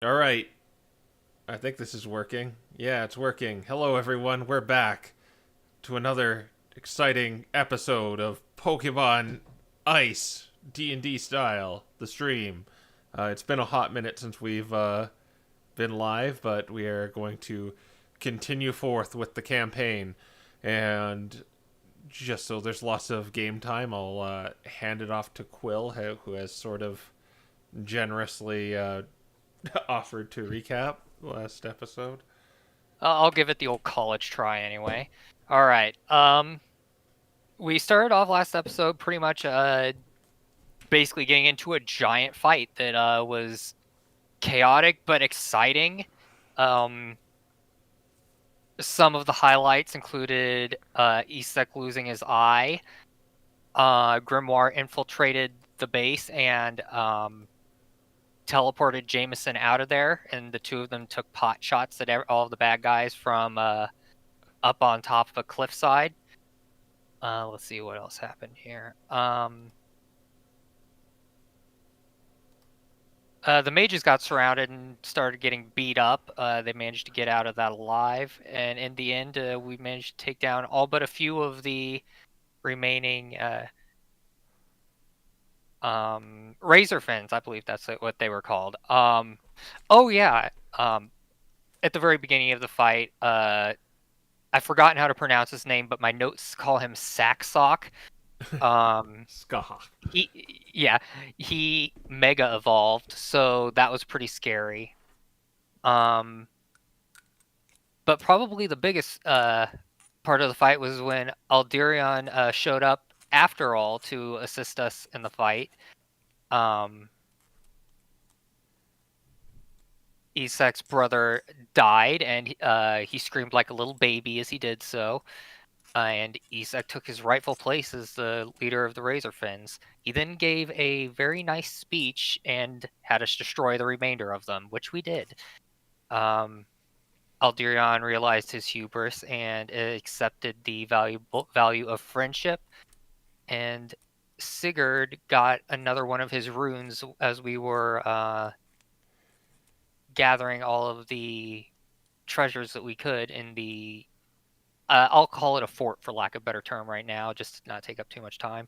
All right. I think this is working. Yeah, it's working. Hello, everyone. We're back to another exciting episode of Pokemon Ice D&D style, the stream. It's been a hot minute since we've been live, but we are going to continue forth with the campaign. And just so there's lots of game time, I'll hand it off to Quill, who has sort of generously offered to recap last episode. I'll give it the old college try anyway. All right. We started off last episode pretty much basically getting into a giant fight that was chaotic but exciting. Um, some of the highlights included Isak losing his eye. Grimoire infiltrated the base and teleported Jameson out of there, and the two of them took pot shots at all of the bad guys from up on top of a cliffside. Let's see what else happened here. The mages got surrounded and started getting beat up. They managed to get out of that alive, and in the end, we managed to take down all but a few of the remaining razor fins. I believe that's what they were called. Oh yeah. At the very beginning of the fight, I've forgotten how to pronounce his name, but my notes call him Sacksock. Um, Ska. yeah, he mega evolved, so that was pretty scary. Um, but probably the biggest part of the fight was when Alderion showed up after all to assist us in the fight. Um, Isak's brother died, and he screamed like a little baby as he did so. And Isak took his rightful place as the leader of the Razorfins. He then gave a very nice speech and had us destroy the remainder of them, which we did. Um, Alderion realized his hubris and accepted the value of friendship, and Sigurd got another one of his runes as we were gathering all of the treasures that we could in the I'll call it a fort for lack of a better term right now, just to not take up too much time.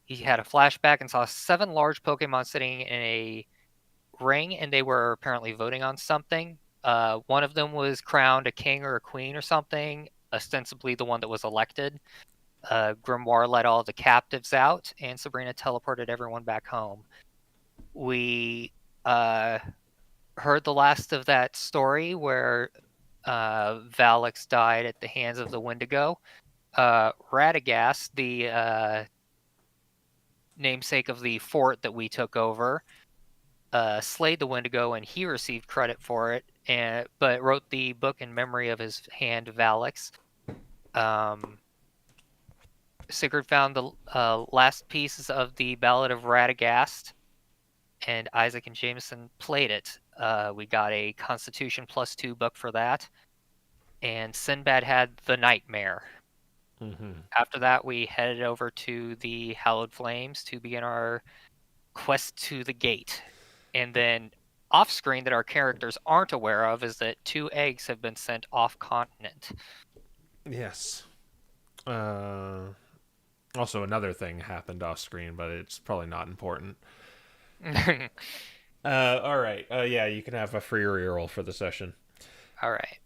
He had a flashback and saw 7 large Pokemon sitting in a ring, and they were apparently voting on something. One of them was crowned a king or a queen or something, ostensibly the one that was elected. Grimoire let all the captives out, and Sabrina teleported everyone back home. We uh, heard the last of that story where Valix died at the hands of the Wendigo. Radagast, the namesake of the fort that we took over, slayed the Wendigo, and he received credit for it, but wrote the book in memory of his hand, Valix. Um, Sigurd found the last pieces of the Ballad of Radagast, and Isaac and Jameson played it. We got a Constitution +2 book for that, and Sinbad had the Nightmare. Mm-hmm. After that, we headed over to the Hallowed Flames to begin our quest to the gate. And then off screen, that our characters aren't aware of, is that 2 eggs have been sent off continent. Yes. Uh, Also, another thing happened off screen, but it's probably not important. All right. Yeah, you can have a free reroll for the session. All right.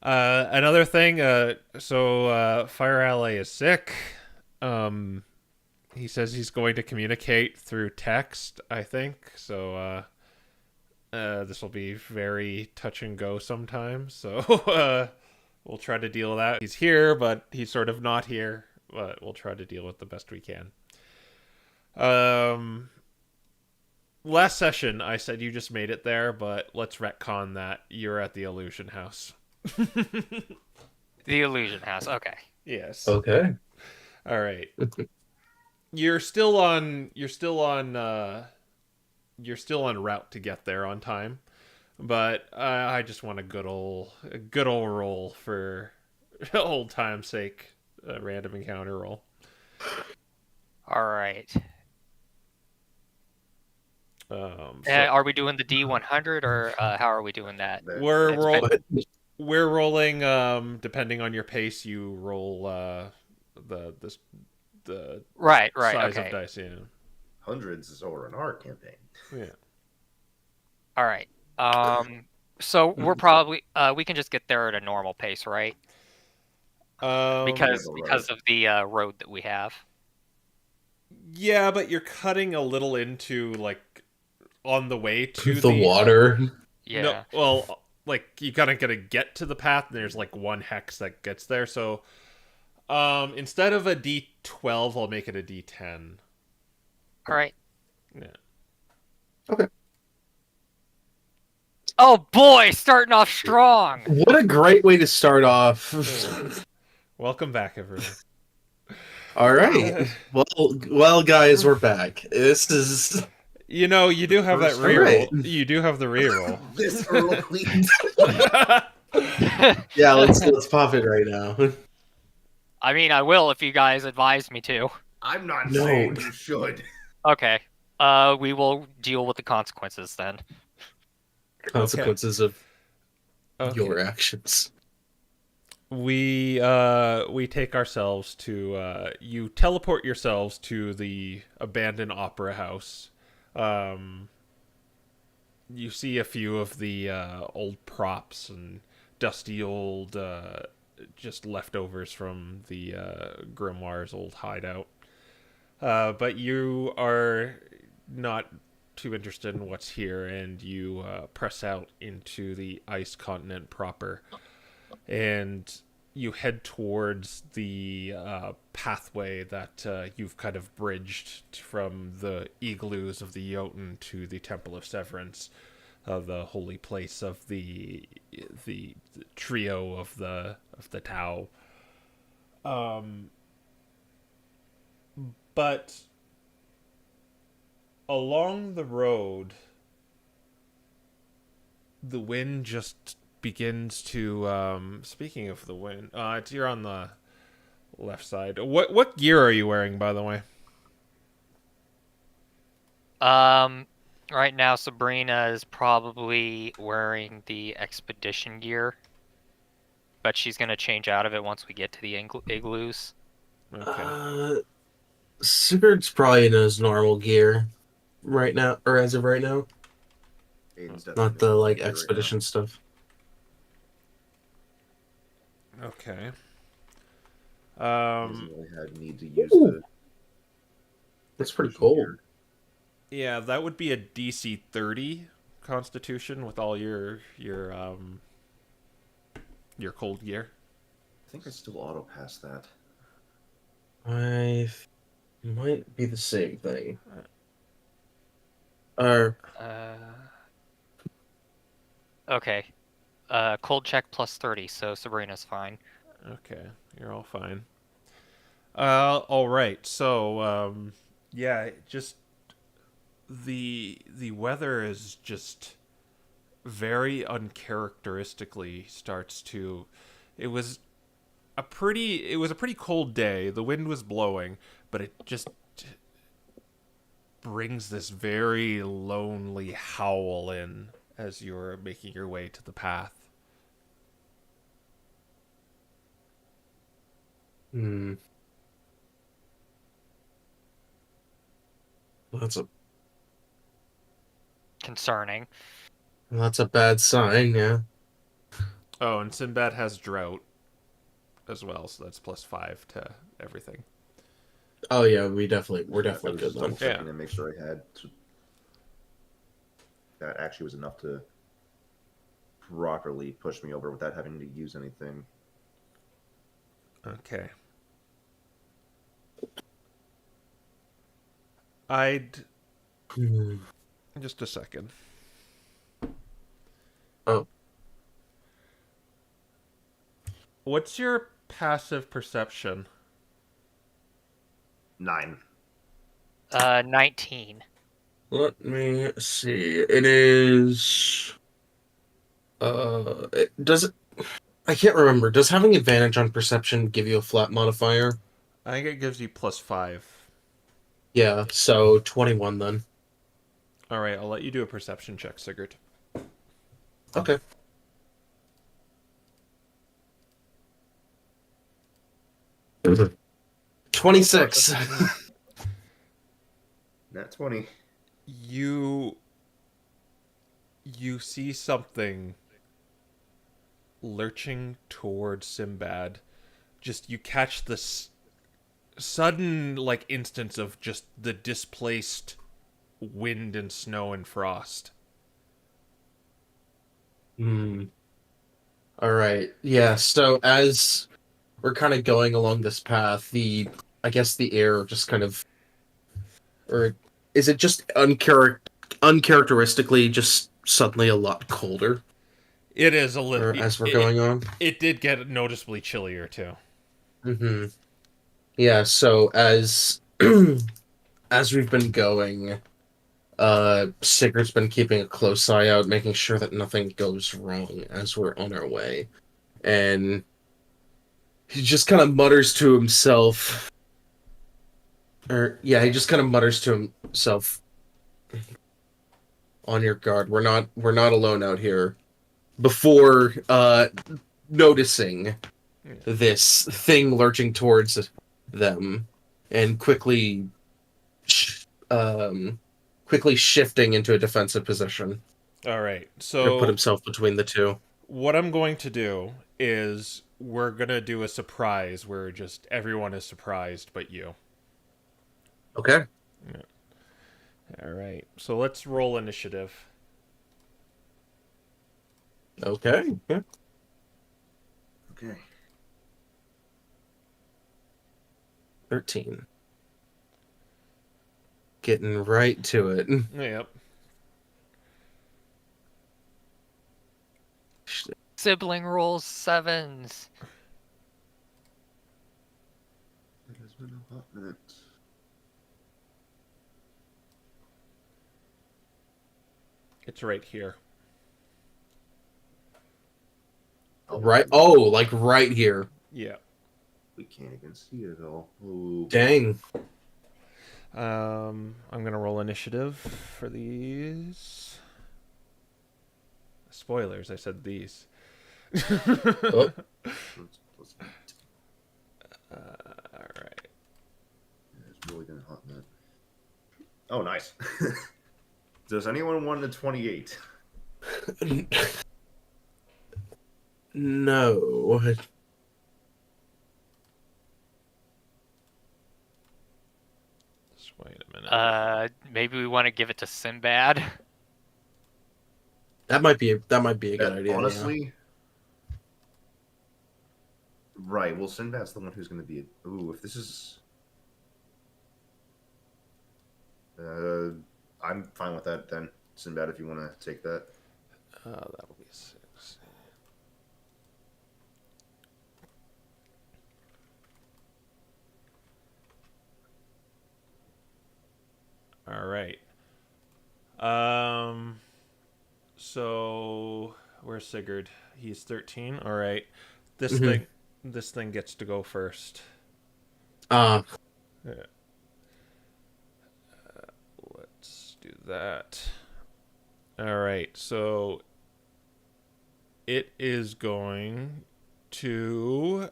Another thing. Fire Ally is sick. Um, he says he's going to communicate through text. I think so. This will be very touch and go sometimes. So we'll try to deal with that. He's here, but he's sort of not here. But we'll try to deal with the best we can. Um, Last session, I said you just made it there, but let's retcon that. You're at the Illusion House. The Illusion House. Okay. Yes. Okay. All right. You're still on. You're still on route to get there on time, but I just want a good old roll for old time's sake. A random encounter roll. All right. So Are we doing the D100 or how are we doing that? That, we're It's roll been- we're rolling. Depending on your pace, you roll the this the Right, size of okay. dice. Yeah. hundreds over an art campaign. Yeah. All right. So we're probably we can just get there at a normal pace, right? Because Yeah, of the road that we have. Yeah, but you're cutting a little into like on the way to The water. Yeah. No, well, like you gotta get to the path, and there's like one hex that gets there. So, instead of a D12, I'll make it a D10. All right. Yeah. Okay. Oh boy, starting off strong. What a great way to start off. Welcome back, everyone. All right. Well, guys, we're back. This is You know, you do have that First reroll. right. You do have the reroll. This early. yeah. Let's pop it right now. I mean, I will if you guys advise me to. I'm not No. saying you should. Okay. We will deal with the consequences then. Consequences of Okay. your actions. We take ourselves to you teleport yourselves to the abandoned opera house. You see a few of the old props and dusty old just leftovers from the grimoire's old hideout. But you are not too interested in what's here, and you press out into the ice continent proper. And you head towards the pathway that you've kind of bridged from the igloos of the Jotun to the Temple of Severance, the holy place of the trio of the Tau. But along the road, the wind just begins to speaking of the wind, you're on the left side. What gear are you wearing, by the way? Right now Sabrina is probably wearing the expedition gear, but she's gonna change out of it once we get to the igloos. Okay. Sigurd's probably in his normal gear right now, or as of right now. Aiden's Not definitely the like right now. expedition stuff. Okay. Doesn't really have need to use Ooh. the. That's pretty cool. Yeah, that would be a DC 30 Constitution with all your cold gear. I think I still auto pass that. Might be the same thing. Or Okay. Cold check plus 30, so Sabrina's fine. Okay, you're all fine. All right. So, yeah, just the weather is just very uncharacteristically starts to. It was a pretty cold day. The wind was blowing, but it just brings this very lonely howl in as you're making your way to the path. That's Concerning. a bad sign. Yeah. Oh, and Sinbad has drought as well, so that's +5 to everything. Oh yeah, we're I definitely was good just double then. checking to make sure I had. That actually was enough to properly push me over without having to use anything. Okay. I'd Hmm. just a second. Oh. What's your passive perception? 9. 19. Let me see. It is. Does it? I can't remember. Does having advantage on perception give you a flat modifier? I think it gives you +5. Yeah. So 21 then. All right, I'll let you do a perception check, Sigurd. Okay. Mhm. 26. Nat 20. You see something lurching towards Sinbad. Just you catch this sudden like instance of just the displaced wind and snow and frost. Hmm. All right. Yeah. So as we're kind of going along this path, I guess the air just kind of, or is it just uncharacteristically just suddenly a lot colder? It is a little. Or as we're going on. It did get noticeably chillier too. Mm-hmm. Yeah. So as as we've been going, Sigurd's been keeping a close eye out, making sure that nothing goes wrong as we're on our way, and he just kind of mutters to himself. He just kind of mutters to himself. On your guard. We're not alone out here. Before noticing this thing lurching towards them and quickly shifting into a defensive position All right, to put so himself between the two. what I'm going to do is we're gonna do a surprise where just everyone is surprised but you. Okay. All right, so let's roll initiative. Okay. Yeah. Okay. 13. Getting right to it. Yep. Sibling rolls 7s. It has been a hot minute. It's right here. Right. Oh, like right here. Yeah. We can't even see it at all. Ooh. Dang. I'm gonna roll initiative for these. Spoilers, I said these. Oh. Let's Alright. It's really been a hot minute. Oh, nice. Does anyone want a 28? No. Just wait a minute. Maybe we want to give it to Sinbad. That might be a good idea. Honestly, right. Well, Sinbad's the one who's going to be. Ooh, if this is. I'm fine with that then, Sinbad. If you want to take that. That'll be 6. Alright. So where's Sigurd? He's 13. Alright. This thing gets to go first. Yeah. Let's do that. Alright, so it is going to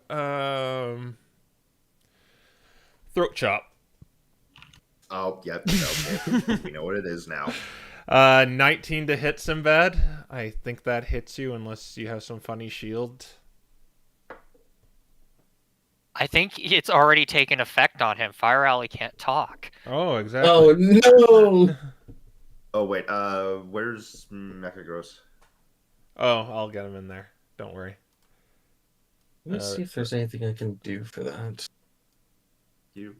throat chop. Oh, yep. Okay. We know what it is now. 19 to hit Sinbad. I think that hits you unless you have some funny shield. I think it's already taken effect on him. Fire Alley can't talk. Oh, exactly. Oh no! Oh wait. Where's Mechagross? Oh, I'll get him in there. Don't worry. Let's see if there's anything I can do for that. You.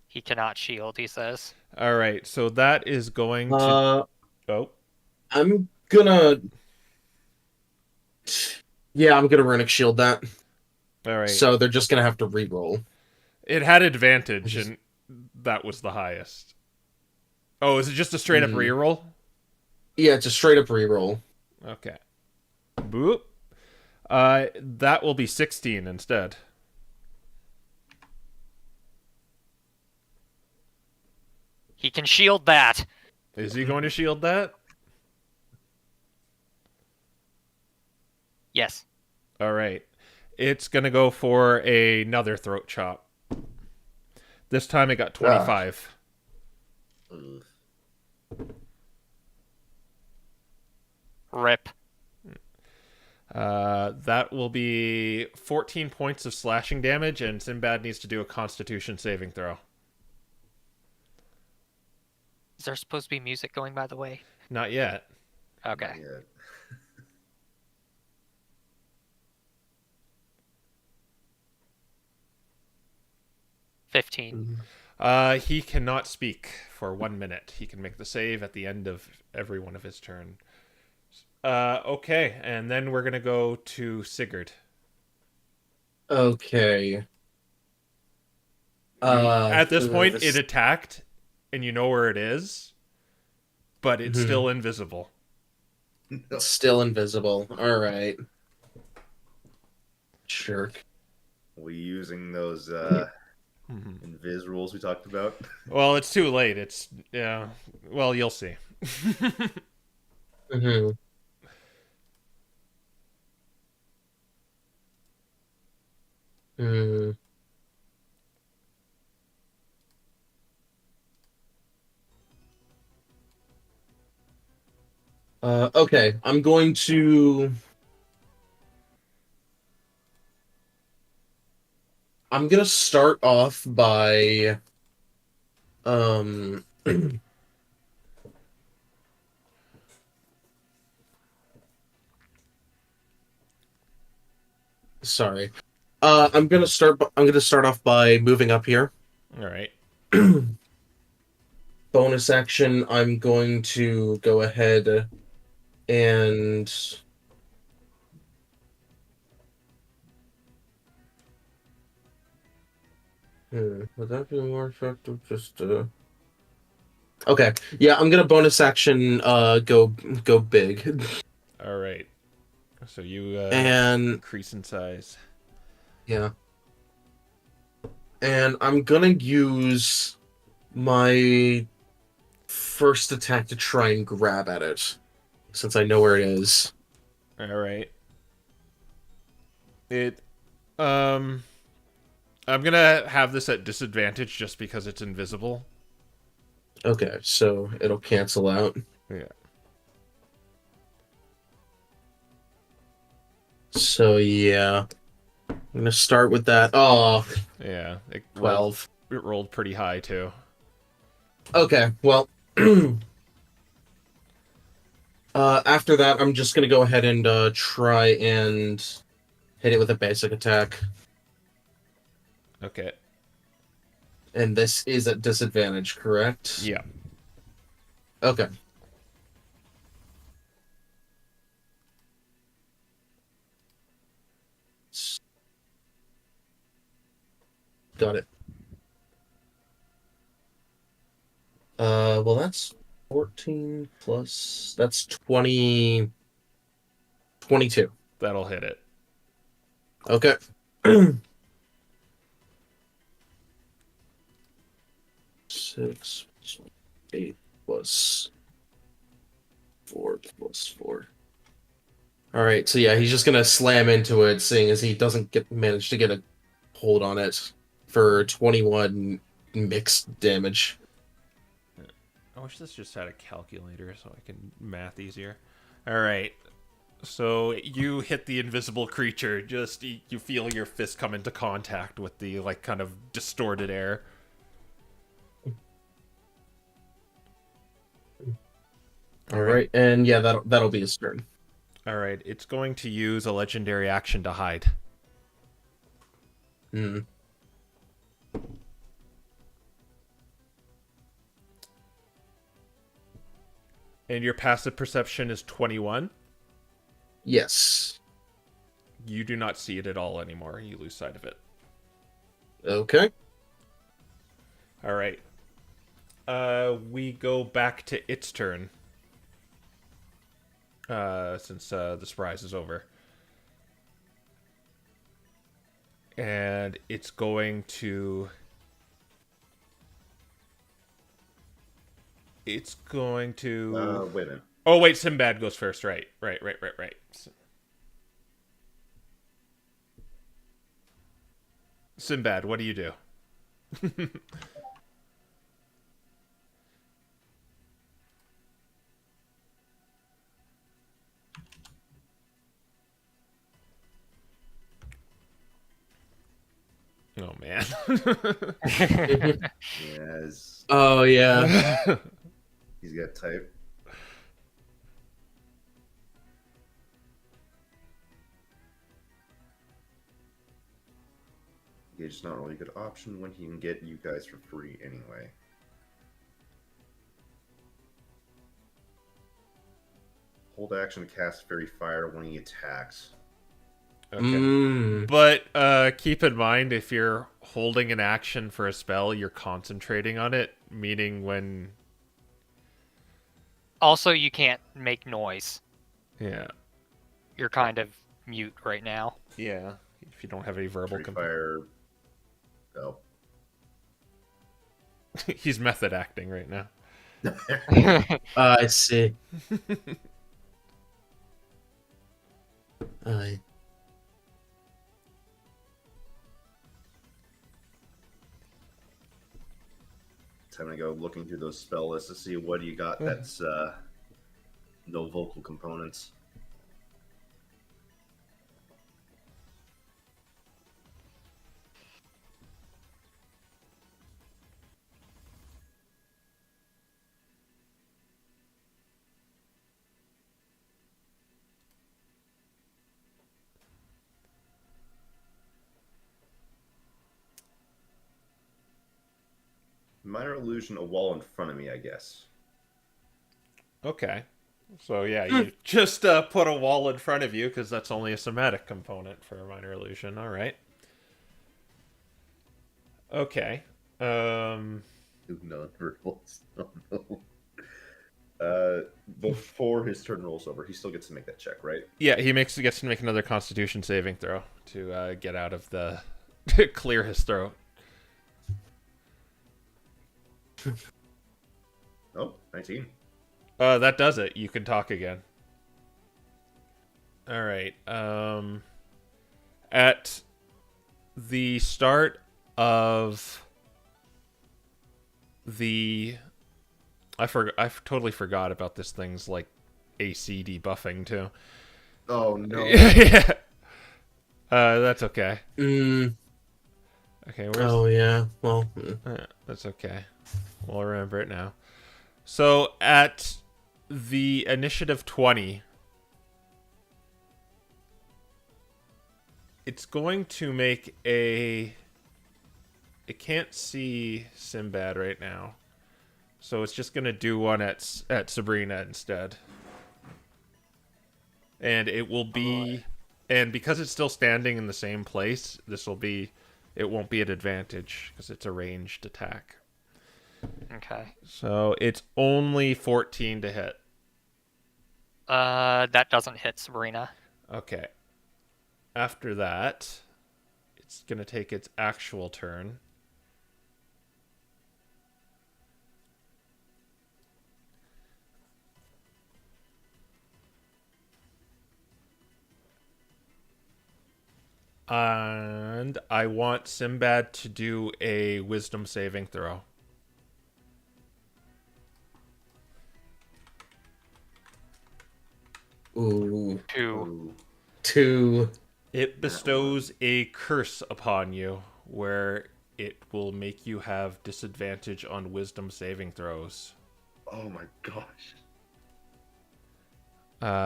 He cannot shield, he says. All right, so that is going to. Oh. I'm gonna. Yeah, I'm gonna runic shield that. All right. So they're just gonna have to re-roll. It had advantage, and that was the highest. Oh, is it just a straight up reroll? Yeah, it's a straight up re-roll. Okay. Boop. That will be 16 instead. He can shield that. Is he going to shield that? Yes. All right. It's going to go for another throat chop. This time it got 25. Ugh. Rip. That will be 14 points of slashing damage, and Sinbad needs to do a Constitution saving throw. Is there supposed to be music going, by the way? Not yet. Okay. Not yet. 15. He cannot speak for 1 minute. He can make the save at the end of every one of his turn. Okay, and then we're gonna go to Sigurd. Okay. At this point, this- it attacked, and you know where it is, but it's Mhm. still invisible. It's still invisible. All right. Jerk. We using those Mhm. invis rules we talked about? Well, it's too late. It's yeah. Well, you'll see. Mm-hmm. Mm. Okay, I'm going to. I'm gonna start off by. Um. Sorry. I'm gonna start. I'm gonna start off by moving up here. All right. Bonus action. I'm going to go ahead and. Would that be more effective? Just Okay. Yeah, I'm gonna bonus action. Go big, All right. So you and increase in size. yeah, and I'm gonna use my first attack to try and grab at it, since I know where it is. All right. It um I'm going to have this at disadvantage just because it's invisible. Okay, so it'll cancel out. Yeah. So yeah, I'm gonna start with that. Oh, Yeah. 12. It rolled pretty high too. Okay, well, after that, I'm just gonna go ahead and try and hit it with a basic attack. Okay. And this is at disadvantage, correct? Yeah. Okay. Got it. Well, that's 14 plus... That's 20... 22. That'll hit it. Okay. 6, 8 plus 4 plus 4. All right, so yeah, he's just gonna slam into it, seeing as he doesn't manage to get a hold on it for 21 mixed damage. I wish this just had a calculator so I can math easier. All right. So you hit the invisible creature. Just you feel your fist come into contact with the like kind of distorted air. All right, and yeah, that'll be his turn. All right. It's going to use a legendary action to hide. Hmm. And your passive perception is 21. Yes. You do not see it at all anymore. You lose sight of it. Okay. All right. We go back to its turn. Since the surprise is over. And it's going to It's going to... Wait a minute. Oh, wait, Sinbad goes first. Right. Sinbad, what do you do? Oh, man. Yes. Oh yeah. He's got type. It's not really a good option when he can get you guys for free anyway. Hold action to cast Fairy Fire when he attacks. Okay. But keep in mind, if you're holding an action for a spell, you're concentrating on it, meaning when... Also, you can't make noise. Yeah. You're kind of mute right now. Yeah. If you don't have any verbal Fairy Fire. Oh. He's method acting right now. I see. I. Time to go looking through those spell lists to see what you got that's no vocal components. Minor illusion, a wall in front of me, I guess. Okay. So, yeah, you just put a wall in front of you, because that's only a somatic component for a minor illusion. All right. Okay. Non-verbals. Oh, no. Before his turn rolls over, he still gets to make that check, right? Yeah, gets to make another Constitution saving throw to get out of the... clear his throat. Oh, 19. That does it. You can talk again. All right. At the start of the... I totally forgot about this thing's, like, AC debuffing, too. Oh, no. Yeah. That's okay. Mm. Okay, where's... Oh yeah. Well. that's okay. We'll remember it now. So, at the initiative 20, it's going to make a... It can't see Sinbad right now. So it's just going to do one at Sabrina instead. And it will be... And because it's still standing in the same place, this will be... It won't be an advantage, because it's a ranged attack. Okay. So it's only 14 to hit. That doesn't hit Sabrina. Okay. After that, it's going to take its actual turn. And I want Sinbad to do a wisdom saving throw. Ooh. 2. 2. It bestows a curse upon you, where it will make you have disadvantage on wisdom saving throws. Oh my gosh.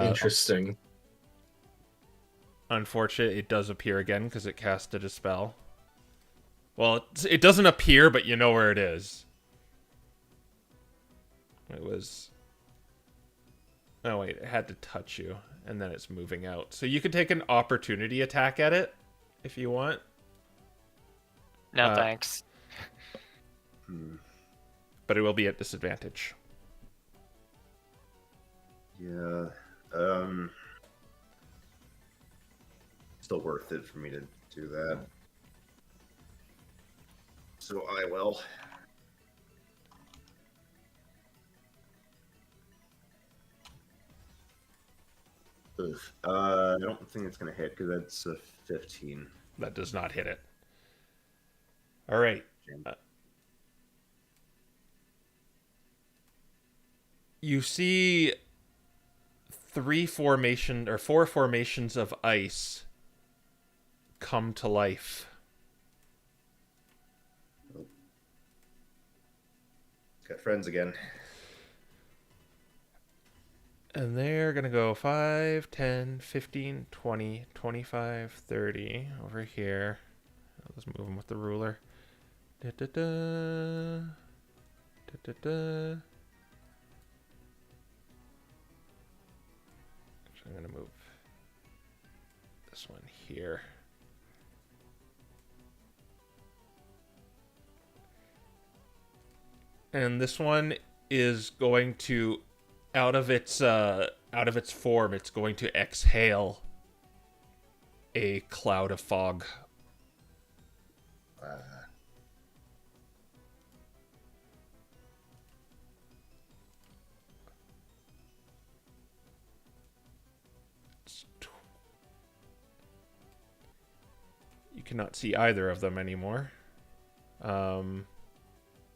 Interesting. Unfortunate, it does appear again because it casted a spell. Well, it doesn't appear, but you know where it is. It was... Oh, wait, it had to touch you, and then it's moving out. So you could take an opportunity attack at it, if you want. No, thanks. But it will be at disadvantage. Yeah. Still worth it for me to do that. So I will. Ugh. I don't think it's gonna hit because that's a 15. That does not hit it. All right. You see four formations of ice come to life. Got friends again. And they're going to go 5, 10, 15, 20, 25, 30 over here. Let's move them with the ruler. Da-da-da. Da-da-da. Actually, I'm going to move this one here. And this one is going to, out of its form, it's going to exhale a cloud of fog. You cannot see either of them anymore.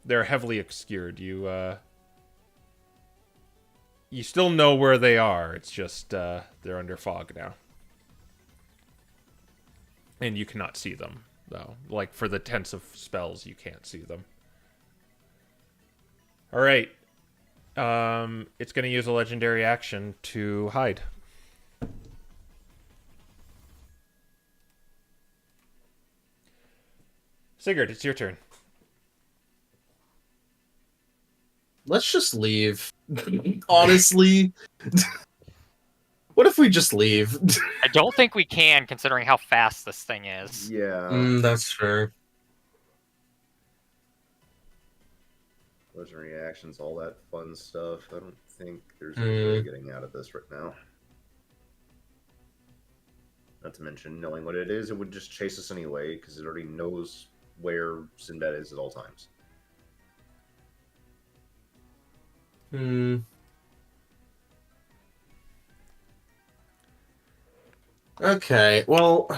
They're heavily obscured. You still know where they are. It's just they're under fog now. And you cannot see them, though. Like, for the tense of spells, you can't see them. Alright. It's going to use a legendary action to hide. Sigurd, it's your turn. Let's just leave. Honestly. What if we just leave? I don't think we can, considering how fast this thing is. Yeah. That's fair. Legendary reactions, all that fun stuff. I don't think there's any way of getting out of this right now. Not to mention, knowing what it is, it would just chase us anyway, because it already knows where Sinbad is at all times. Okay, well...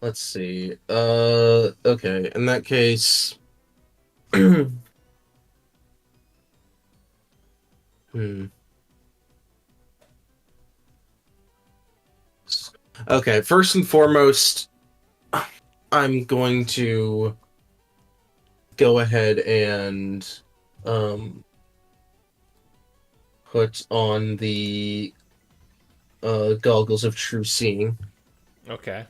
Let's see. Okay, in that case... Okay, first and foremost, I'm going to go ahead and put on the goggles of true seeing. Okay.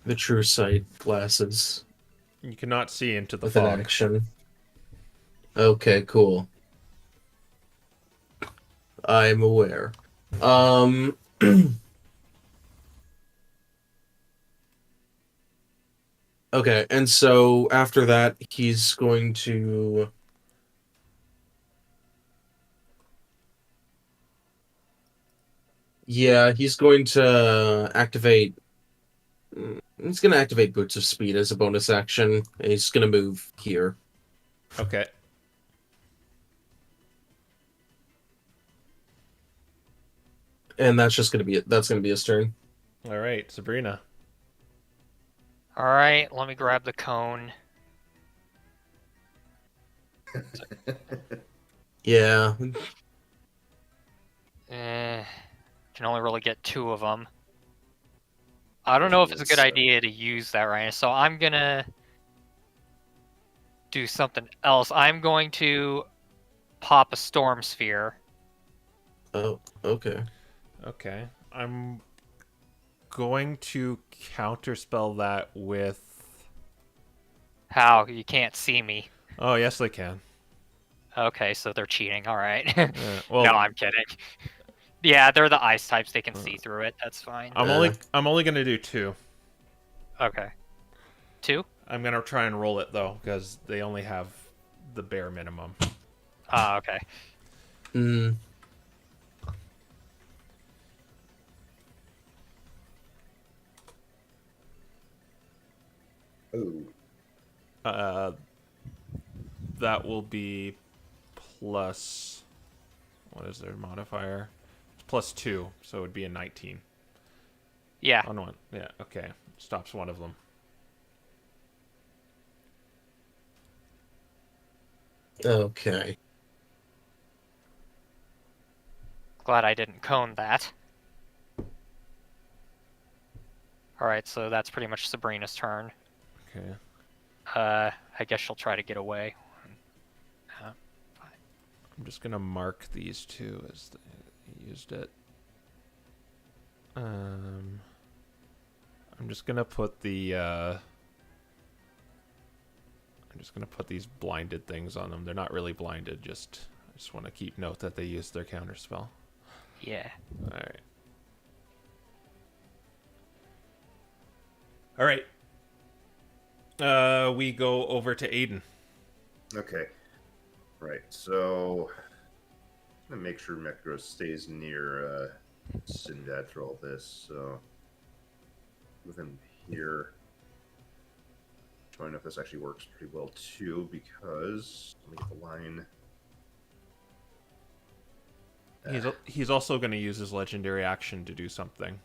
The true sight glasses. You cannot see into the with an fog. action. Okay, cool. I'm aware. Okay, and so after that, he's going to... Yeah, he's going to activate... He's going to activate Boots of Speed as a bonus action. And he's going to move here. Okay. And that's just going to be it. That's going to be his turn. All right, Sabrina. All right, let me grab the cone. Yeah. Can only really get 2 of them. I don't know if it's a good idea to use that right now, so I'm gonna do something else. I'm going to pop a storm sphere. Oh, okay. Okay. I'm going to counterspell that with... How? You can't see me. Oh, yes, they can. Okay, so they're cheating. All right. Well, no, I'm kidding. Yeah, they're the ice types. They can see through it. That's fine. I'm only gonna do 2. Okay. 2? I'm gonna try and roll it though, because they only have the bare minimum. Ah, okay. Oh, That will be plus. What is their modifier? It's plus 2, so it would be a 19. Yeah. On one. Yeah, okay. Stops one of them. Okay. Glad I didn't cone that. Alright, so that's pretty much Sabrina's turn. Okay. I guess she'll try to get away. I'm just gonna mark these two as they used it. I'm just gonna put the I'm just gonna put these blinded things on them. They're not really blinded, I just want to keep note that they used their counter spell. Yeah. All right. We go over to Aiden. okay. Right, so I'm gonna make sure Mekros stays near Sinbad for all this. So with him here, trying if this actually works pretty well too, because let me get the line. He's also going to use his legendary action to do something.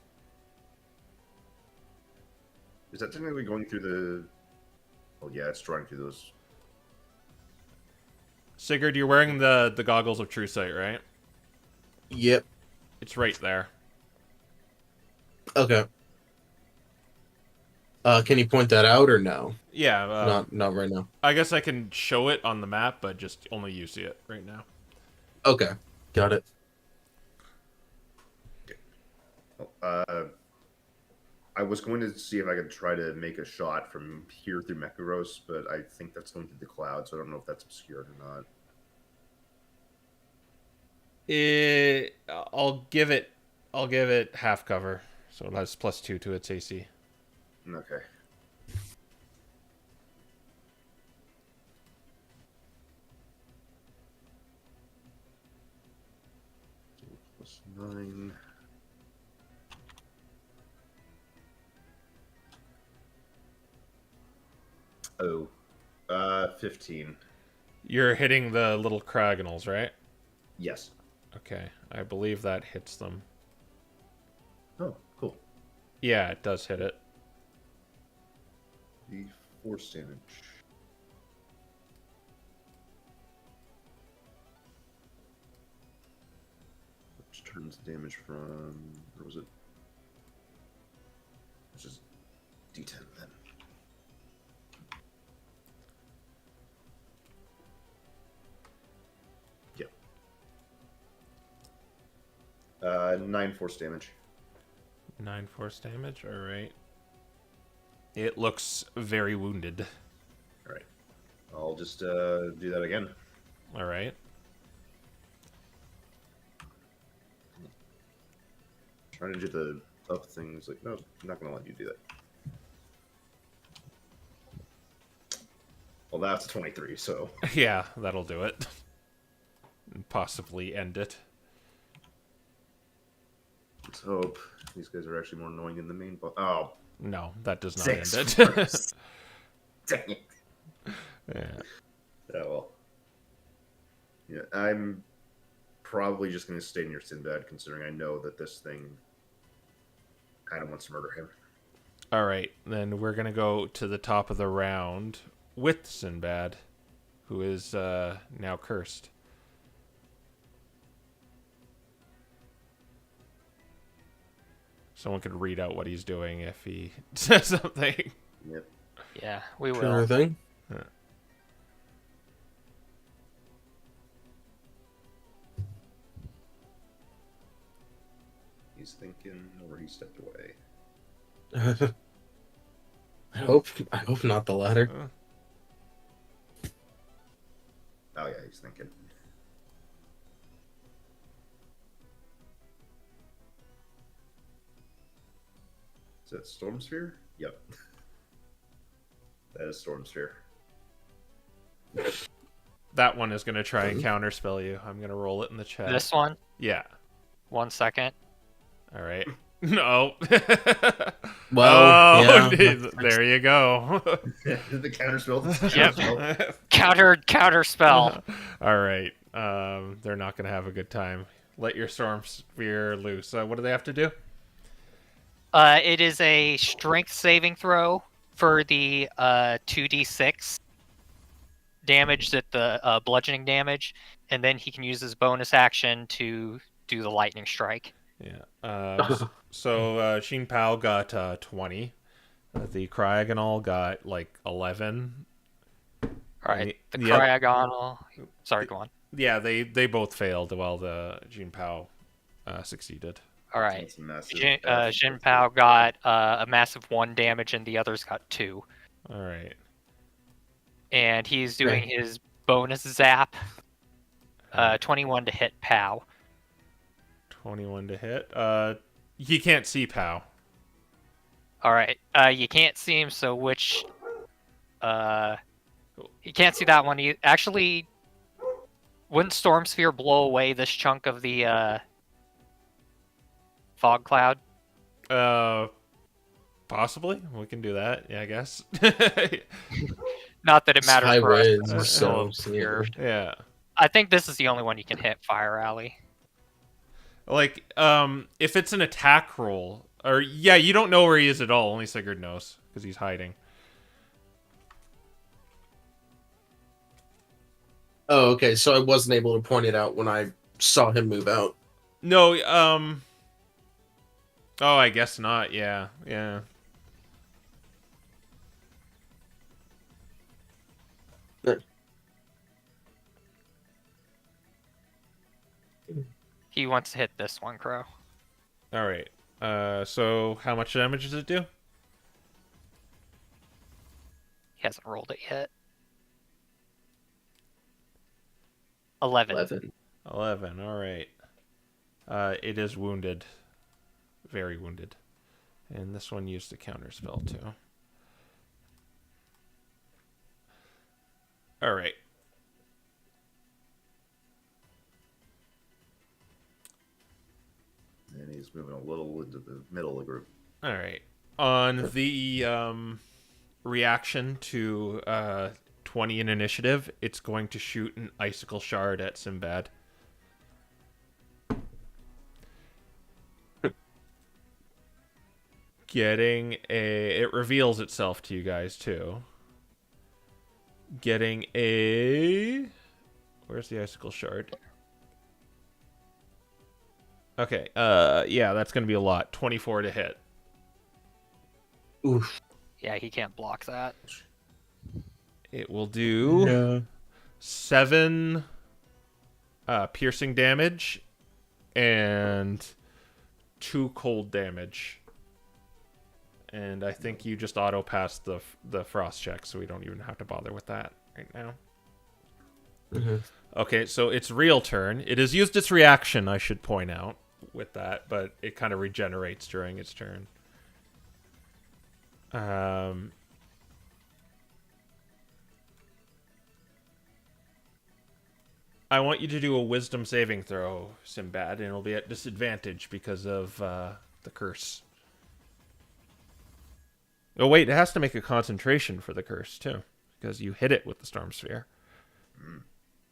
Is that technically going through the? Oh yeah, it's drawing through those. Sigurd, you're wearing the goggles of True Sight, right? Yep. It's right there. Okay. Can you point that out or no? Yeah. Not right now. I guess I can show it on the map, but just only you see it right now. Okay. Got it. I was going to see if I could try to make a shot from here through Mekaros, but I think that's going through the cloud, so I don't know if that's obscured or not. I'll give it half cover, so it has +2 to its AC. Okay. +9. Oh, 15. You're hitting the little cragonals, right? Yes. Okay, I believe that hits them. Oh, cool. Yeah, it does hit it. The force damage. Which turns the damage from, where was it? Which is D10 then. Yep. 9 force damage. 9 force damage, alright. It looks very wounded. Alright. I'll just do that again. Alright. Trying to do the up things like, no, I'm not going to let you do that. Well, that's 23, so. Yeah, that'll do it. And possibly end it. Let's hope these guys are actually more annoying than the main boss. Oh, No, that does not 6 end it. force. Dang it. Yeah. Oh, well. Yeah, I'm probably just going to stay near Sinbad, considering I know that this thing kind of wants to murder him. Alright, then we're gonna go to the top of the round with Sinbad, who is now cursed. Someone could read out what he's doing if he says something. Yep. Yeah, we will. Sure thing. He's thinking, or he stepped away. I hope not the latter. Oh, yeah, he's thinking. Is that Storm Sphere? Yep. That is Storm Sphere. That one is gonna try and counterspell you. I'm gonna roll it in the chat. This one, Yeah. 1 second. Alright. No. Well, yeah. There you go. The counterspell. Yep. Counterspell. Counter spell. All right. They're not going to have a good time. Let your storm sphere loose. What do they have to do? It is a strength saving throw for the 2d6 damage, that the bludgeoning damage, and then he can use his bonus action to do the lightning strike. Yeah. So Sheen Pao got 20. The Cryogonal got like 11. All right. The the oth- Cryogonal. Sorry, go on. Yeah, they both failed while the Jin Pao succeeded. All right. That's a massive Jin Pao got a massive 1 damage, and the others got 2. All right. And he's doing his bonus zap. 21 to hit Pao. 21 to hit. He can't see Pao. All right. You can't see him, so which? You can't see that one. Actually, wouldn't Storm Sphere blow away this chunk of the fog cloud? Possibly. We can do that. Yeah, I guess. Not that it matters High for us. winds, We're so still obscured. Yeah. I think this is the only one you can hit, Fire Alley. Like, if it's an attack roll, or yeah, you don't know where he is at all. Only Sigurd knows because he's hiding. Oh, okay. So I wasn't able to point it out when I saw him move out. No. Oh, I guess not. Yeah. Yeah. He wants to hit this one, Crow. All right. So how much damage does it do? He hasn't rolled it yet. 11. 11. All right. It is wounded. Very wounded. And this one used the counter spell too. All right. And he's moving a little into the middle of the group. All right. On the reaction to 20 in initiative, it's going to shoot an icicle shard at Sinbad. It reveals itself to you guys too. Getting a, where's the icicle shard? Okay, yeah, that's gonna be a lot. 24 to hit. Oof. Yeah, he can't block that. It will do 7 piercing damage and 2 cold damage. And I think you just auto passed the frost check, so we don't even have to bother with that right now. Mm-hmm. Okay, so its real turn. It has used its reaction, I should point out, with that, but it kind of regenerates during its turn. I want you to do a wisdom saving throw, Sinbad, and it'll be at disadvantage because of the curse. Oh, wait, it has to make a concentration for the curse, too, because you hit it with the Storm Sphere.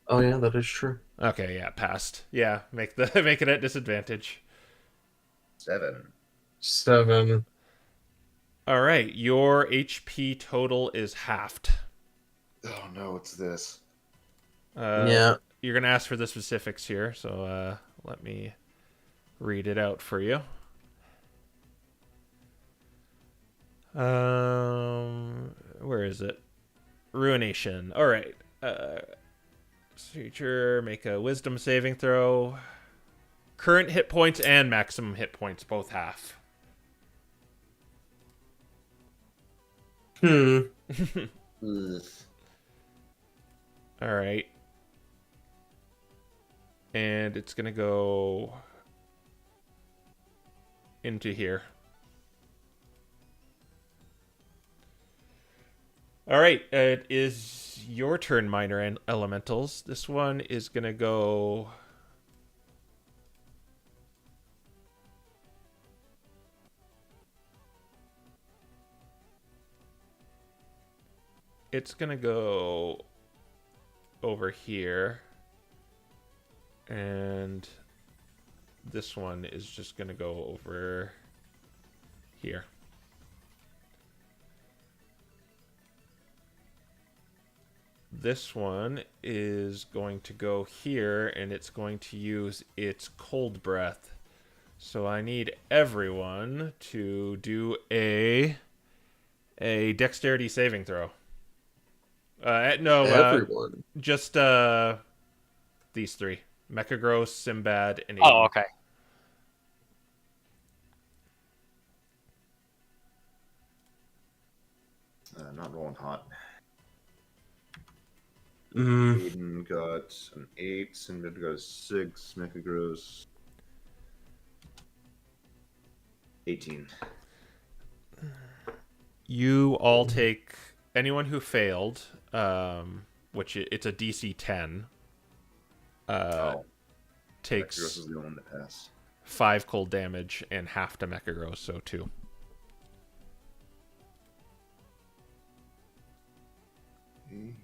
Oh, yeah, that is true. Okay, yeah, passed. Yeah, make it at disadvantage. 7. All right, your HP total is halved. Oh no, it's this. Yeah. You're going to ask for the specifics here, so let me read it out for you. Where is it? Ruination. All right. Creature, make a wisdom saving throw. Current hit points and maximum hit points, both half. Hmm. Ugh. All right. And it's going to go into here. All right, it is your turn, minor elementals. This one is going to go it's gonna go over here, and this one is just gonna go over here. This one is going to go here, and it's going to use its cold breath. So I need everyone to do a dexterity saving throw. No, Everyone. just these three: Mechagross, Sinbad, and Aiden. Oh, okay. Not rolling hot. Mm, Aiden got an 8, Sinbad got a 6, Mechagross 18. You all take anyone who failed, which it's a DC 10. Mechagross Takes is the one that passed. 5 cold damage and half to Mechagross, so 2. Okay.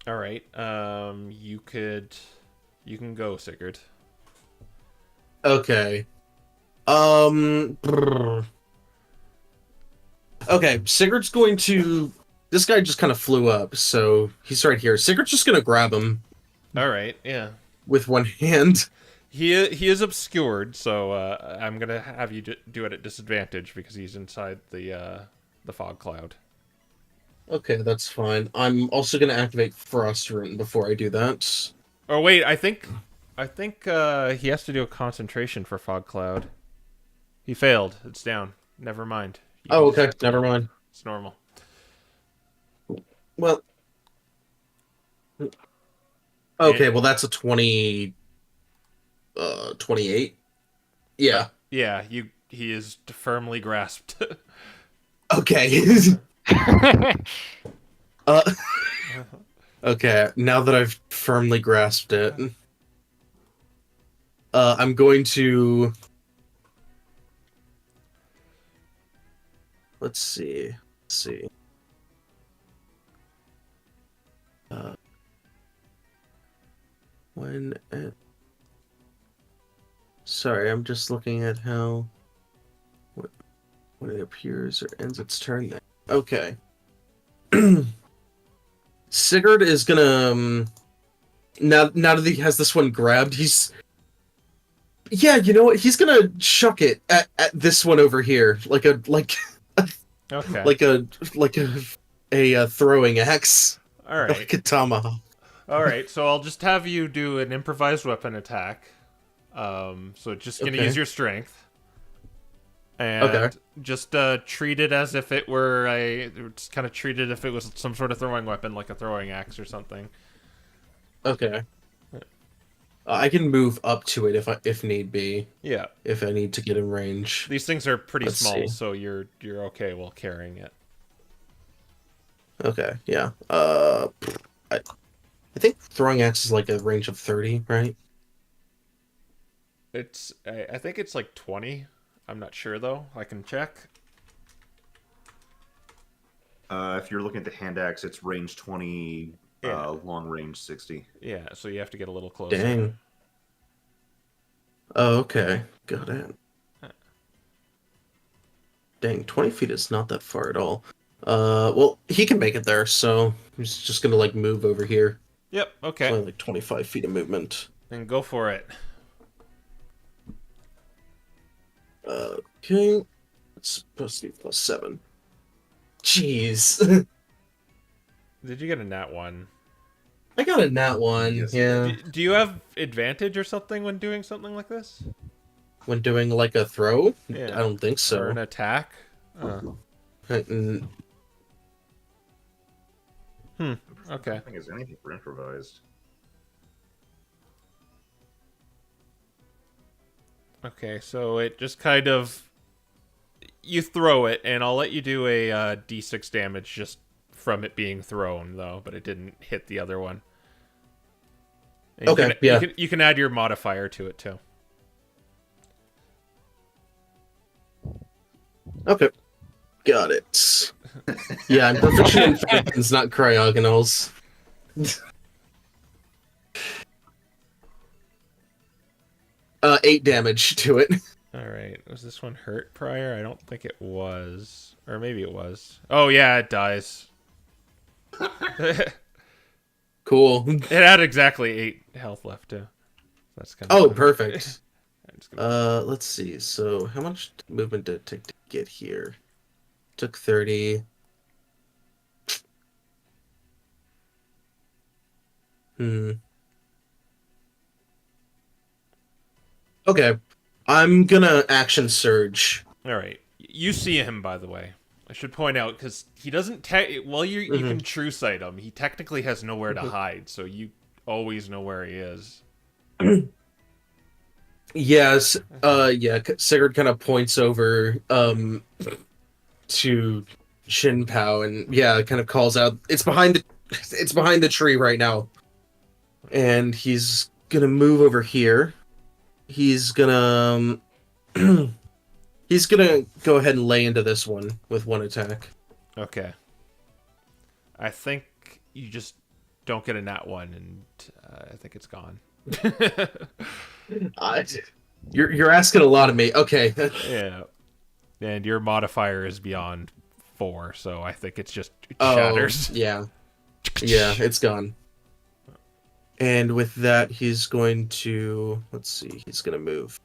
All right. You can go, Sigurd. okay. Okay, Sigurd's going to... This guy just kind of flew up, so he's right here. Sigurd's just going to grab him All right. Yeah. with one hand. He is obscured, so I'm gonna have you do it at disadvantage because he's inside the fog cloud. Okay, that's fine. I'm also going to activate Frost Rune before I do that. Oh wait, I think he has to do a concentration for fog cloud. He failed. It's down. Never mind. Oh, okay, never mind. It's normal. Well... Okay, well that's a 20... 28? Yeah. Yeah, he is firmly grasped. Okay. Okay, now that I've firmly grasped it, I'm going to... Let's see. When it... Sorry, I'm just looking at how... When it appears or ends its turn there. Okay. Sigurd is gonna... now that he has this one grabbed, he's... Yeah, you know what? He's gonna chuck it at this one over here. Okay. like a throwing axe. All right. Like a tomahawk. All right. So I'll just have you do an improvised weapon attack. So just gonna Okay. use your strength. And just treat it as if it were just kind of treat it if it was some sort of throwing weapon, like a throwing axe or something. Okay. I can move up to it if need be. Yeah. If I need to get in range. These things are pretty Let's small, see. so you're okay while carrying it. Okay, yeah. I think throwing axe is like a range of 30, right? I think it's like 20. I'm not sure though. I can check. If you're looking at the hand axe, it's range 20, Yeah. long range 60. Yeah, so you have to get a little closer. Dang. Oh, okay. Got it. Dang, 20 feet is not that far at all. Well, he can make it there, so he's just gonna, like, move over here. Yep, okay. It's only, like, 25 feet of movement. Then go for it. Okay. It's supposed to be +7. Jeez. Did you get a nat 1? I got a nat 1, Yes. yeah. Do you have advantage or something when doing something like this? When doing, like, a throw? Yeah. I don't think so. Or an attack? Mm, Okay. I don't think it's anything for improvised. Okay, so it just kind of... you throw it, and I'll let you do a d6 damage just from it being thrown, though, but it didn't hit the other one. And Okay, yeah. You can add your modifier to it, too. Okay. Got it. Yeah, I'm proficient in fountains, not cryogonals. 8 damage to it. Alright, was this one hurt prior? I don't think it was. Or maybe it was. Oh, yeah, it dies. Cool. It had exactly 8 health left, too. That's kind of Oh, fun. perfect. I'm just gonna... Let's see. So, how much movement did it take to get here? Took 30. Okay. I'm gonna action surge. Alright. You see him, by the way. I should point out, because he doesn't... Well, you can true sight him. He technically has nowhere to hide, so you always know where he is. Yes. Yeah. Sigurd kind of points over to Shin Pao and kind of calls out. It's behind the tree right now, and he's gonna move over here. He's gonna he's gonna go ahead and lay into this one with one attack. Okay. I think you just don't get a nat 1, and I think it's gone. You're asking a lot of me. Okay. Yeah. And your modifier is beyond 4, so I think it's just shatters. Yeah. Yeah, it's gone. And with that, he's going to... Let's see. He's going to move.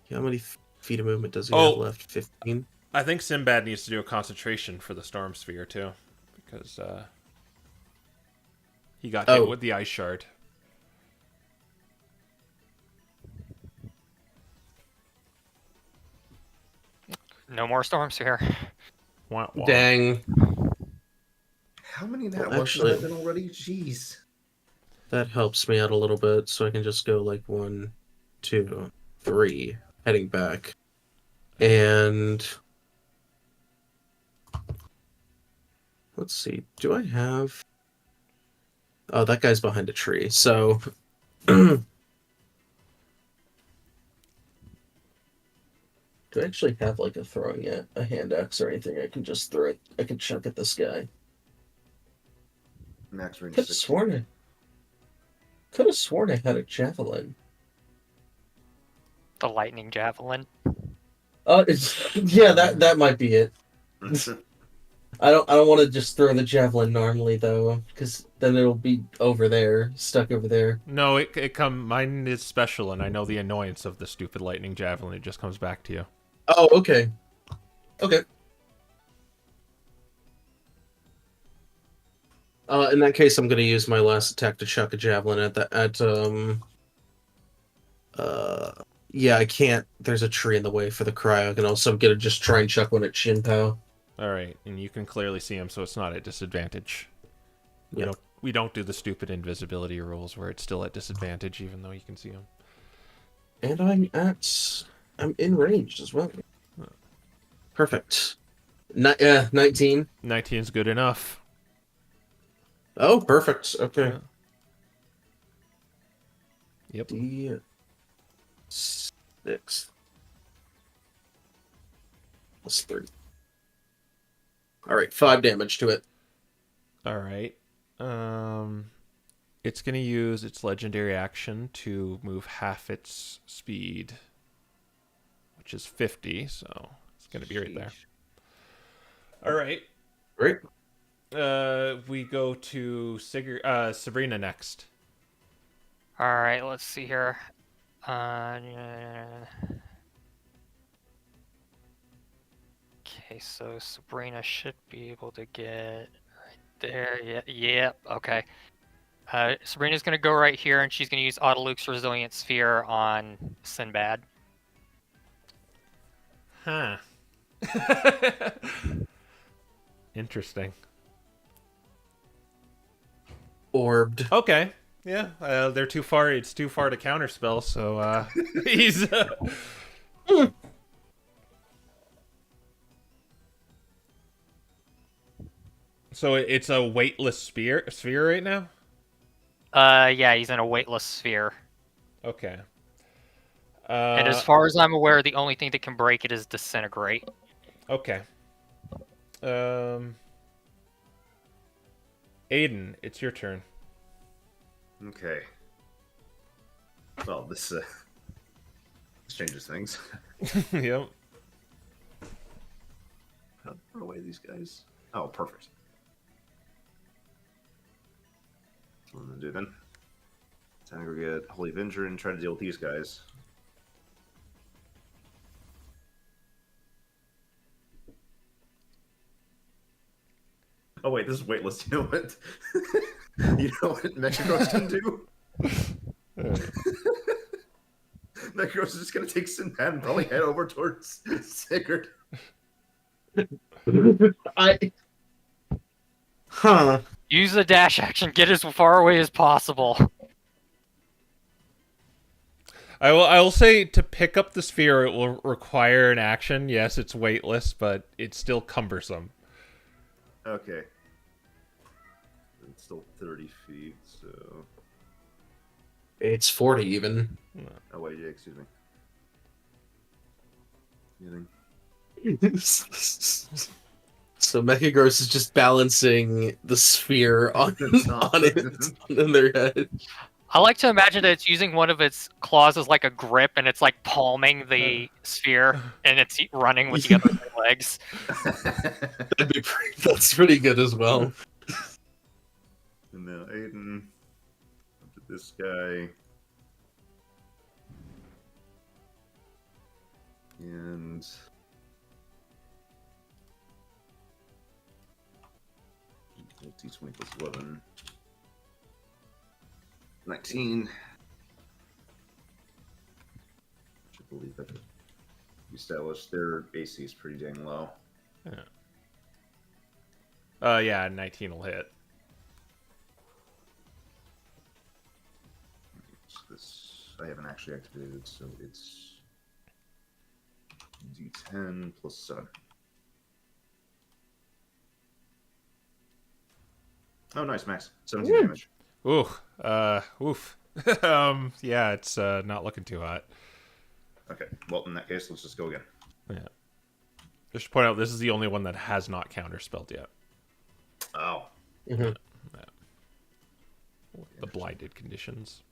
How many feet of movement does he have left? 15? I think Sinbad needs to do a concentration for the Storm Sphere, too. Because he got hit with the Ice Shard. No more storms here. Wah, wah. Dang. How many that Well, actually- have been already? Jeez. That helps me out a little bit, so I can just go like 1, 2, 3, heading back. And... Let's see. Do I have... Oh, that guy's behind a tree, so... Do I actually have like a throwing a hand axe or anything? I can just throw it. I can chuck at this guy. Max range Could have 16. sworn I had a javelin. The lightning javelin. Yeah, that might be it. I don't want to just throw the javelin normally though, because then it'll be over there, stuck over there. No, mine is special, and I know the annoyance of the stupid lightning javelin. It just comes back to you. Oh, okay. Okay. In that case, I'm gonna use my last attack to chuck a javelin yeah, I can't. There's a tree in the way for the cryogonal, so I'm gonna just try and chuck one at Shinpao. Alright, and you can clearly see him, so it's not at disadvantage. Yeah. We don't do the stupid invisibility rules where it's still at disadvantage, even though you can see him. And I'm in range as well. Perfect. 19. 19 is good enough. Oh, perfect. Okay. Yep. D6 plus 3. All right, 5 damage to it. All right. It's going to use its legendary action to move half its speed, which is 50, so it's going to be right there. All right. Great. We go to Sabrina next. All right, let's see here. Okay, so Sabrina should be able to get right there. Yeah, okay. Sabrina's going to go right here, and she's going to use Autoluke's Resilient Sphere on Sinbad. Huh. Interesting. Orbed. Okay. Yeah, they're too far. It's too far to counterspell, so he's. So it's a weightless sphere right now? Yeah, he's in a weightless sphere. Okay. And as far as I'm aware, the only thing that can break it is disintegrate. Okay. Aiden, it's your turn. Okay. Well, this changes things. Yep. How to throw away these guys? Oh, perfect. What I'm gonna do then? Aggregate Holy Avenger and try to deal with these guys. Oh wait, this is weightless. You know what? You know what Mechagross can do? Mechagross is just gonna take Sinbad and probably head over towards Sigurd. Huh. Use the dash action. Get as far away as possible. I will say to pick up the sphere, it will require an action. Yes, it's weightless, but it's still cumbersome. Okay. It's still 30 feet, so... It's 40 even. Oh wait, yeah, excuse me. Anything? So Mechagross is just balancing the sphere on their head. I like to imagine that it's using one of its claws as like a grip, and it's like palming the sphere, and it's running with the other legs. That's pretty good as well. And now Aiden, up to this guy. And... D20 plus 11. 19. I believe that we established their AC is pretty dang low. Yeah, 19 will hit. So this I haven't actually activated, so it's D10 plus 7. Oh, nice, max. 17 damage. Ooh, oof. Yeah, it's not looking too hot. Okay, well, in that case, let's just go again. Yeah. Just to point out, this is the only one that has not counterspelled yet. Oh. Mm-hmm. The blinded conditions.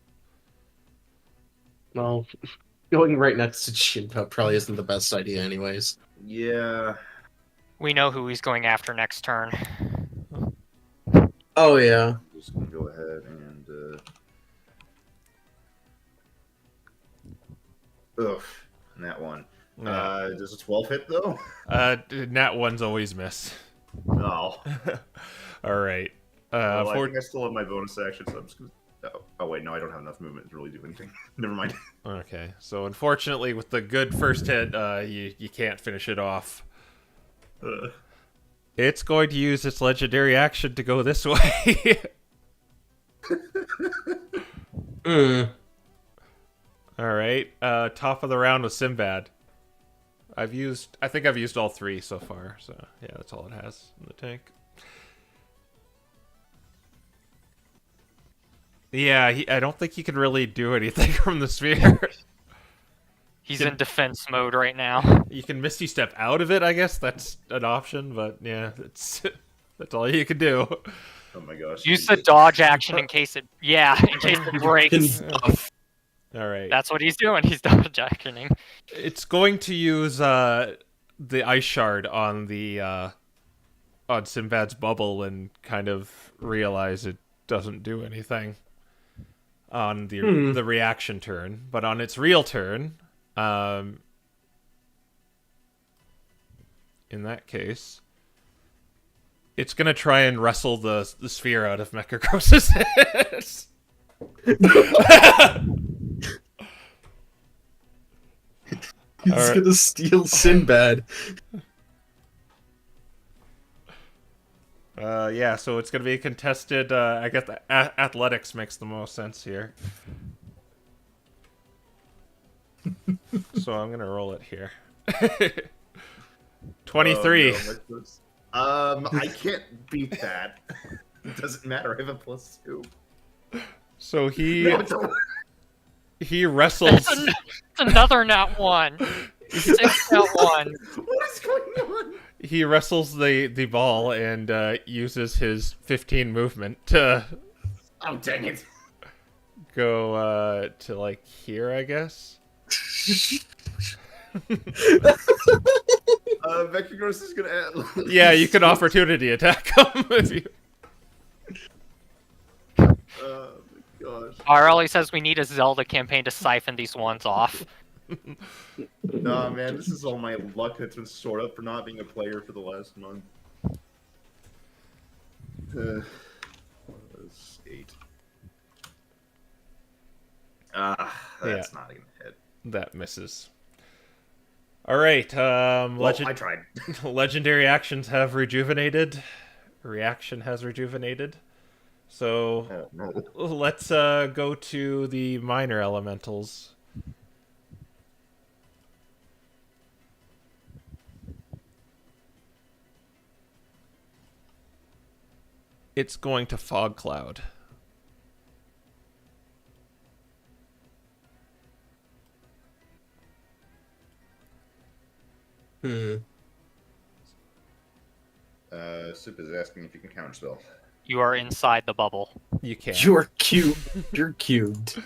Well, going right next to Shinpa probably isn't the best idea anyways. Yeah. We know who he's going after next turn. Oh, yeah. I'm just going to go ahead and... Ugh, that one. Yeah. Does a 12 hit, though? Nat 1's always miss. No. Alright. Well, I think I still have my bonus action, so I'm just going to... Oh, wait, no, I don't have enough movement to really do anything. Never mind. Okay, so unfortunately, with the good first hit, you can't finish it off. It's going to use its legendary action to go this way. Alright, top of the round with Sinbad. I think I've used all 3 so far, so yeah, that's all it has in the tank. Yeah, I don't think he can really do anything from the sphere. He's in defense mode right now. You can Misty Step out of it, I guess. That's an option, but yeah, that's all you can do. Oh my gosh. Use the dodge action in case it breaks. All right. That's what he's doing. He's dodge actioning. It's going to use the ice shard on on Sinbad's bubble and kind of realize it doesn't do anything on the reaction turn, but on its real turn, in that case, it's gonna try and wrestle the sphere out of Mechagross's head. He's gonna steal Sinbad. Yeah, so it's gonna be contested. I guess athletics makes the most sense here. So I'm gonna roll it here. 23. I can't beat that. It doesn't matter. I have a +2. So No, it's a... he wrestles. It's another nat 1. 6 nat 1. What is going on? He wrestles the ball and uses his 15 movement to Oh, dang it. go to like here, I guess. Vectorgross is gonna... Yeah, you can opportunity attack him if you. Oh my gosh. Arlie says we need a Zelda campaign to siphon these ones off. Nah, man, this is all my luck that's been stored up for not being a player for the last month. Was 8. That's not gonna hit. That misses. All right. Well, I tried. Legendary actions have rejuvenated. Reaction has rejuvenated. So Oh, no. let's go to the minor elementals. It's going to fog cloud. Soup is asking if you can counterspell. You are inside the bubble. You can. You're cubed. You're cubed.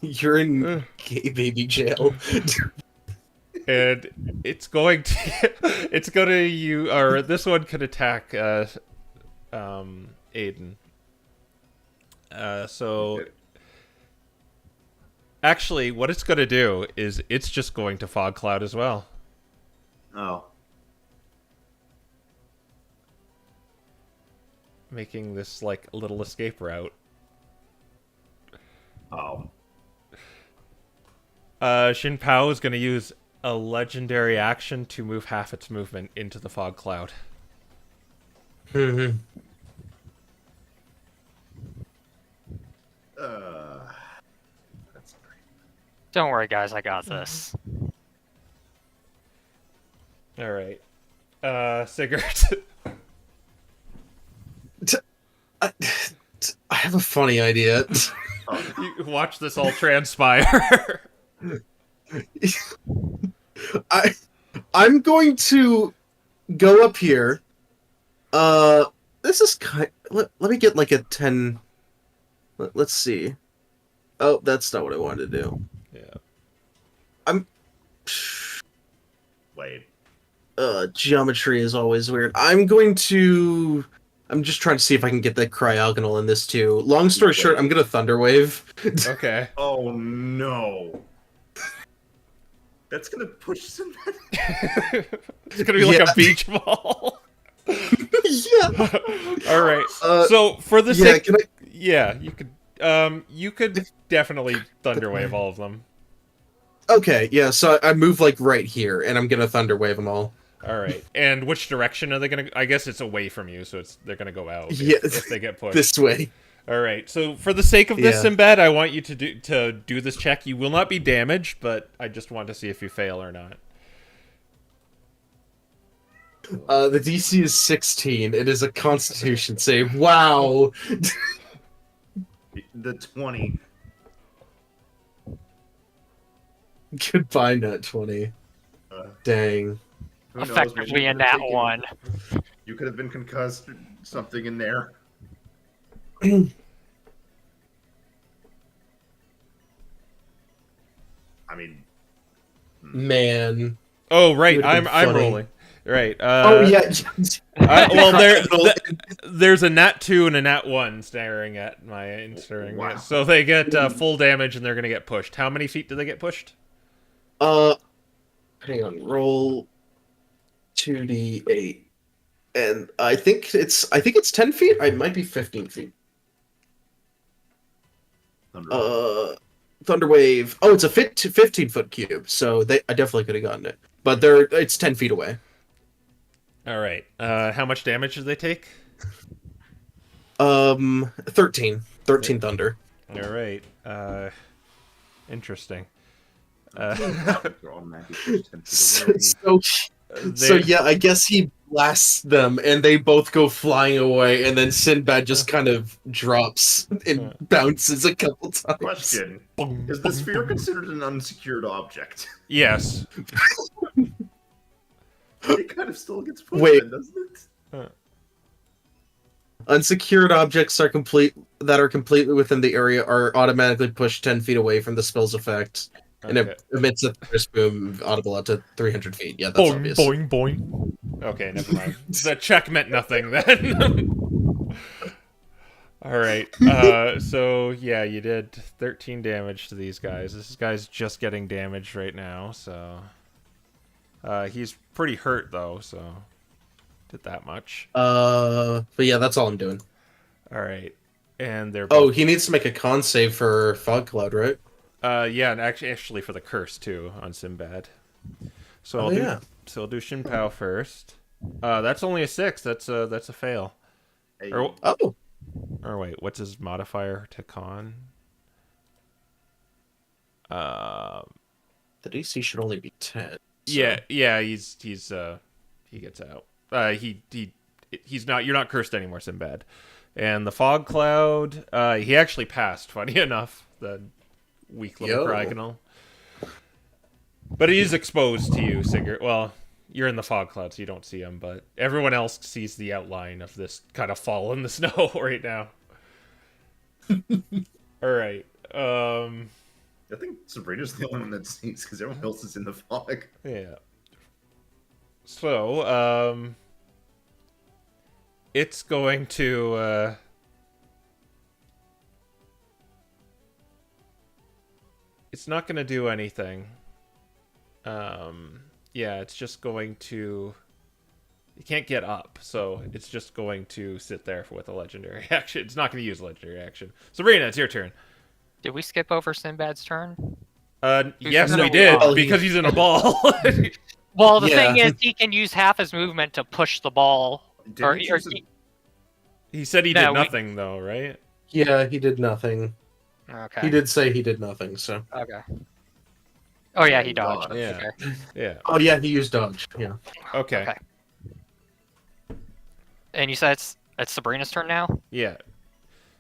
You're in gay baby jail. And it's going to you, or this one could attack Aiden. So actually what it's going to do is it's just going to fog cloud as well. Oh. Making this like a little escape route. Oh. Xin Pao is going to use a legendary action to move half its movement into the fog cloud. Mm-hmm. That's great. Don't worry, guys. I got this. All right. Sigurd. I have a funny idea. You watch this all transpire. I'm going to go up here. This is kind. Let me get like a 10. Let's see. Oh, that's not what I wanted to do. Yeah. Wait. Geometry is always weird. I'm just trying to see if I can get the cryogonal in this too. Long story short, I'm gonna thunder wave. Okay. Oh no. That's gonna push some. It's gonna be like a beach ball. Yeah. All right. So for the yeah, sake, yeah, you could definitely thunderwave all of them. Okay, yeah. So I move like right here, and I'm gonna thunder wave them all. All right. And which direction are they gonna? I guess it's away from you, so they're gonna go out. Yeah, if they get pushed this way. All right. So for the sake of this Yeah. embed, I want you to do this check. You will not be damaged, but I just want to see if you fail or not. The DC is 16. It is a Constitution save. Wow. The 20. Goodbye, nat 20. Dang. Who knows, Effectively maybe a you could have nat 1. You could have been concussed or something in there. I mean, Man. Oh right, Would've been I'm funny. rolling. Right. Oh yeah. Well, there's a nat 2 and a nat 1 staring at my Wow. so they get full damage and they're gonna get pushed. How many feet do they get pushed? Hang on. Roll 2d8, and I think it's 10 feet. I might be 15 feet. Thunderwave. Oh, it's a 15-foot cube, so I definitely could have gotten it. But it's 10 feet away. All right. How much damage do they take? 13 thunder. All right. Interesting. they're automatically pushed 10 feet away. So yeah, I guess he blasts them, and they both go flying away, and then Sinbad just kind of drops and bounces a couple times. Question: Boom, Is the boom, sphere boom. considered an unsecured object? Yes. It kind of still gets pushed, Wait. then, doesn't it? Unsecured objects are completely within the area are automatically pushed 10 feet away from the spell's effect, and Okay. it emits a thunderous boom audible up to 300 feet. Yeah, that's Boing, obvious. boing, boing. Okay, never mind. The check meant nothing then. All right. So yeah, you did 13 damage to these guys. This guy's just getting damaged right now, so he's pretty hurt though, so did that much. But yeah, that's all I'm doing. All right. And they're Oh, both... he needs to make a con save for Fog Cloud, right? yeah, and actually for the curse too on Sinbad. So Oh, yeah. I'll do Shin Pao first. That's only a 6. That's a fail. Hey, Oh, Or wait, what's his modifier to con? the DC should only be 10. So. Yeah, he's he gets out. He's not. You're not cursed anymore, Sinbad. And the fog cloud, he actually passed. Funny enough, the weak little Yo. Cryogonal. But he is exposed to you, Sigurd. Well, you're in the fog cloud, so you don't see him. But everyone else sees the outline of this kind of fall in the snow right now. All right. I think Sabrina's the only one that sees because everyone else is in the fog. Yeah. So, it's going to, it's not going to do anything. Yeah, it's just going to, it can't get up, so it's just going to sit there with a legendary action. It's not going to use a legendary action. Sabrina, it's your turn. Did we skip over Sinbad's turn? Yes, No, we did, well, because he's in a ball. Well, the Yeah. thing is, he can use half his movement to push the ball. Didn't he choose He said he No, did we- nothing, though, right? Yeah, he did nothing. Okay. He did say he did nothing, so. Okay. Oh yeah, he Dodge. dodged. Yeah. Okay. Yeah. Oh, yeah, he used dodge. Yeah. Okay. Okay. And you said it's Sabrina's turn now. Yeah.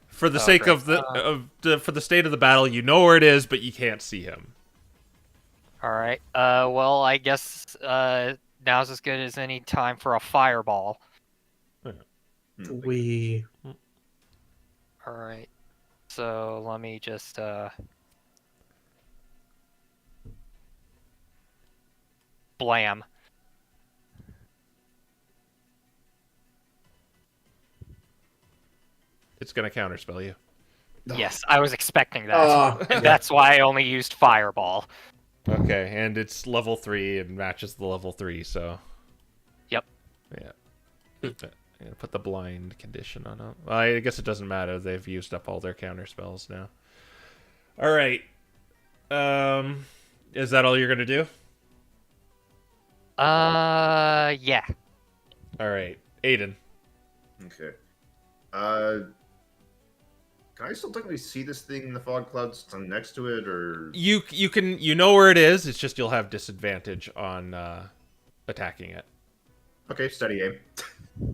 For the Oh, sake great. of for the state of the battle, you know where it is, but you can't see him. All right. Well, I guess now's as good as any time for a fireball. We. All right. So let me just blam. It's gonna counterspell you. Yes, I was expecting that. Oh, And that's why I only used fireball. Okay, and it's level 3 and matches the level 3, so. Yep. Yeah. Yeah, put the blind condition on it. Well, I guess it doesn't matter. They've used up all their counterspells now. All right. Is that all you're gonna do? Yeah. All right, Aiden. Okay. Can I still technically see this thing in the fog clouds next to it, or You know where it is. It's just you'll have disadvantage on attacking it. okay, steady aim.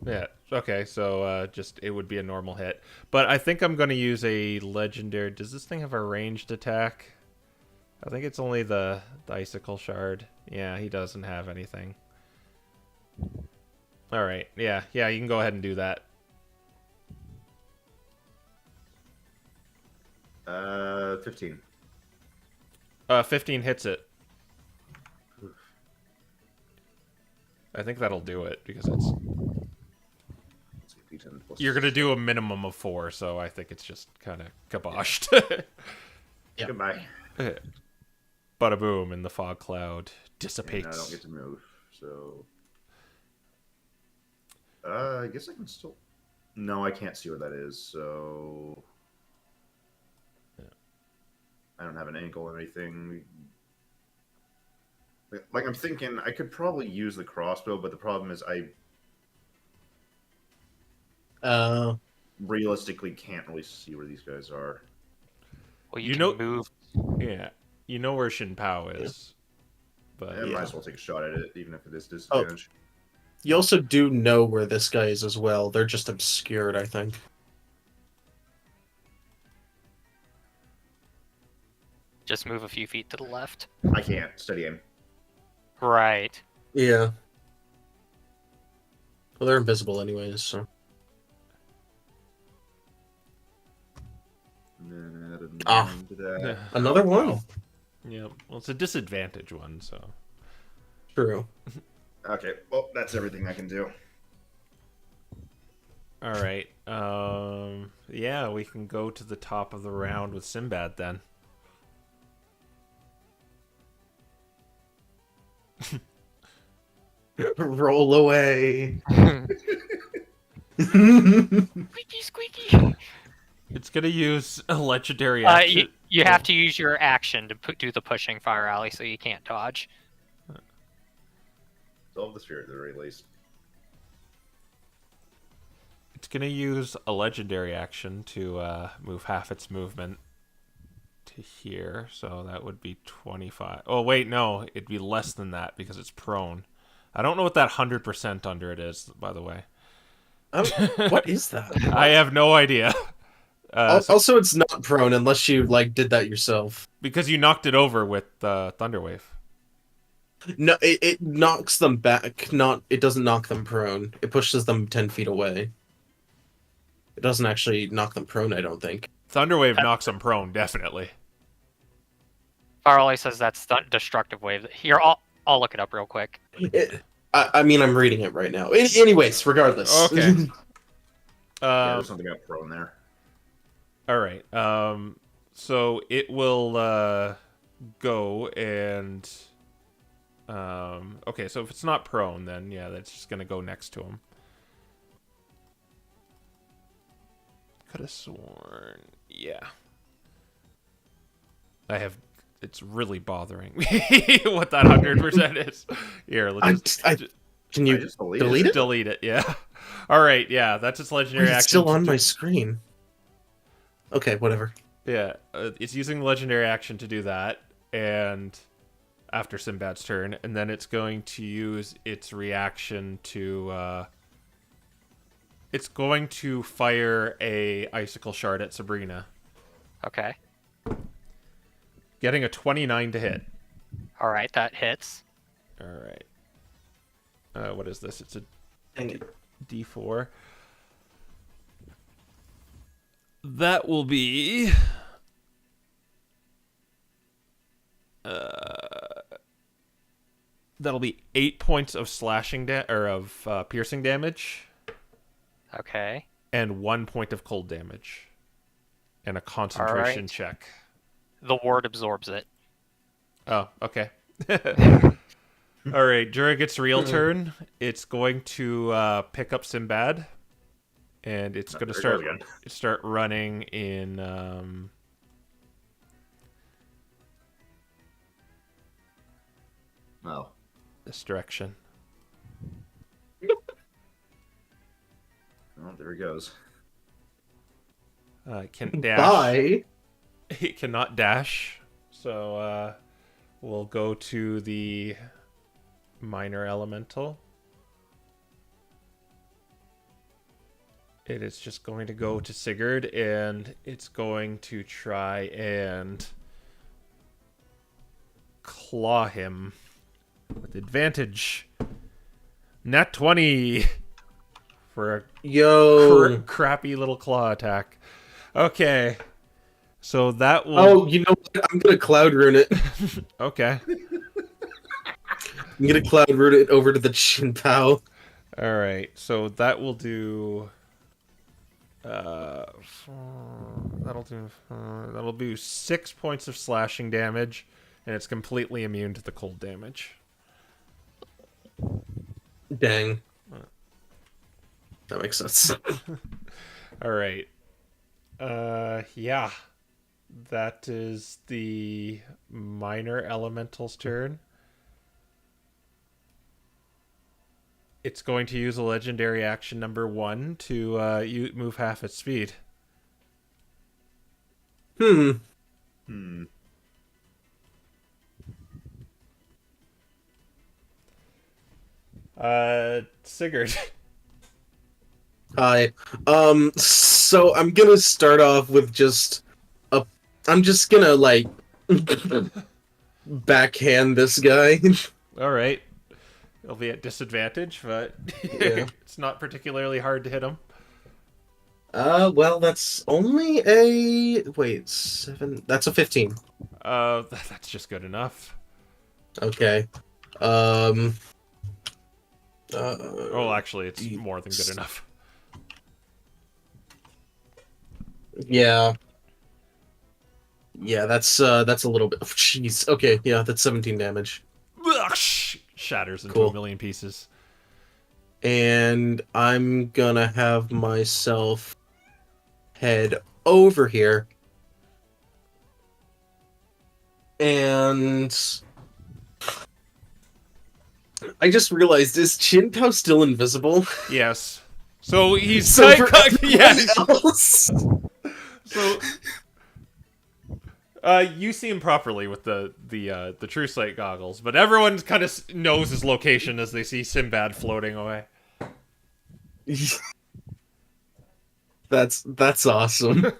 Yeah. Okay. So just it would be a normal hit, but I think I'm going to use a legendary. Does this thing have a ranged attack? I think it's only the icicle shard. Yeah, he doesn't have anything. All right. Yeah. Yeah. You can go ahead and do that. 15. 15 hits it. I think that'll do it because it's. Let's see, D10 plus- You're gonna do a minimum of 4, so I think it's just kind of kaboshed. Yep. Goodbye. Bada boom, and the fog cloud And dissipates. I don't get to move, so. I guess I can still. No, I can't see where that is, so. I don't have an angle or anything. Like, I'm thinking I could probably use the crossbow, but the problem is I realistically can't really see where these guys are. Well, You you, can know- move. Yeah, you know where Shin Pao is, but I might as well take a shot at it, even if it is Oh. disadvantage. You also do know where this guy is as well. They're just obscured, I think. Just move a few feet to the left. I can't. Steady aim. Right. Yeah. Well, they're invisible anyways, so... And then add a Ah. 9 to that. Another one? Wow. Yeah. Well, it's a disadvantage one, so. True. Okay, well, that's everything I can do. All right. Yeah, we can go to the top of the round with Sinbad then. Roll away. Squeaky, squeaky. It's gonna use a legendary You, action. you have to use your action to do the pushing Fire Alley, so you can't dodge. Solve the spirit at the very least. It's gonna use a legendary action to move half its movement to here, so that would be 25. Oh wait, no, it'd be less than that because it's prone. I don't know what that 100% under it is, by the way. What is that? I have no idea. So- Also, it's not prone unless you like did that yourself. because you knocked it over with Thunderwave. No, it knocks them back. It doesn't knock them prone. It pushes them 10 feet away. It doesn't actually knock them prone, I don't think. Thunderwave knocks them prone, definitely. Fire Alley says that's destructive wave. Here, I'll look it up real quick. I mean, I'm reading it right now. Anyways, regardless. Okay. Yeah, there's something up prone there. All right. So it will go and okay. So if it's not prone, then yeah, that's just gonna go next to him. Could have sworn, yeah. It's really bothering me what that 100% is. Here, let's Can you just delete delete it? delete it. Yeah. All right. Yeah, that's its legendary action. It's still on to my screen. Okay, whatever. Yeah, it's using the legendary action to do that, and after Sinbad's turn, and then it's going to use its reaction to. It's going to fire a icicle shard at Sabrina, Okay. getting a 29 to hit. All right, that hits. All right. What is this? It's a Dang it. D4. That will be. That'll be 8 points of slashing or of piercing damage, Okay. and 1 point of cold damage, and a concentration Alright. check. The ward absorbs it. Oh, okay. All right, during its real turn, it's going to pick up Sinbad, and it's going to there it goes start running in Oh. this direction. Oh, there he goes. It can dash. Bye. It cannot dash, so we'll go to the minor elemental. It is just going to go to Sigurd, and it's going to try and claw him with advantage. Nat 20 for a Yo. crappy little claw attack. Okay. So that will... Oh, you know what? I'm gonna cloud rune it. Okay. I'm gonna cloud rune it over to the Chin Pao. All right. So that will do... that'll do 6 points of slashing damage, and it's completely immune to the cold damage. Dang. That makes sense. All right. Yeah. That is the minor elemental's turn. It's going to use a legendary action number 1 to move half its speed. Hmm. Sigurd. Hi. So I'm gonna start off with just a. I'm just gonna like backhand this guy. All right. He'll be at disadvantage, but Yeah. it's not particularly hard to hit him. Well, that's only a wait 7. That's a 15. That's just good enough. Okay. Um. Oh, actually, it's more than good enough. Yeah. Yeah, that's a little bit. Jeez. Okay. Yeah, that's 17 damage. Shatters into Cool. a million pieces. And I'm gonna have myself head over here. And I just realized, is Chinpao still invisible? Yes. So he's So for yes. else? So you see him properly with the true sight goggles, but everyone kind of knows his location as they see Sinbad floating away. That's awesome.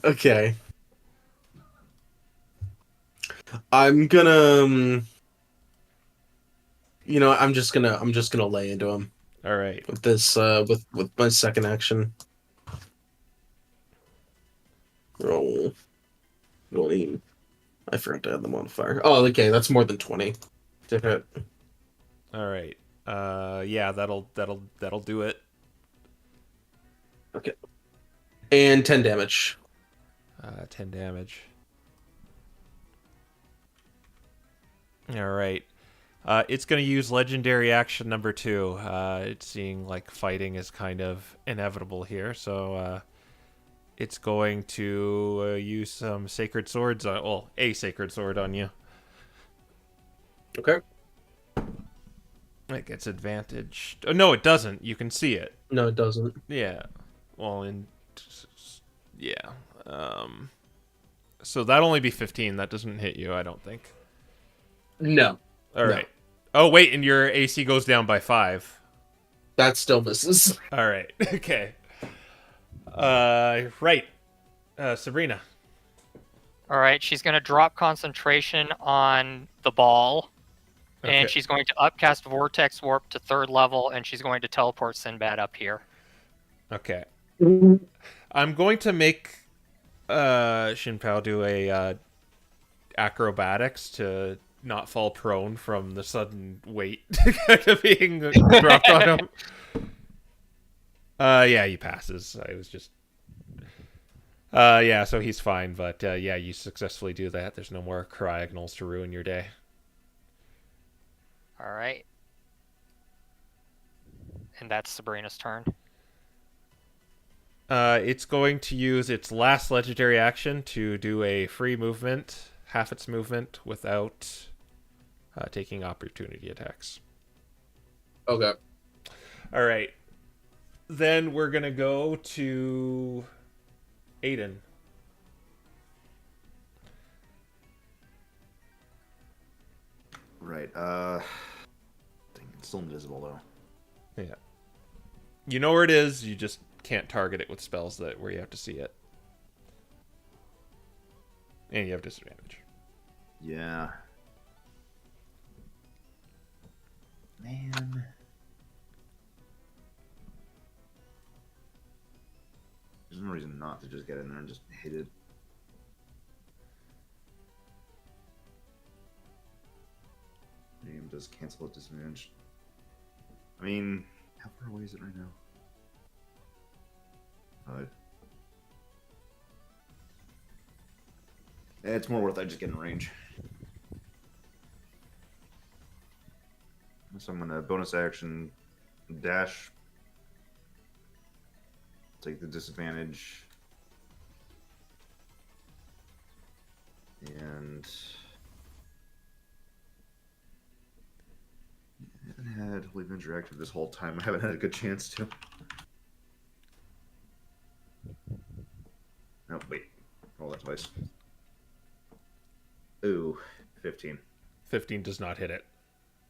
Okay. I'm gonna I'm just gonna lay into him All right. with this with my second action. Roll. Rolling. I forgot to add the modifier. Oh, okay, that's more than 20 to hit. All right. Yeah, that'll do it. Okay. And 10 damage. 10 damage. All right. It's going to use legendary action number 2. It's seeing like fighting is kind of inevitable here, so it's going to use some sacred swords on, well, a sacred sword on you. Okay. It gets advantage. Oh, no, it doesn't. You can see it. No, it doesn't. Yeah. Well, yeah. So that'll only be 15. That doesn't hit you, I don't think. No. All No. right. Oh, wait, and your AC goes down by 5. That still misses. All right. Okay. Right. Sabrina. All right, she's going to drop concentration on the ball, Okay. and she's going to upcast Vortex Warp to 3rd level, and she's going to teleport Sinbad up here. Okay. I'm going to make Shinpao do a acrobatics to not fall prone from the sudden weight kind of being dropped on him. Yeah, he passes. I was just yeah, so he's fine, but yeah, you successfully do that. There's no more cryogonals to ruin your day. All right. And that's Sabrina's turn. It's going to use its last legendary action to do a free movement, half its movement, without taking opportunity attacks. Okay. All right. Then we're going to go to Aiden. Right. Dang, it's still invisible though. Yeah. You know where it is, you just can't target it with spells where you have to see it. And you have disadvantage. Yeah. Man. There's no reason not to just get in there and just hit it. Name does cancel at disadvantage. I mean, how far away is it right now? It's more worth it just get in range. So I'm gonna bonus action dash. Take the disadvantage. And I haven't had Holy Avenger active this whole time. I haven't had a good chance to. No, wait. Roll that twice. Ooh, 15. 15 does not hit it.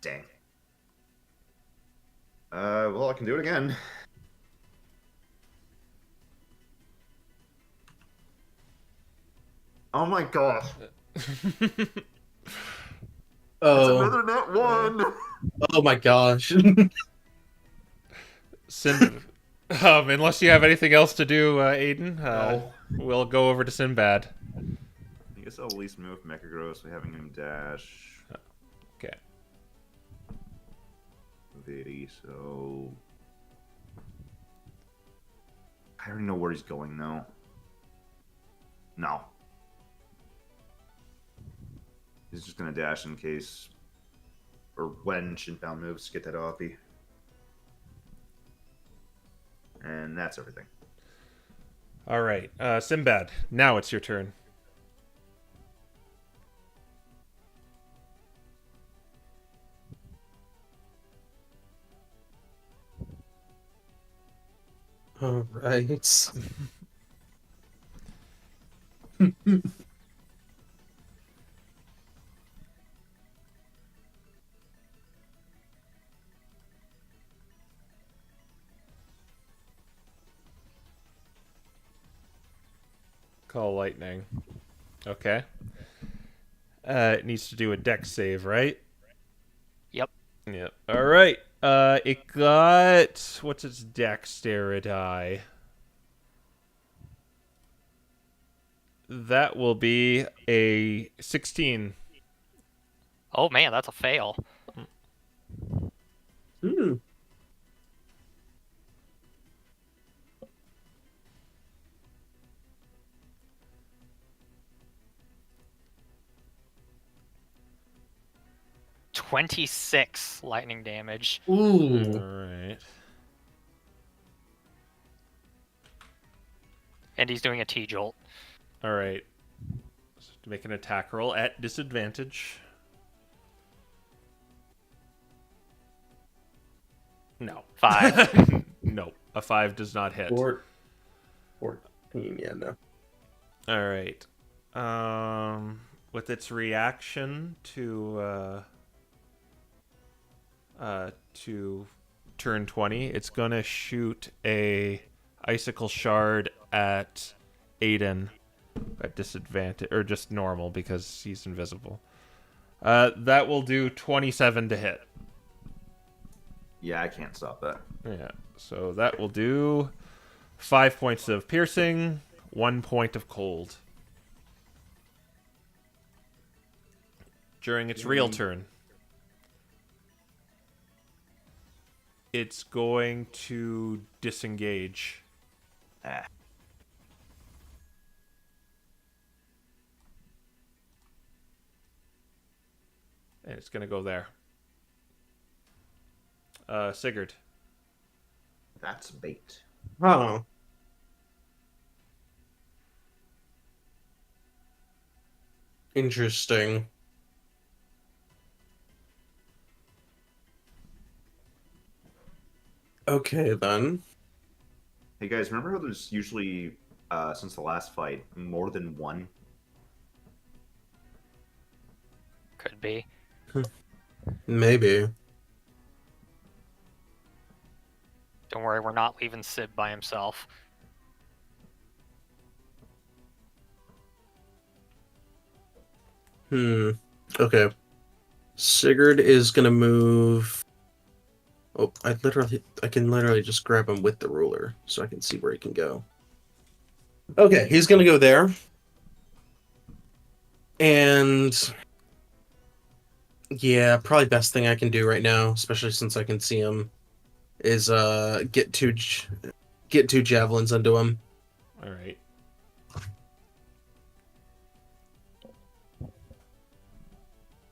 Dang. Well, I can do it again. Oh my gosh. It's Oh, another net one. oh my gosh. Unless you have anything else to do, Aiden, No. we'll go over to Sinbad. I guess I'll at least move Mechagross by having him dash. Okay. 80, so... I already know where he's going, though. No. He's just gonna dash in case... Or when Shinpow moves to get that Oppie. And that's everything. All right, Sinbad. Now it's your turn. All right. Call lightning. Okay. It needs to do a dex save, right? Yep. Yep. All right. It got what's its dexterity? That will be a 16. Oh man, that's a fail. Hmm. $26 lightning damage. Ooh. All right. And he's doing a T-jolt. All right. So to make an attack roll at disadvantage. No. 5. No. A 5 does not hit. 14. Yeah, no. All right. With its reaction to turn 20, it's gonna shoot a icicle shard at Aiden at disadvantage, or just normal because he's invisible. That will do 27 to hit. Yeah, I can't stop that. Yeah. So that will do 5 points of piercing, 1 point of cold. During its real turn, it's going to disengage. Ah. And it's going to go there. Sigurd. That's bait. Oh. Interesting. Okay, then. Hey guys, remember how there's usually, since the last fight, more than one? Could be. Maybe. Don't worry, we're not leaving Sid by himself. Okay. Sigurd is gonna move. Oh, I can literally just grab him with the ruler, so I can see where he can go. Okay, he's gonna go there. And yeah, probably best thing I can do right now, especially since I can see him, is get two javelins into him. All right.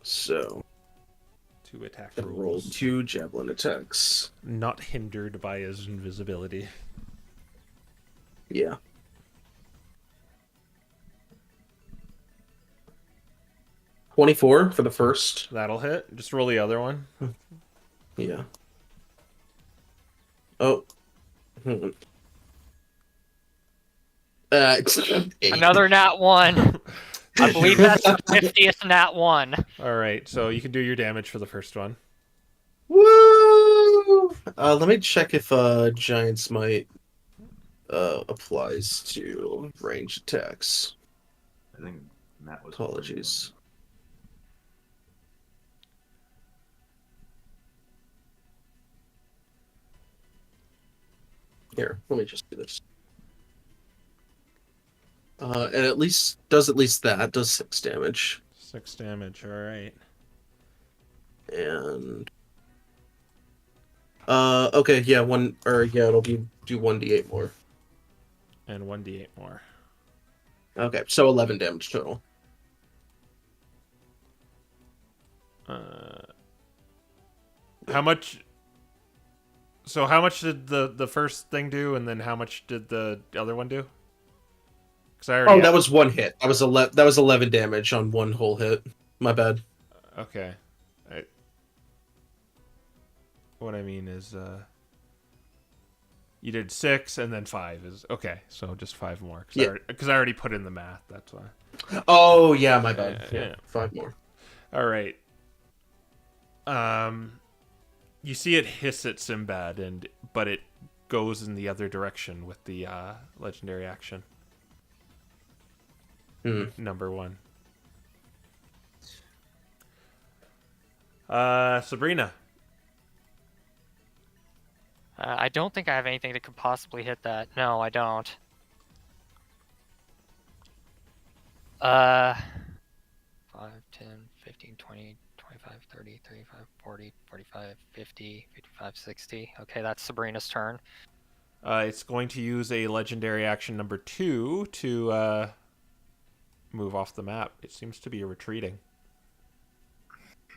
So, 2 attack gonna roll rolls. 2 javelin attacks. Not hindered by his invisibility. Yeah. $24 for the first. That'll hit. Just roll the other one. Yeah. Oh. Hold on. It's 8. Another nat 1. I believe that's the 50th nat 1. All right. So you can do your damage for the first one. Woo! Let me check if Giant's Might applies to range attacks. I think Matt was. Apologies. Here, let me just do this. And at least that does 6 damage. 6 damage. All right. And okay, yeah, it'll be do 1d8 more. And 1d8 more. Okay, so 11 damage total. How much? So how much did the first thing do, and then how much did the other one do? Because I already. Oh, that was one hit. That was 11 damage on one whole hit. My bad. Okay. What I mean is, you did 6 and then 5 is okay. So just 5 more. Because I already put in the math. That's why. Oh yeah, my bad. Yeah. 5 more. All right. You see it hiss at Sinbad, but it goes in the other direction with the legendary action. Number 1. Sabrina. I don't think I have anything that could possibly hit that. No, I don't. 5, 10, 15, 20, 25, 30, 35, 40, 45, 50, 55, 60. Okay, that's Sabrina's turn. It's going to use a legendary action number 2 to move off the map. It seems to be retreating.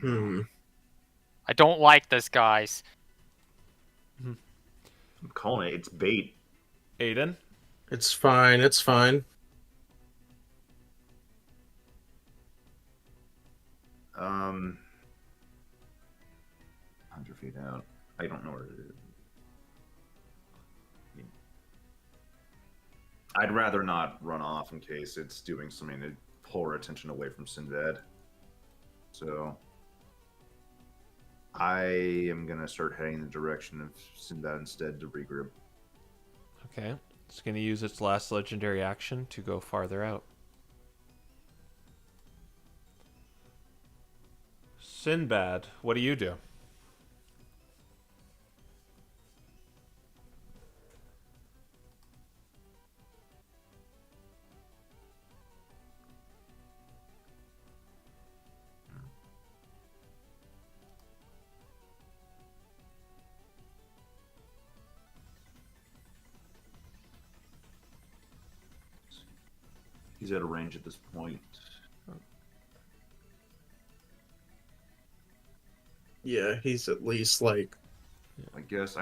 I don't like this, guys. I'm calling it. It's bait. Aiden? It's fine. 100 feet out. I don't know where it is. I'd rather not run off in case it's doing something to pull our attention away from Sinbad. So I am gonna start heading in the direction of Sinbad instead to regroup. Okay. It's going to use its last legendary action to go farther out. Sinbad, what do you do? He's out of range at this point. Yeah, he's at least like. I guess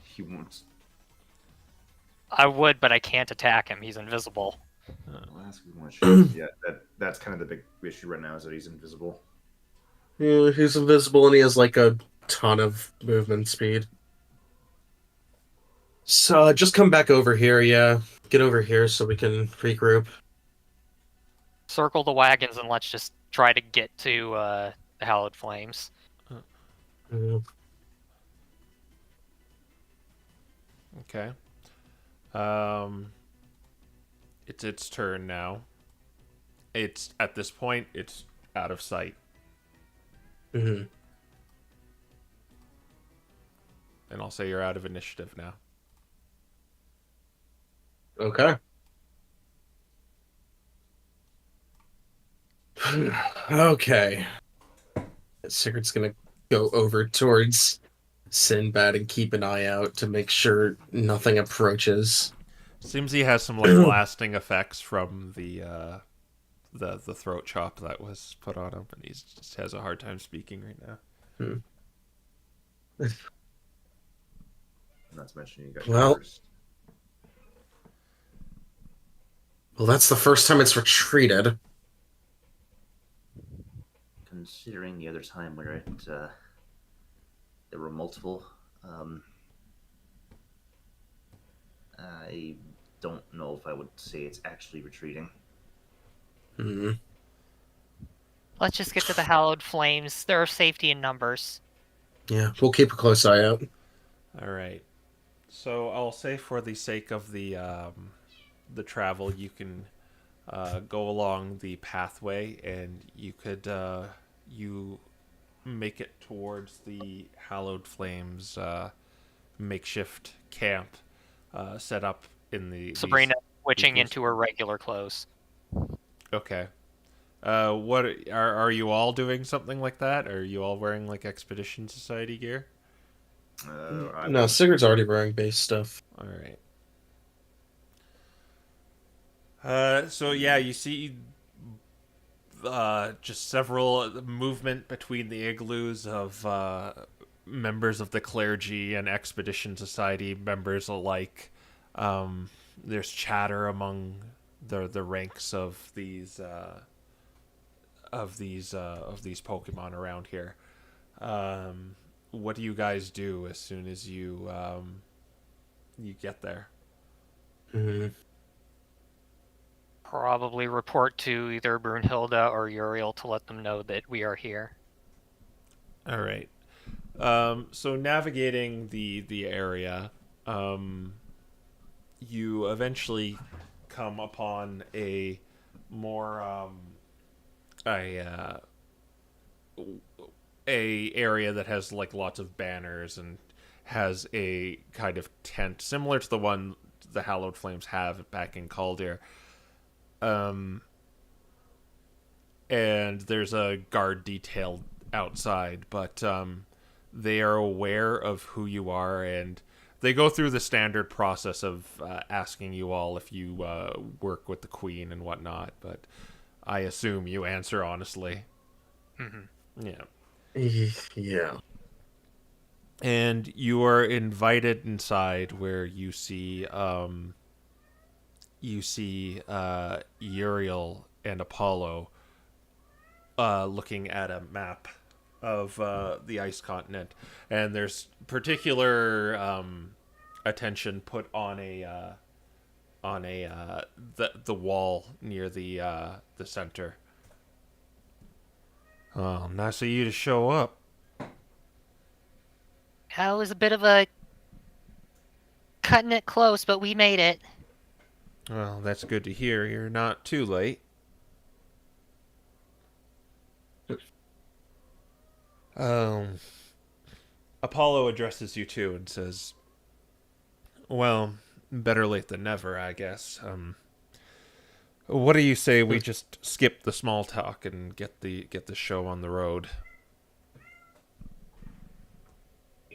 he wants. I would, but I can't attack him. He's invisible. I'll ask if he wants to shoot. Yeah, that's kind of the big issue right now is that he's invisible. Yeah, he's invisible and he has like a ton of movement speed. So just come back over here, yeah. Get over here so we can regroup. Circle the wagons and let's just try to get to the Hallowed Flames. Okay. It's its turn now. It's at this point, it's out of sight. Mm-hmm. And I'll say you're out of initiative now. Okay. Okay. Sigurd's gonna go over towards Sinbad and keep an eye out to make sure nothing approaches. Seems he has some like lasting effects from the throat chop that was put on him, and he just has a hard time speaking right now. Not to mention you got Well, yours. well, that's the first time it's retreated. Considering the other time where there were multiple, I don't know if I would say it's actually retreating. Mm-hmm. Let's just get to the Hallowed Flames. There are safety in numbers. Yeah, we'll keep a close eye out. All right. So I'll say, for the sake of the travel, you can go along the pathway, and you make it towards the Hallowed Flames makeshift camp set up in these. Sabrina switching these- into her regular clothes. Okay. What are you all doing something like that? Are you all wearing like Expedition Society gear? No, Sigurd's already wearing base stuff. All right. So yeah, you see just several movement between the igloos of members of the clergy and Expedition Society members alike. There's chatter among the ranks of these Pokemon around here. What do you guys do as soon as you get there? Mm-hmm. Probably report to either Brunhilde or Uriel to let them know that we are here. All right. So navigating the area, you eventually come upon a more a area that has like lots of banners and has a kind of tent similar to the one the Hallowed Flames have back in Caldir. And there's a guard detail outside, but they are aware of who you are, and they go through the standard process of asking you all if you work with the Queen and whatnot, but I assume you answer honestly. Mm-hmm. Yeah. Yeah. And you are invited inside, where you see Uriel and Apollo looking at a map of the ice continent, and there's particular attention put on the wall near the center. Oh, nice of you to show up. It was a bit of a cutting it close, but we made it. Well, that's good to hear. You're not too late. Apollo addresses you too and says, "Well, better late than never, I guess. What do you say we just skip the small talk and get the show on the road?"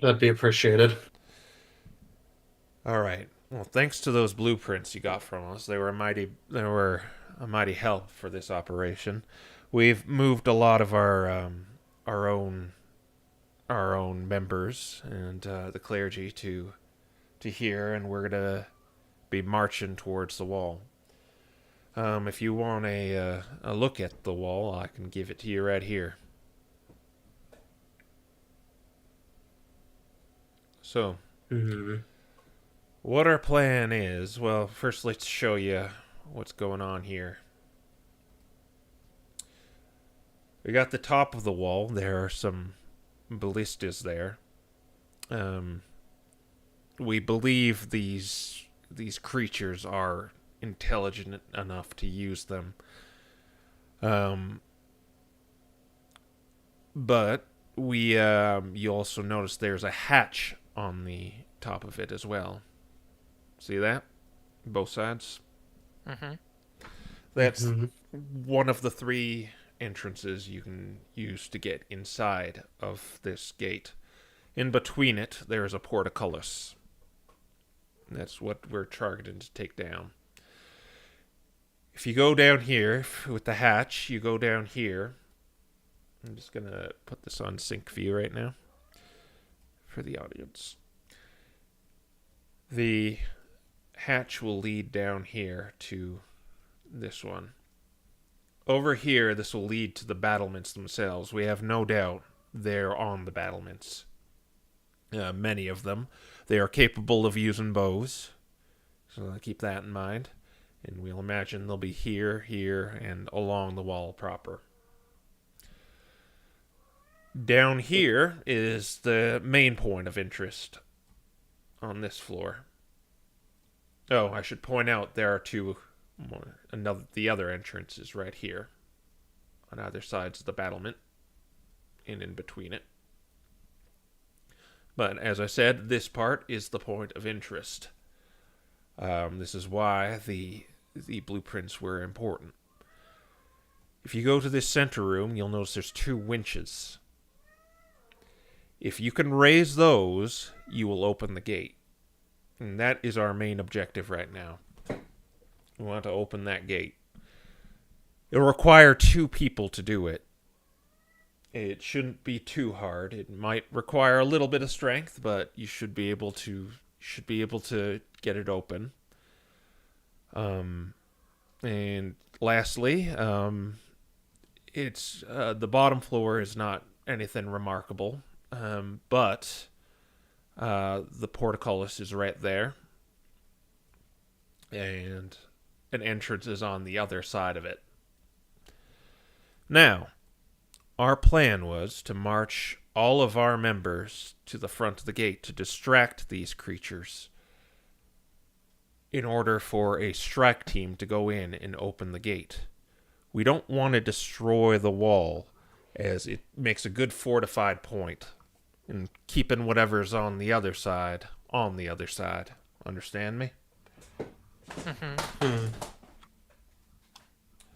That'd be appreciated. All right. Well, thanks to those blueprints you got from us, they were a mighty help for this operation. We've moved a lot of our own members and the clergy to here, and we're gonna be marching towards the wall. If you want a look at the wall, I can give it to you right here. So, what our plan is, well, first let's show you what's going on here. We got the top of the wall. There are some ballistas there. We believe these creatures are intelligent enough to use them. But you also notice there's a hatch on the top of it as well. See that? Both sides? Mm-hmm. That's one of the 3 entrances you can use to get inside of this gate. In between it, there is a portcullis. That's what we're targeting to take down. If you go down here with the hatch, you go down here. I'm just going to put this on sync view right now for the audience. The hatch will lead down here to this one. Over here, this will lead to the battlements themselves. We have no doubt they're on the battlements. Many of them. They are capable of using bows, so keep that in mind. And we'll imagine they'll be here, here, and along the wall proper. Down here is the main point of interest. on this floor. Oh, I should point out there are the other entrance is right here, on either sides of the battlement, and in between it. But as I said, this part is the point of interest. This is why the blueprints were important. If you go to this center room, you'll notice there's 2 winches. If you can raise those, you will open the gate. And that is our main objective right now. We want to open that gate. It'll require 2 people to do it. It shouldn't be too hard. It might require a little bit of strength, but you should be able to get it open. And lastly, it's the bottom floor is not anything remarkable, but the portcullis is right there, and an entrance is on the other side of it. Now, our plan was to march all of our members to the front of the gate to distract these creatures in order for a strike team to go in and open the gate. We don't want to destroy the wall, as it makes a good fortified point, and keeping whatever's on the other side. Understand me?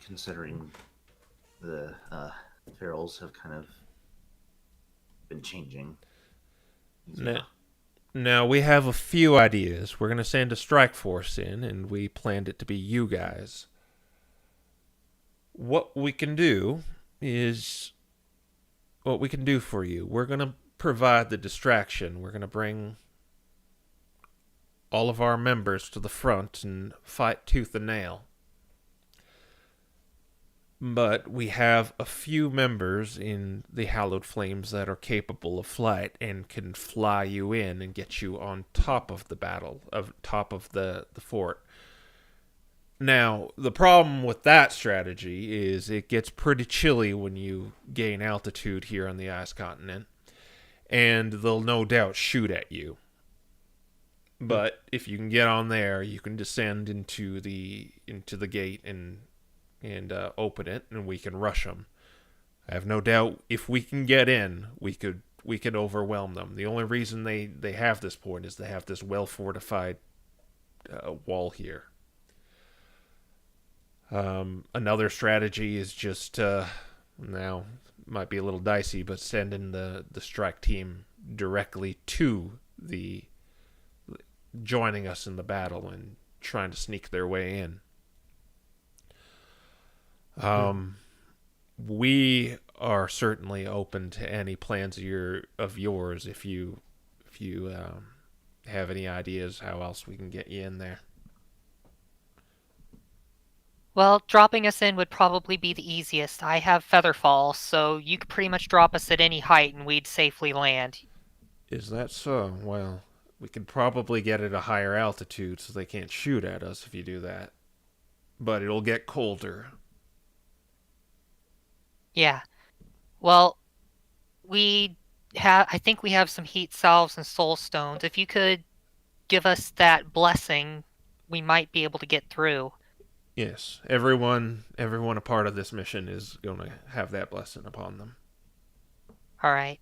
Considering the ferals have kind of been changing. Now, we have a few ideas. We're going to send a strike force in, and we planned it to be you guys. What we can do for you. We're going to provide the distraction. We're going to bring all of our members to the front and fight tooth and nail. But we have a few members in the Hallowed Flames that are capable of flight and can fly you in and get you on top of the fort. Now, the problem with that strategy is it gets pretty chilly when you gain altitude here on the ice continent, and they'll no doubt shoot at you. But if you can get on there, you can descend into the gate and open it, and we can rush them. I have no doubt if we can get in, we could overwhelm them. The only reason they have this point is they have this well-fortified wall here. Another strategy is just, now, might be a little dicey, but sending the strike team directly to joining us in the battle and trying to sneak their way in. We are certainly open to any plans of yours if you have any ideas how else we can get you in there. Well, dropping us in would probably be the easiest. I have Featherfall, so you could pretty much drop us at any height and we'd safely land. Is that so? Well, we could probably get at a higher altitude so they can't shoot at us if you do that. But it'll get colder. Yeah. Well, I think we have some heat salves and soul stones. If you could give us that blessing, we might be able to get through. Yes, everyone a part of this mission is going to have that blessing upon them. All right.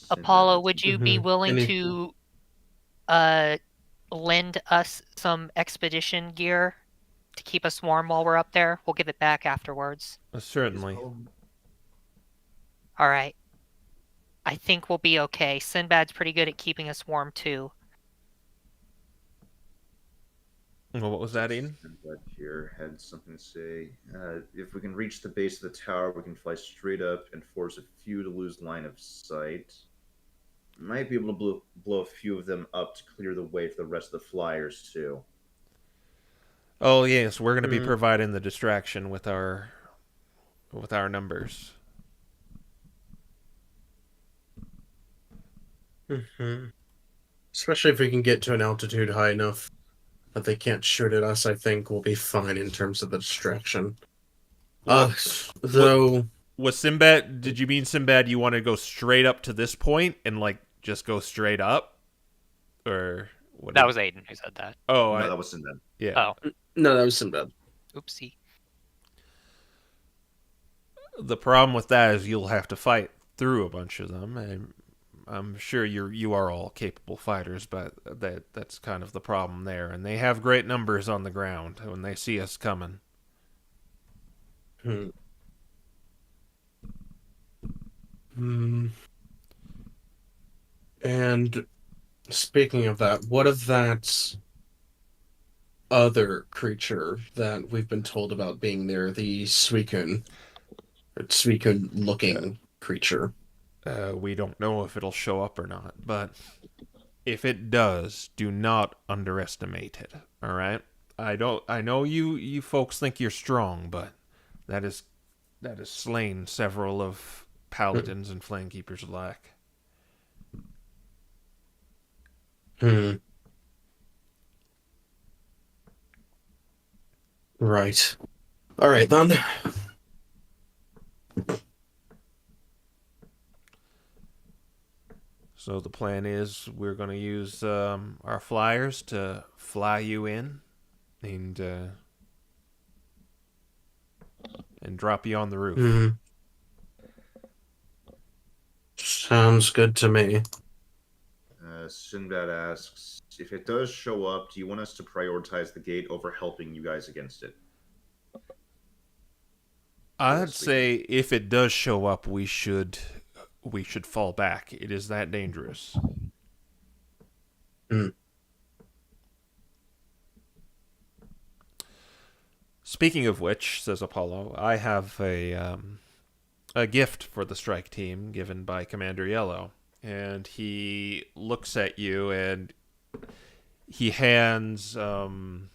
Apollo, would you be willing to lend us some expedition gear to keep us warm while we're up there? We'll give it back afterwards. Certainly. All right. I think we'll be okay. Sinbad's pretty good at keeping us warm, too. Well, what was that, Ian? Sinbad here had something to say. If we can reach the base of the tower, we can fly straight up and force a few to lose line of sight. Might be able to blow a few of them up to clear the way for the rest of the flyers, too. Oh, yes, we're going to be providing the distraction with our numbers. Especially if we can get to an altitude high enough that they can't shoot at us, I think we'll be fine in terms of the distraction. Though... Was Sinbad, did you mean, Sinbad, you want to go straight up to this point and, just go straight up? Or what? That was Aiden who said that. Oh, No, that was Sinbad. yeah. Oh, No, that was Sinbad. oopsie. The problem with that is you'll have to fight through a bunch of them, and I'm sure you are all capable fighters, but that's kind of the problem there. And they have great numbers on the ground when they see us coming. Hmm. Hmm. And speaking of that, what of that other creature that we've been told about being there, the Suicune looking creature? We don't know if it'll show up or not, but if it does, do not underestimate it. All right. I know you folks think you're strong, but that is slain several of paladins and flamekeepers alike. Hmm. Right. All right then. So the plan is we're going to use our flyers to fly you in and drop you on the roof. Hmm. Sounds good to me. Sinbad asks, if it does show up, do you want us to prioritize the gate over helping you guys against it? I'd say if it does show up, we should fall back. It is that dangerous. Hmm. Speaking of which, says Apollo, I have a gift for the strike team given by Commander Yellow. And he looks at you and he hands Aiden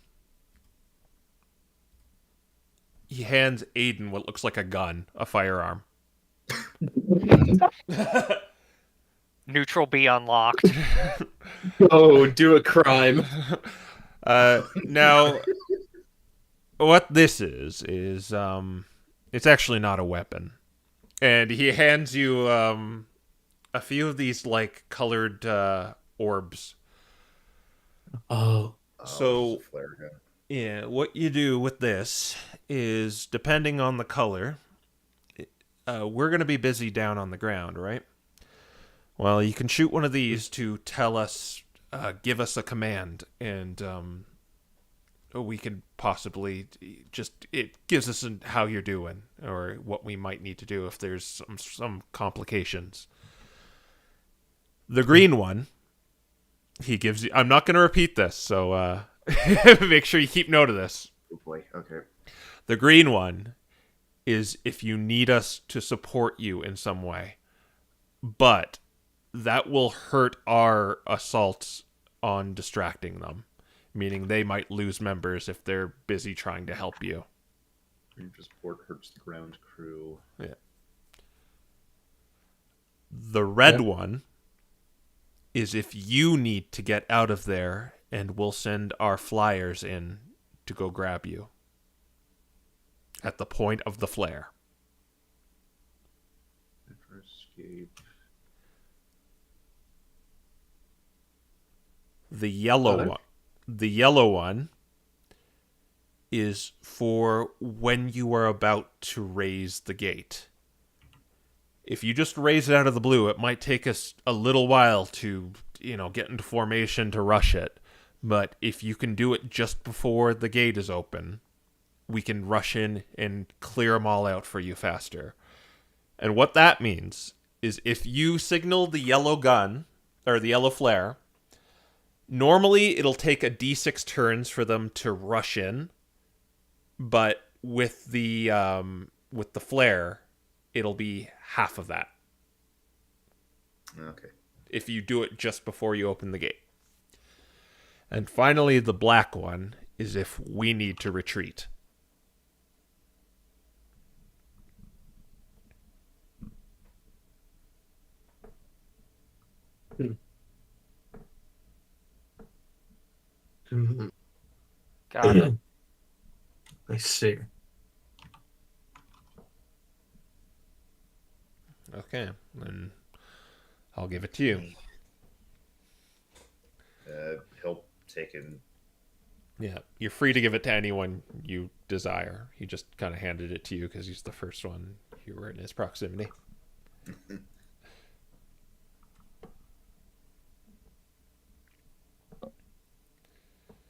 what looks like a gun, a firearm. Neutral B unlocked. Oh, do a crime. Now, what this is it's actually not a weapon. And he hands you a few of these like colored orbs. Oh. So it's a flare gun. yeah, what you do with this is depending on the color, we're going to be busy down on the ground, right? Well, you can shoot one of these to tell us, give us a command, and we can possibly it gives us how you're doing or what we might need to do if there's some complications. The green one, he gives you. I'm not going to repeat this, so make sure you keep note of this. Oh boy, okay. The green one is if you need us to support you in some way, but that will hurt our assaults on distracting them. Meaning they might lose members if they're busy trying to help you. Your support hurts the ground crew. Yeah. The red one is if you need to get out of there, and we'll send our flyers in to go grab you at the point of the flare. Never escape. The yellow one is for when you are about to raise the gate. If you just raise it out of the blue, it might take us a little while to, get into formation to rush it. But if you can do it just before the gate is open, we can rush in and clear them all out for you faster. And what that means is if you signal the yellow gun, or the yellow flare, normally it'll take a d6 turns for them to rush in, but with the flare, it'll be half of that. Okay. If you do it just before you open the gate. And finally, the black one is if we need to retreat. Got it. I see. Okay, then I'll give it to you. He'll take it. Yeah, you're free to give it to anyone you desire. He just kind of handed it to you because he's the first one. You were in his proximity.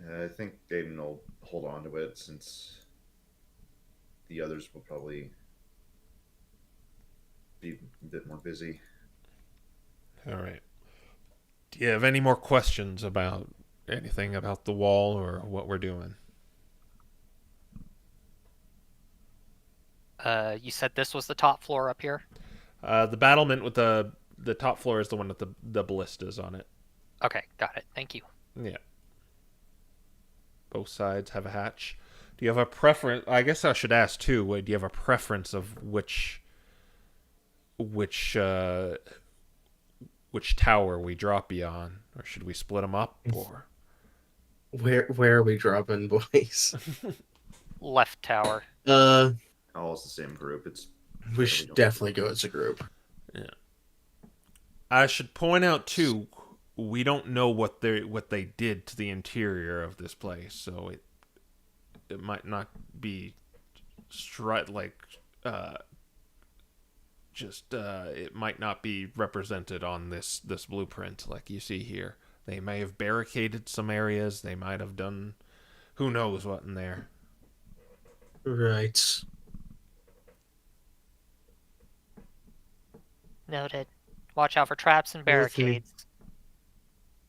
I think Aiden will hold on to it since the others will probably be a bit more busy. All right. Do you have any more questions about anything about the wall or what we're doing? You said this was the top floor up here? The battlement with the top floor is the one with the ballistas on it. Okay, got it. Thank you. Yeah. Both sides have a hatch. Do you have a preference? I guess I should ask too. Do you have a preference of which tower we drop you on, or should we split them up? Or Where are we dropping, boys? Left tower. All is the same group. We should definitely go as a group. yeah. I should point out too, we don't know what they did to the interior of this place, so it might not be it might not be represented on this blueprint like you see here. They may have barricaded some areas. They might have done who knows what in there. Right. Noted. Watch out for traps and barricades.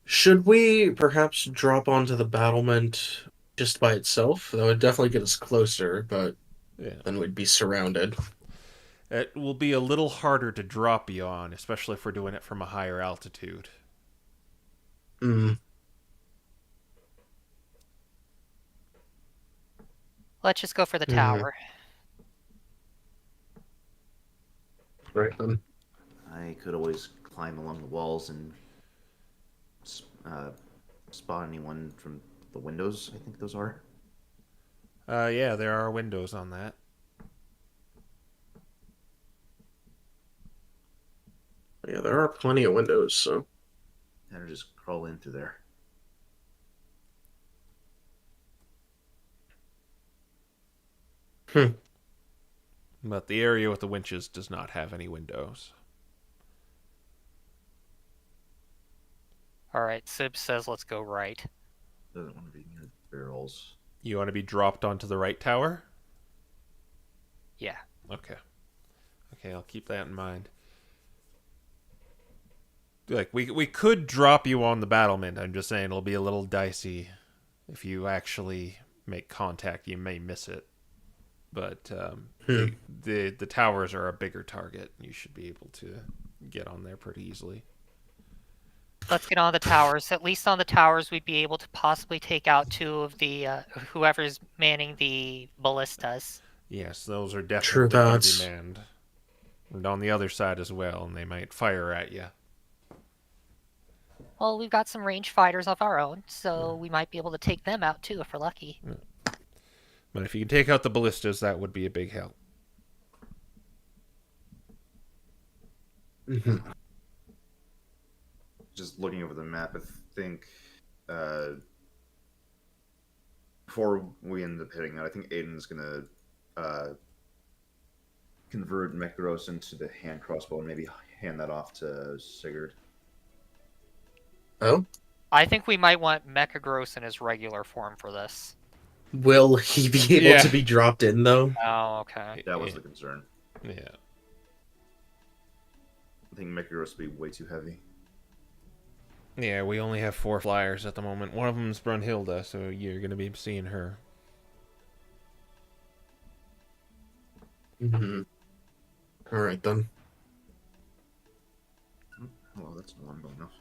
Should we perhaps drop onto the battlement just by itself? That would definitely get us closer, but then we'd be surrounded. It will be a little harder to drop you on, especially if we're doing it from a higher altitude. Let's just go for the tower. Right then. I could always climb along the walls and spot anyone from the windows. I think those are. Yeah, there are windows on that. Yeah, there are plenty of windows, so. And just crawl in through there. But the area with the winches does not have any windows. Alright, Sib says let's go right. Doesn't want to be near the barrels. You want to be dropped onto the right tower? Yeah. Okay. Okay, I'll keep that in mind. Like, we could drop you on the battlement. I'm just saying it'll be a little dicey. If you actually make contact, you may miss it. But the towers are a bigger target. You should be able to get on there pretty easily. Let's get on the towers. At least on the towers, we'd be able to possibly take out two of the whoever's manning the ballistas. Yes, those are definitely going to be manned. And on the other side as well, and they might fire at you. Well, we've got some ranged fighters of our own, so we might be able to take them out too if we're lucky. But if you can take out the ballistas, that would be a big help. Just looking over the map, I think before we end up hitting that, I think Aiden's gonna convert Mekros into the hand crossbow and maybe hand that off to Sigurd. Oh? I think we might want Mechagross in his regular form for this. Will he be able to be dropped in, though? Oh, okay. That was the concern. Yeah. I think Mekros would be way too heavy. Yeah, we only have 4 flyers at the moment. One of them's Brunhilde, so you're going to be seeing her. Alright, then. Oh, that's long enough.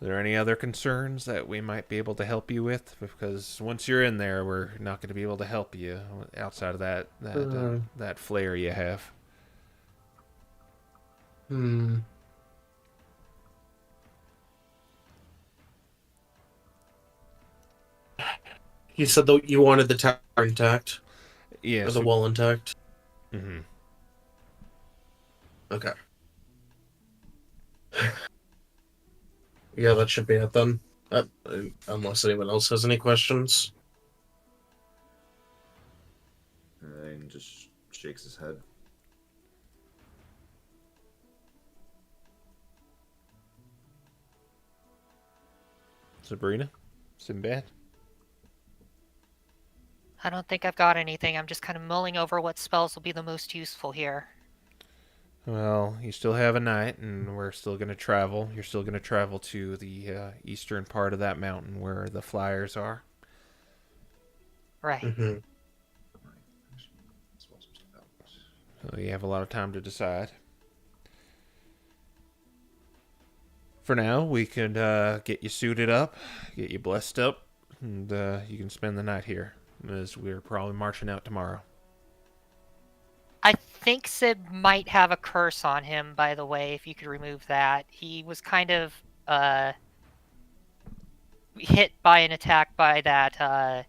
Are there any other concerns that we might be able to help you with? Because once you're in there, we're not going to be able to help you outside of that flare you have. You said that you wanted the tower intact? Yes. Or the wall intact? Mm-hmm. Okay. Yeah, that should be it then. Unless anyone else has any questions. And just shakes his head. Sabrina? Sinbad? I don't think I've got anything. I'm just kind of mulling over what spells will be the most useful here. Well, you still have a night, and we're still going to travel. You're still going to travel to the eastern part of that mountain where the flyers are. Right. Mm-hmm. So you have a lot of time to decide. For now, we could get you suited up, get you blessed up, and you can spend the night here, as we're probably marching out tomorrow. I think Sib might have a curse on him, by the way, if you could remove that. He was kind of hit by an attack by that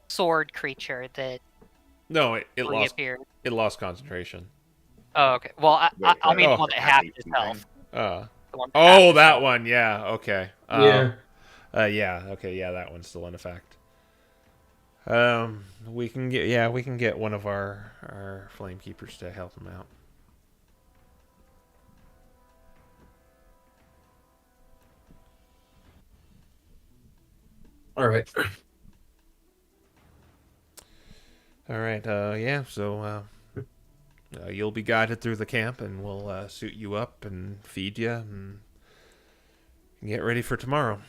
sword creature that No, it reappeared. lost concentration. Oh, okay. Well, Wait, I mean oh, the one that hacked itself. Uh, The one oh, hacked that itself. one, yeah, okay. Yeah. Yeah, okay, yeah, that one's still in effect. We can get one of our flame keepers to help him out. All right. All right, yeah, so you'll be guided through the camp, and we'll suit you up and feed you and get ready for tomorrow.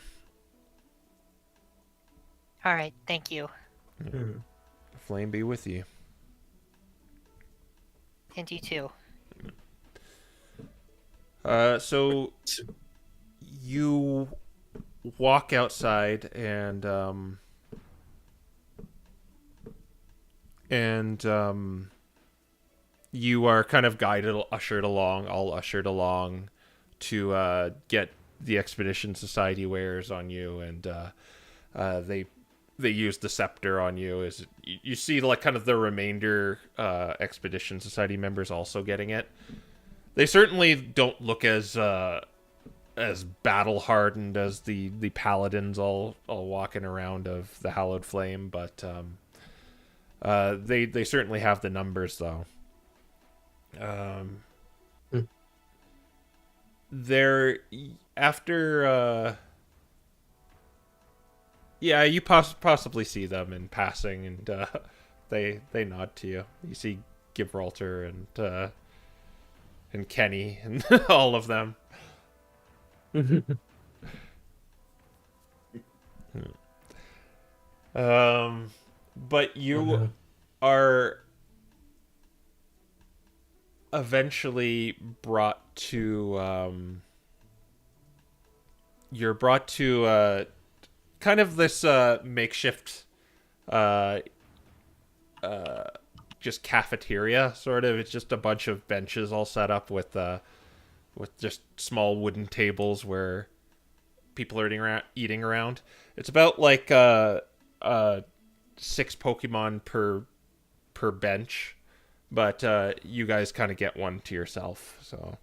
All right, thank you. Mm-hmm. Flame be with you. And you too. So you walk outside and you are kind of ushered along to get the Expedition Society wares on you, and they use the scepter on you. As you see, like, kind of the remainder Expedition Society members also getting it. They certainly don't look as battle hardened as the paladins all walking around of the Hallowed Flame, but they certainly have the numbers though. They're after. Yeah, you possibly see them in passing, and they nod to you. You see Gibraltar and Kenny and all of them. But you are eventually brought to you're brought to kind of this makeshift just cafeteria, sort of. It's just a bunch of benches all set up with just small wooden tables where people are eating around. It's about like 6 Pokemon per bench, but you guys kind of get one to yourself. So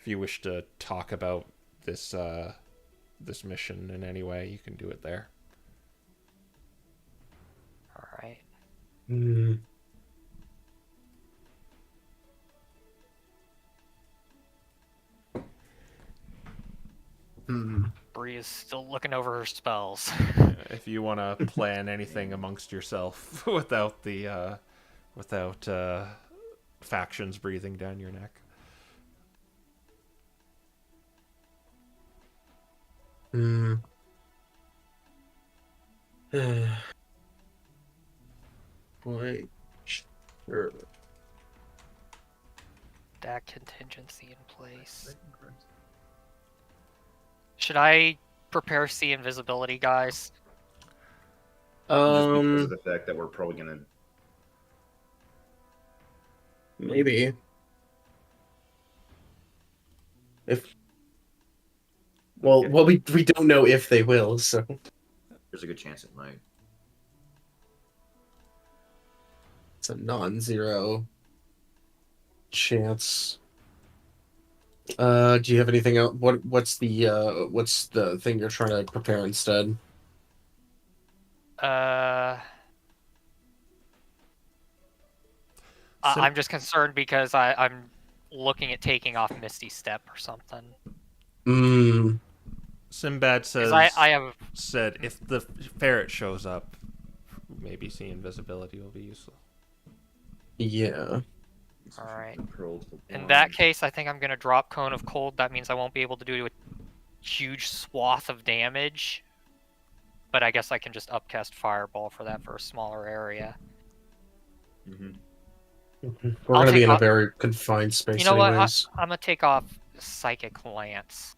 if you wish to talk about this this mission in any way, you can do it there. All right. Mm. Bree is still looking over her spells. If you want to plan anything amongst yourself without the without factions breathing down your neck. Wait. Sure. That contingency in place. Should I prepare see invisibility, guys? Just because of the fact that we're probably gonna. Maybe. Well, we don't know if they will, so There's a good chance it might. it's a non-zero chance. Do you have anything else? What's the thing you're trying to prepare instead? I'm just concerned because I'm looking at taking off Misty Step or something. Mm, Sinbad Because says I have said if the ferret shows up, maybe see invisibility will be useful. yeah. All right. The pearls, the In wand. that case, I think I'm gonna drop Cone of Cold. That means I won't be able to do a huge swath of damage. But I guess I can just upcast Fireball for that for a smaller area. Mhm. We're I'll gonna be take in a off- very confined space, You know what? anyways. I'm gonna take off Psychic Lance.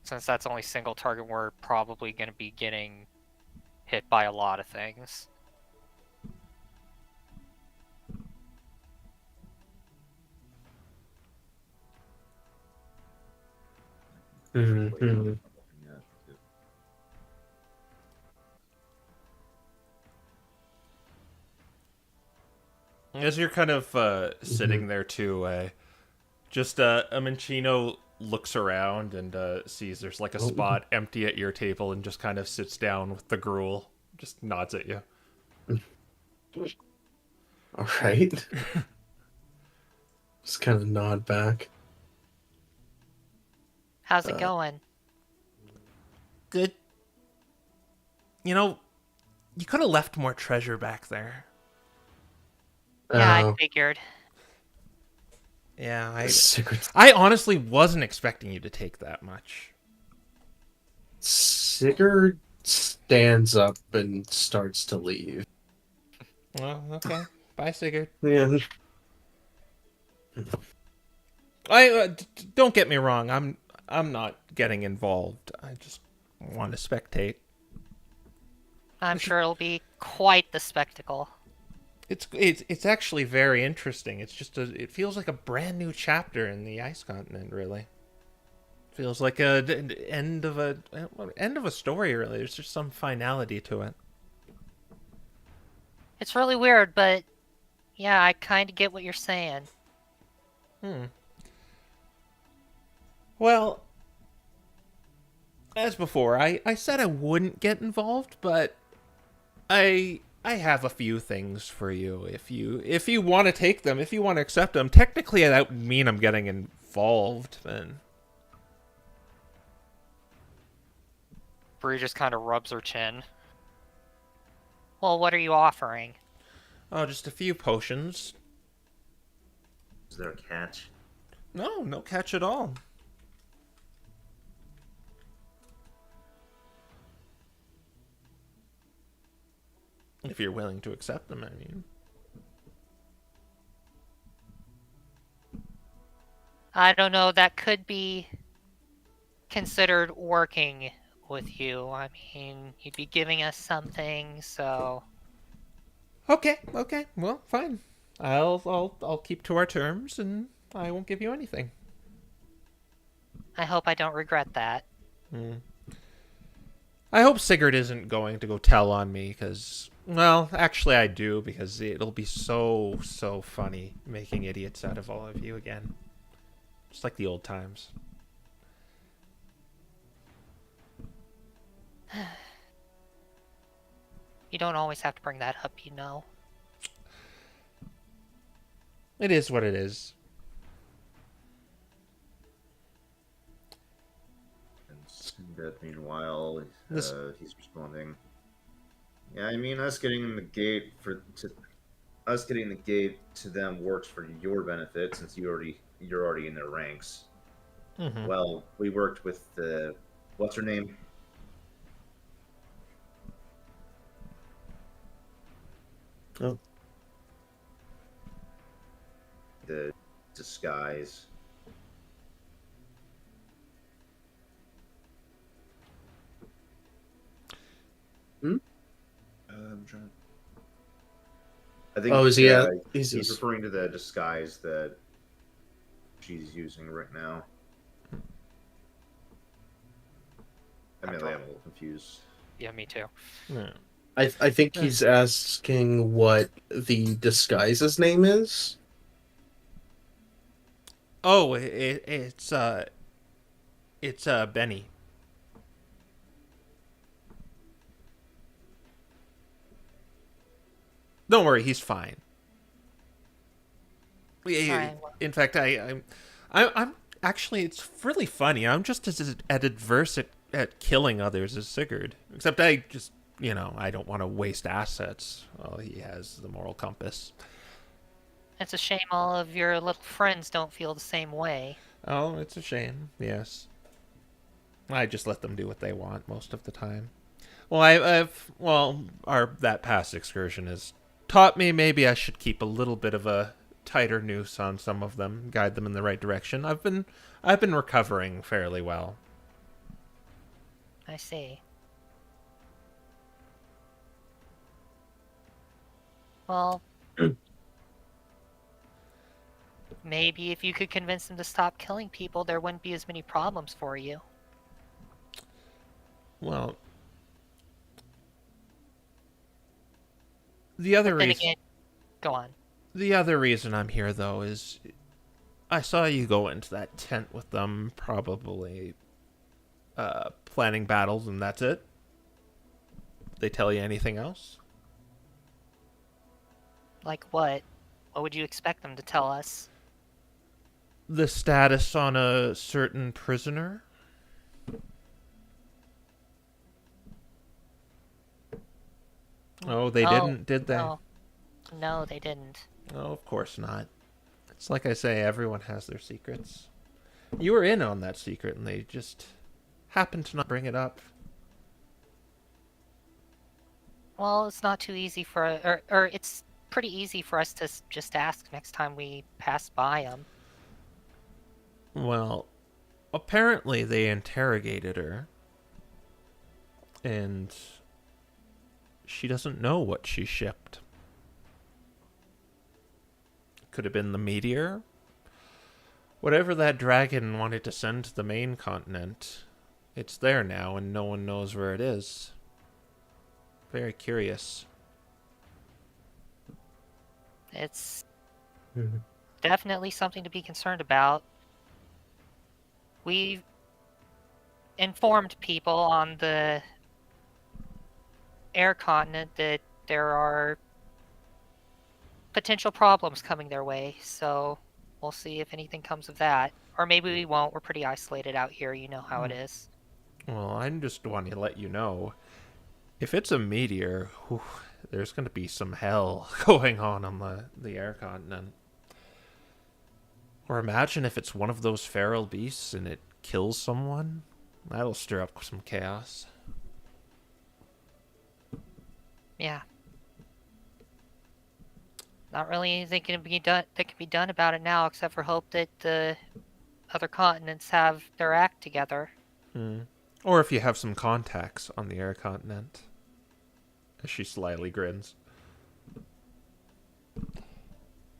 Since that's only single target, we're probably gonna be getting hit by a lot of things. Mhm. Yeah. As you're kind of sitting there too, just a Minchino looks around and sees there's like a spot empty at your table and just kind of sits down with the gruel, just nods at you. All right. Just kind of nod back. How's it going? Good. You know, you could have left more treasure back there. Yeah, I Oh, figured. Yeah, Sigurd, I honestly wasn't expecting you to take that much. Sigurd stands up and starts to leave. Well, okay. Bye, Sigurd. Yeah. Don't get me wrong. I'm not getting involved. I just want to spectate. I'm sure it'll be quite the spectacle. It's actually very interesting. It's just it feels like a brand new chapter in the Ice Continent. Really, feels like end of a story. Really, there's just some finality to it. It's really weird, but yeah, I kind of get what you're saying. Well, as before, I said I wouldn't get involved, but I have a few things for you. If you want to take them, if you want to accept them, technically that would mean I'm getting involved. Then Bree just kind of rubs her chin. Well, what are you offering? just a few potions. Is there a catch? No catch at all. If you're willing to accept them, I mean. I don't know, that could be considered working with you. I mean, you'd be giving us something, so... Okay. Well, fine. I'll keep to our terms, and I won't give you anything. I hope I don't regret that. I hope Sigurd isn't going to go tell on me, because, well, actually I do, because it'll be so funny making idiots out of all of you again. Just like the old times. You don't always have to bring that up, you know. It is what it is. And Sinbad, meanwhile, This- he's responding. Yeah, I mean, us getting the gate to them works for your benefit since you're already in their ranks. Mm-hmm. Well, we worked with the what's her name? Oh. The disguise. I'm trying. I think. Oh, is he? He's He's referring to the disguise that she's using right now. I'm a little confused. Yeah, me too. Yeah. I think he's asking what the disguise's name is. Oh, it's Benny. Don't worry, he's fine. Alright, well, In fact, I'm actually, it's really funny. I'm just as adverse at killing others as Sigurd. Except I just, I don't want to waste assets. Well, he has the moral compass. it's a shame all of your little friends don't feel the same way. Oh, it's a shame. Yes, I just let them do what they want most of the time. Well, that past excursion has taught me maybe I should keep a little bit of a tighter noose on some of them, guide them in the right direction. I've been recovering fairly well. I see. Well, maybe if you could convince them to stop killing people, there wouldn't be as many problems for you. Well, the other Then reason again, go on. the other reason I'm here though is I saw you go into that tent with them, probably planning battles, and that's it. They tell you anything else? Like what? What would you expect them to tell us? The status on a certain prisoner? Oh, they No, didn't, did they? No, no, they didn't. Oh, of course not. It's like I say, everyone has their secrets. You were in on that secret, and they just happened to not bring it up. Well, it's not too easy for, or it's pretty easy for us to just ask next time we pass by them. Well, apparently they interrogated her, and she doesn't know what she shipped. Could have been the meteor. Whatever that dragon wanted to send to the main continent, it's there now, and no one knows where it is. Very curious. It's Mhm. definitely something to be concerned about. We've informed people on the air continent that there are potential problems coming their way, so we'll see if anything comes of that. Or maybe we won't. We're pretty isolated out here. You know how it is. Well, I'm just wanting to let you know, if it's a meteor, whew, there's going to be some hell going on the air continent. Or imagine if it's one of those feral beasts and it kills someone. That'll stir up some chaos. Yeah. Not really anything can be done that can be done about it now, except for hope that the other continents have their act together. Hmm. Or if you have some contacts on the air continent. As she slyly grins.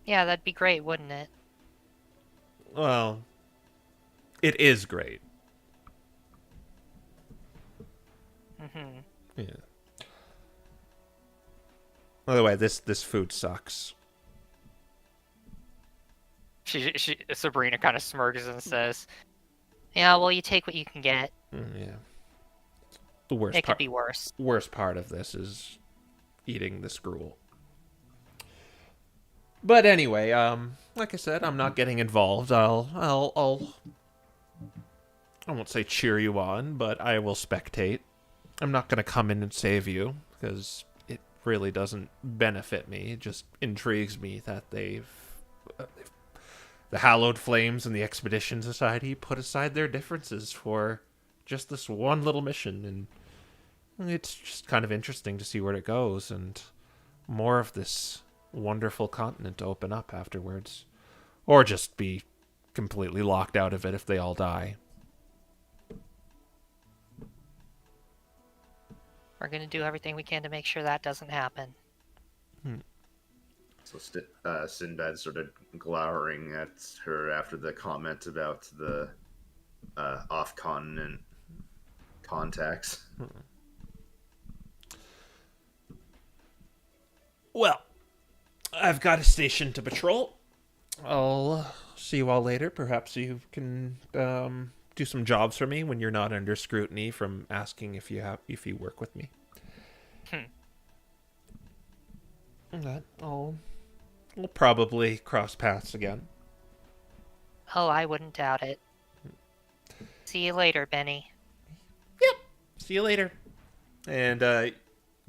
Yeah, that'd be great, wouldn't it? Well, it is great. Mm-hmm. Yeah. By the way, this food sucks. Sabrina kind of smirks and says, Yeah, well, you take what you can get. Yeah. The worst It could part. be worse. Worst part of this is eating this gruel. But anyway, like I said, I'm not getting involved. I won't say cheer you on, but I will spectate. I'm not gonna come in and save you because it really doesn't benefit me. It just intrigues me that the Hallowed Flames and the Expedition Society put aside their differences for just this one little mission, and it's just kind of interesting to see where it goes, and more of this wonderful continent to open up afterwards. Or just be completely locked out of it if they all die. We're gonna do everything we can to make sure that doesn't happen. So Sinbad started glowering at her after the comment about the off-continent contacts. Well, I've got a station to patrol. I'll see you all later. Perhaps you can do some jobs for me when you're not under scrutiny from asking if you work with me. Okay, we'll probably cross paths again. Oh, I wouldn't doubt it. See you later, Benny. See you later. And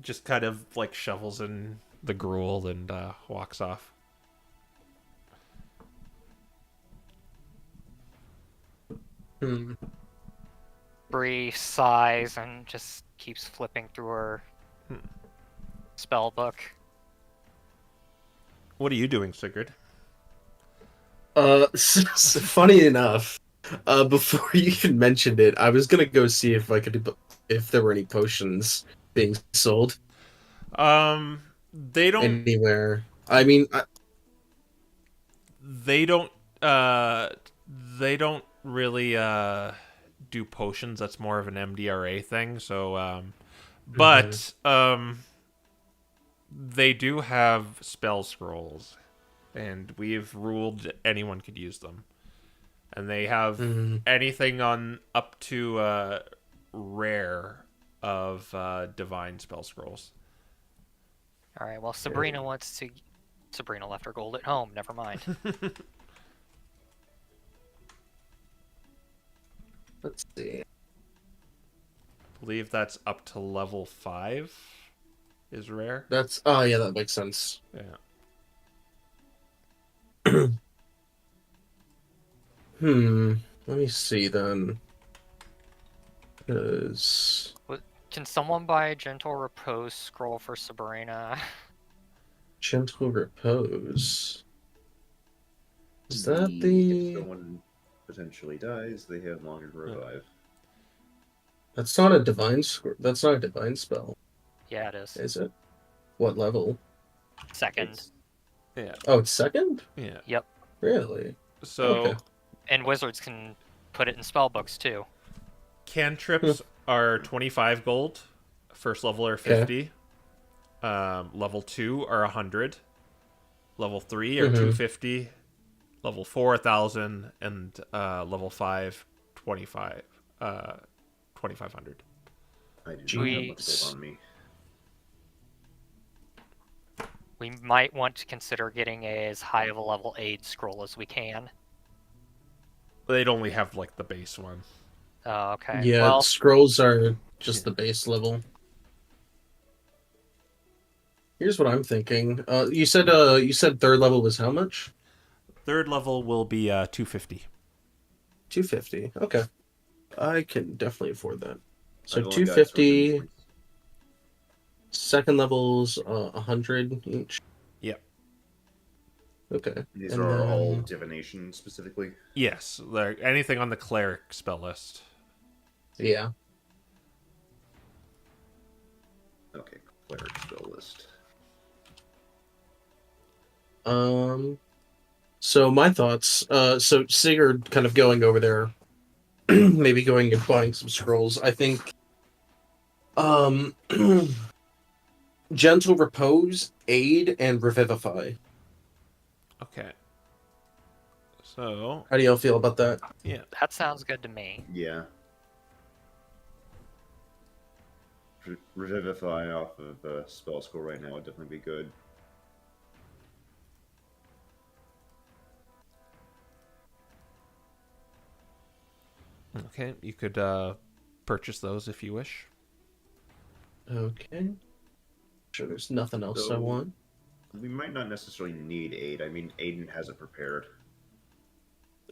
just kind of like shovels in the gruel and walks off. Bree sighs and just keeps flipping through her spell book. What are you doing, Sigurd? Funny enough, before you even mentioned it, I was gonna go see if there were any potions being sold They don't. anywhere. I mean, They don't. They don't really do potions. That's more of an MDRA thing. So, but they do have spell scrolls, and we've ruled anyone could use them. And they have anything on up to rare of divine spell scrolls. All right. Well, Sabrina wants to. Sabrina left her gold at home. Never mind. let's see. I believe that's up to level 5 is rare. Oh yeah, that makes sense. Yeah. Let me see then. Because Can someone buy a gentle repose scroll for Sabrina? gentle repose. Is that If the? someone potentially dies, they have longer revive. That's not a divine That's not a divine spell, Yeah, it is. is it? What level? Second. It's- Yeah. Oh, it's second? Yeah. Yep. Really? So Okay. And wizards can put it in spell books too. cantrips are 25 gold. First level are 50. Level 2 are 100. Level 3 are 250. Level 4 1,000, and level 5 25. 2,500. I do not have Jeez. much gold on me. We might want to consider getting as high of a level aid scroll as we can. They'd only have like the base one. Oh, okay. Yeah, Well, scrolls are just the base level. Here's what I'm thinking. You said third level was how much? Third level will be 250. 250. Okay. I can definitely afford that. So I've only got 200 250. points. Second level's 100 each. Yep. Okay. These And are all then- divination specifically. Yes, anything on the cleric spell list. Yeah. Okay, cleric spell list. So my thoughts. So Sigurd kind of going over there, maybe going and buying some scrolls. I think. Gentle repose, aid, and revivify. Okay. So, How do y'all feel about that? yeah. that sounds good to me. Yeah. Revivify off of spell scroll right now would definitely be good. Okay, you could purchase those if you wish. Okay. Sure, there's nothing else I So- want. We might not necessarily need aid. I mean, Aiden has it prepared.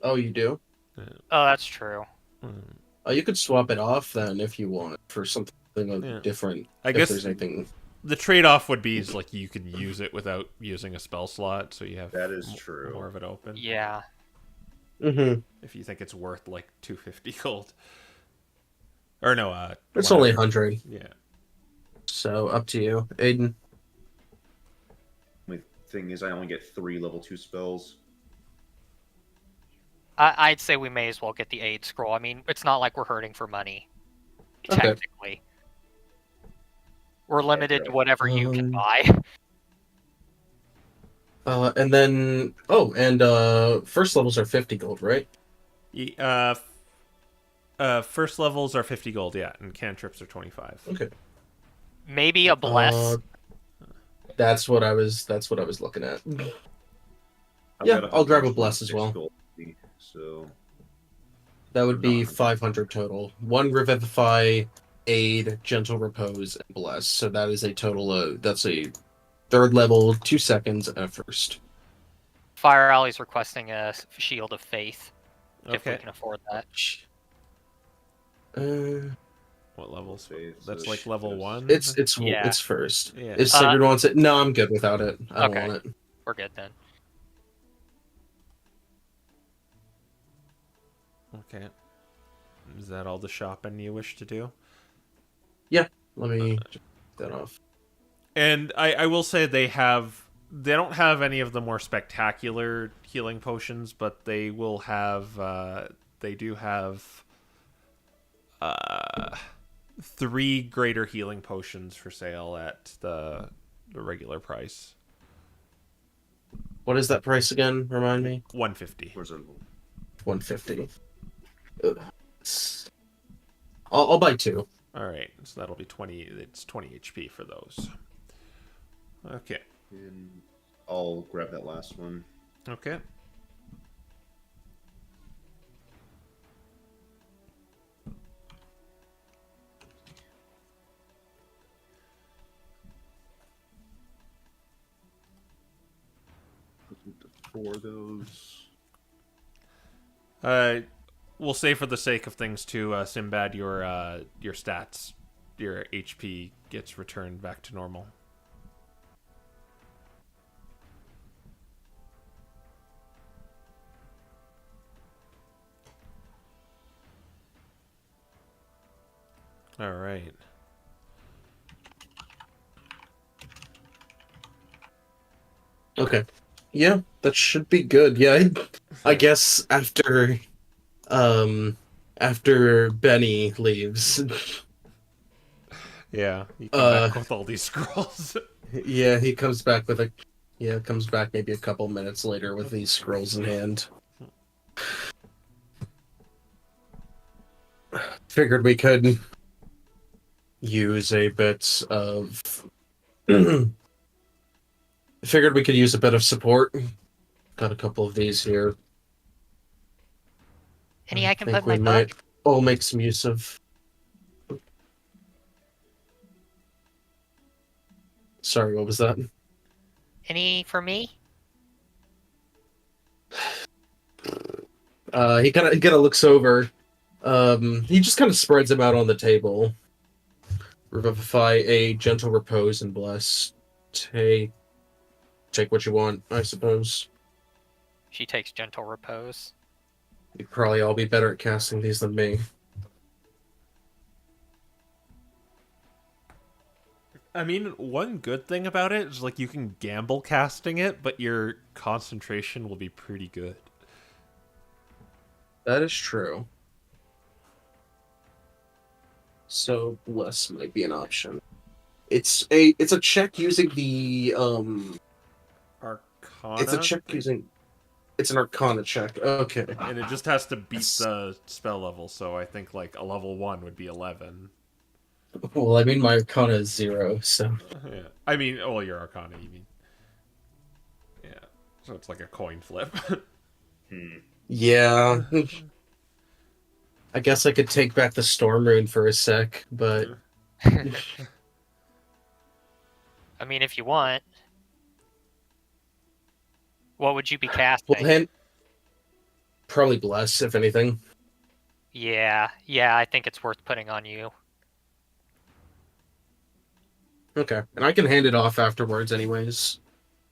Oh, you do? Oh, that's true. Oh, you could swap it off then if you want for something Yeah. different. I if guess there's anything. the trade-off would be is like you can use it without using a spell slot, so you have That is true. more of it open. Yeah. Mm-hmm. If you think it's worth like 250 gold. Or no, It's only 100. 100, Yeah. so up to you, Aiden. Only thing is, I only get 3 level 2 spells. I'd say we may as well get the aid scroll. I mean, it's not like we're hurting for money. Okay. Technically. We're limited to whatever you can buy. And then first levels are 50 gold, right? First levels are 50 gold, yeah, and cantrips are 25. Okay. Maybe a bless. That's what I was looking at. I've Yeah, got I'll grab a bless as 126 well. gold, so That would be Not- 500 total. One revivify, aid, gentle repose, and bless. So that is a total of that's a third level, 2 seconds, and a first. Fire Alley's requesting a shield of faith if we Okay. can afford that. What levels? Faith, That's so like level yes. 1? Yeah. It's first. Yeah. If Sigurd wants it, no, I'm good without it. I don't Okay. want it. We're good then. Okay. Is that all the shopping you wish to do? Let me take that off. And I will say they don't have any of the more spectacular healing potions, but they will have they do have 3 greater healing potions for sale at the regular price. What is that price again? Remind me. 150. where's it? 150. I'll buy 2. All right, so that'll be 20. It's 20 HP for those. Okay. And I'll grab that last one. Okay. For those. We'll say for the sake of things too, Sinbad, your stats, your HP gets returned back to normal. All right. Okay. Yeah, that should be good. Yeah, I guess after Benny leaves. Yeah, you come back with all these scrolls. Yeah, he comes back comes back maybe a couple minutes later with these scrolls in hand. Figured we could use a bit of figured we could use a bit of support. Got a couple of these here. Any I can think put in we my might book? all make some use of. Sorry, what was that? Any for me? He kind of looks over. He just kind of spreads them out on the table. Revivify, a gentle repose, and bless. Take what you want, I suppose. She takes gentle repose. You'd probably all be better at casting these than me. I mean, one good thing about it is like you can gamble casting it, but your concentration will be pretty good. That is true. So bless might be an option. It's a check using the Arcana. It's a check using. It's an Arcana check. Okay. And it just has to beat the spell level, so I think like a level 1 would be 11. Well, I mean, my Arcana is 0, so. Yeah. I mean, oh, your Arcana, you mean. Yeah. So it's like a coin flip. Yeah. I guess I could take back the Storm Rune for a sec, but. I mean, if you want. What would you be casting? Well, probably Bless, if anything. Yeah, I think it's worth putting on you. Okay. And I can hand it off afterwards, anyways.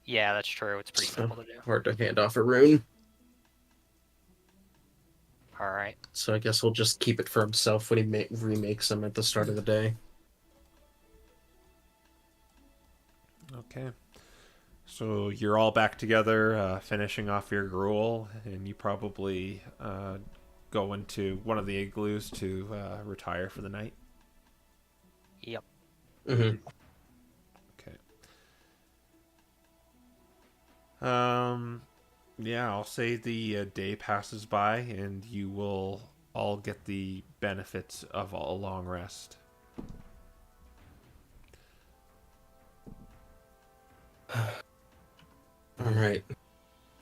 Yeah, that's true. It's pretty So, simple to do. hard to hand off a rune. All right. So I guess we'll just keep it for himself when he remakes them at the start of the day. Okay. So you're all back together, finishing off your gruel, and you probably go into one of the igloos to retire for the night. Yep. Mm-hmm. Okay. Yeah, I'll say the day passes by, and you will all get the benefits of a long rest. All right.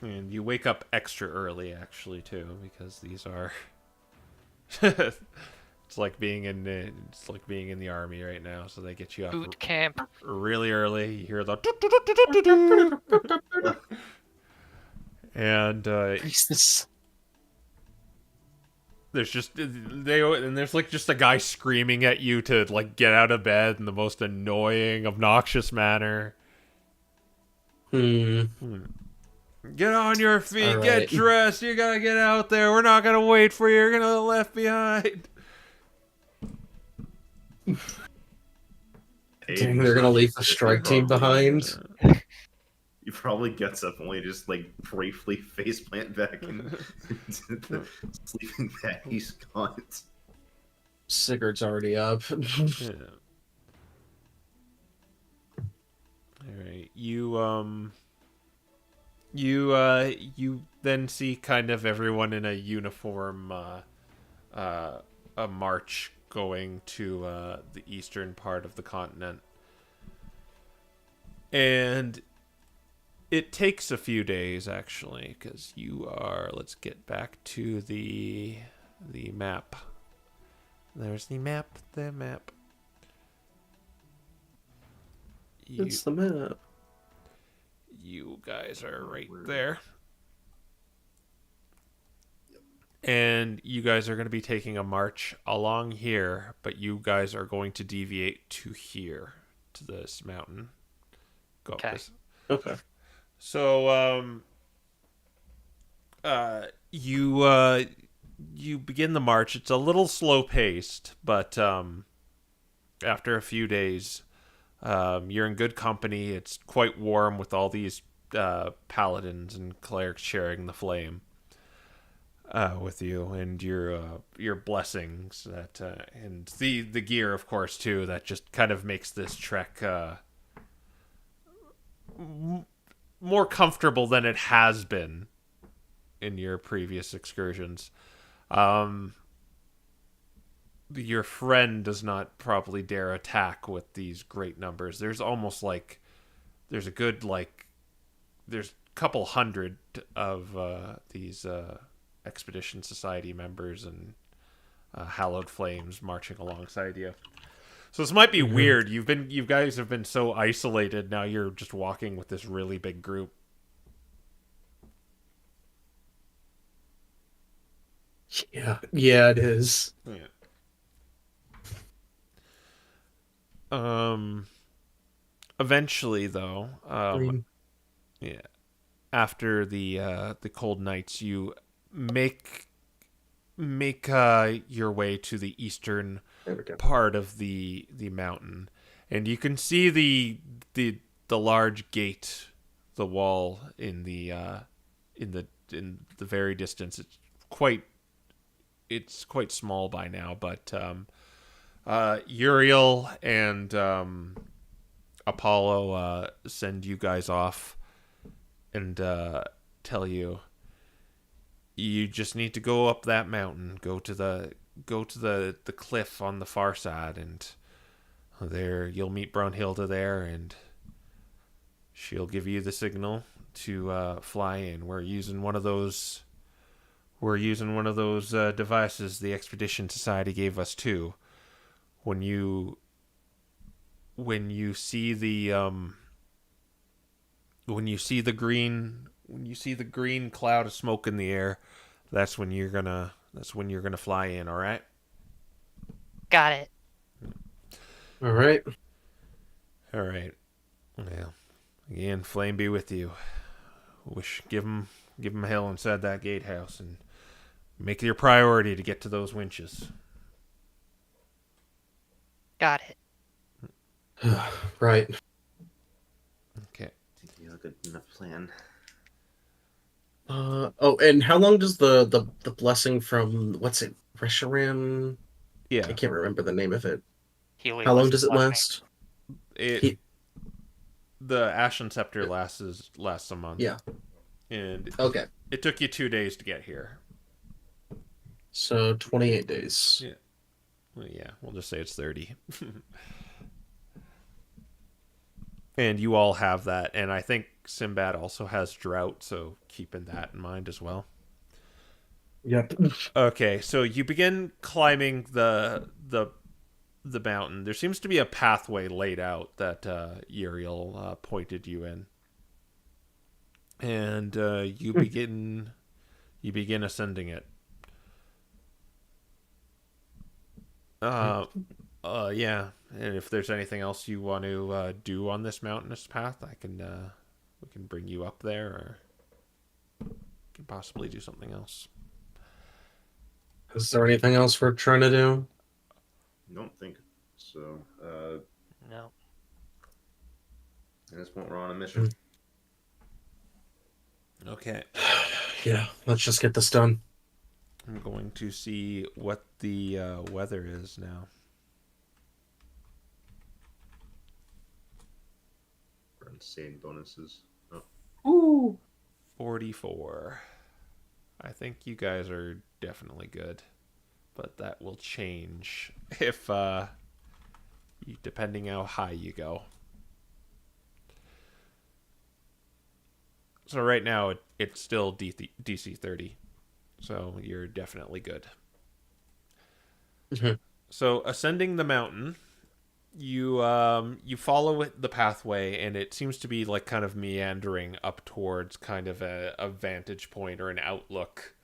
And you wake up extra early, actually, too, because these are. It's like being in the army right now, so they get you up Boot camp. really early. You hear the and Jesus. there's like just a guy screaming at you to like get out of bed in the most annoying, obnoxious manner. Get on your feet, All get right. dressed. You gotta get out there. We're not gonna wait for you. You're gonna be left behind. Dang, they're gonna leave the strike team behind. He probably gets up and just like briefly faceplant back into the sleeping bag he's got. Sigurd's already up. Yeah. All right, you then see kind of everyone in a uniform, a march going to the eastern part of the continent, and it takes a few days actually, because you are. Let's get back to the map. There's the map. The map. It's the map. You guys are right there. And you guys are going to be taking a march along here, but you guys are going to deviate to here, to this mountain. Go up Okay. this. Okay. So, you begin the march. It's a little slow paced, but after a few days, you're in good company. It's quite warm with all these paladins and clerics sharing the flame with you, and your blessings that and the gear, of course, too. That just kind of makes this trek more comfortable than it has been in your previous excursions. Your friend does not probably dare attack with these great numbers. There's almost like there's a good there's a couple hundred of these Expedition Society members and Hallowed Flames marching alongside you. So this might be weird. You guys have been so isolated. Now you're just walking with this really big group. Yeah, it is. Yeah. Eventually, though, yeah, after the cold nights, you make your way to the eastern There we go. part of the mountain, and you can see the large gate, the wall in the very distance. It's quite small by now, but Uriel and Apollo send you guys off and tell you just need to go up that mountain, go to the cliff on the far side, and there you'll meet Brunhilde there, and she'll give you the signal to fly in. We're using one of those devices the Expedition Society gave us too. When you see the green cloud of smoke in the air, that's when you're gonna fly in. All right. Got it. All right. Well, again, flame be with you. Give him hell inside that gatehouse, and make it your priority to get to those winches. Got it. Right. Okay. You have a good enough plan. And how long does the blessing from what's it, Reshiram? Yeah. I can't remember the name of it. Helios How long does it blessing. last? The Ashen Scepter lasts a month. Yeah. And Okay. it took you 2 days to get here. So 28 days. Yeah. Well, yeah, we'll just say it's 30. And you all have that, and I think Sinbad also has drought, so keeping that in mind as well. Yep. Okay, so you begin climbing the mountain. There seems to be a pathway laid out that Uriel pointed you in, and you begin ascending it. Yeah. And if there's anything else you want to do on this mountainous path, we can bring you up there, or can possibly do something else. Is there anything else we're trying to do? Don't think so. No. At this point, we're on a mission. Okay. Yeah, let's just get this done. I'm going to see what the weather is now. For insane bonuses. Oh. Ooh. 44. I think you guys are definitely good, but that will change if depending how high you go. So right now it's still DC 30, so you're definitely good. Mm-hmm. So ascending the mountain, you follow the pathway, and it seems to be like kind of meandering up towards kind of a vantage point or an outlook,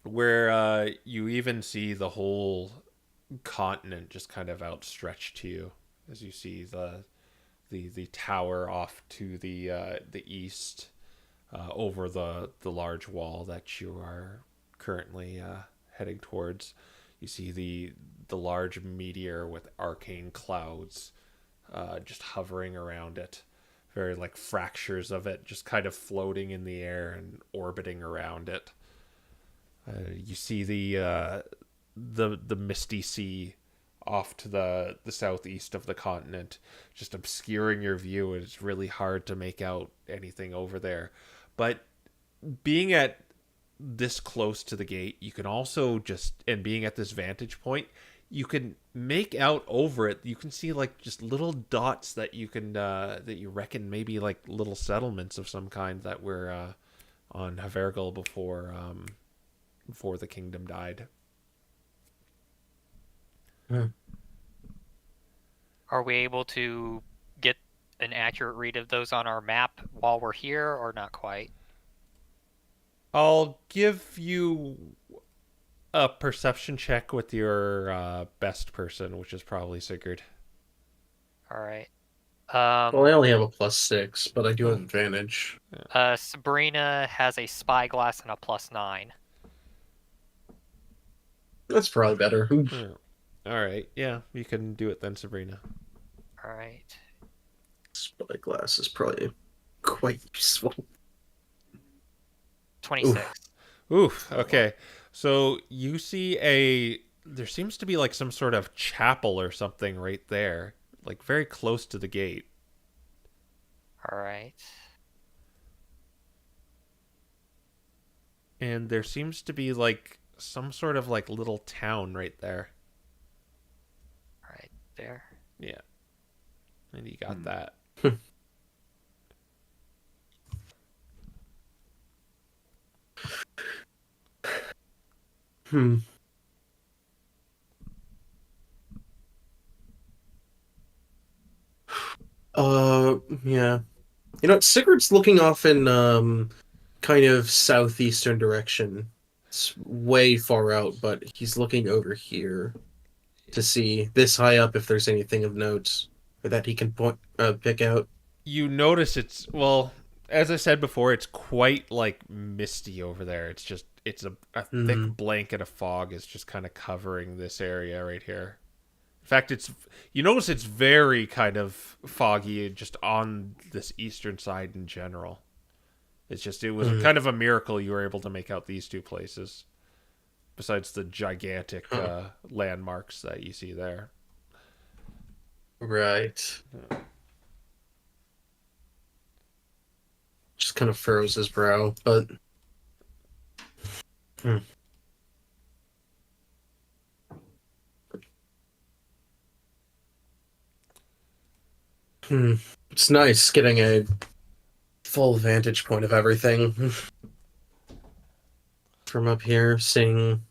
where you even see the whole continent just kind of outstretched to you as you see the tower off to the east, over the large wall that you are currently heading towards. You see the large meteor with arcane clouds just hovering around it. Very like fractures of it just kind of floating in the air and orbiting around it. You see the misty sea off to the southeast of the continent, just obscuring your view. It's really hard to make out anything over there. But being at this close to the gate, you can also and being at this vantage point, you can make out over it. You can see like just little dots that you can that you reckon maybe like little settlements of some kind that were on Havergal before the kingdom died. Are we able to get an accurate read of those on our map while we're here, or not quite? I'll give you a perception check with your best person, which is probably Sigurd. All right. Well, I only have a +6, but I do have advantage. Sabrina has a spyglass and a +9. That's probably better. Yeah. All right. Yeah, you can do it then, Sabrina. All right. Spyglass is probably quite useful. 26. Oof. Okay. So you see there seems to be like some sort of chapel or something right there, like very close to the gate. All right. And there seems to be like some sort of like little town right there. Right there. Yeah. And you got that. Yeah. You know, Sigurd's looking off in kind of southeastern direction. It's way far out, but he's looking over here to see this high up if there's anything of note that he can pick out. You notice as I said before, it's quite like misty over there. It's a thick blanket of fog is just kind of covering this area right here. In fact, you notice it's very kind of foggy just on this eastern side in general. It was kind of a miracle you were able to make out these two places, besides the gigantic landmarks that you see there. Right. Just kind of furrows his brow, but... It's nice getting a full vantage point of everything from up here, seeing,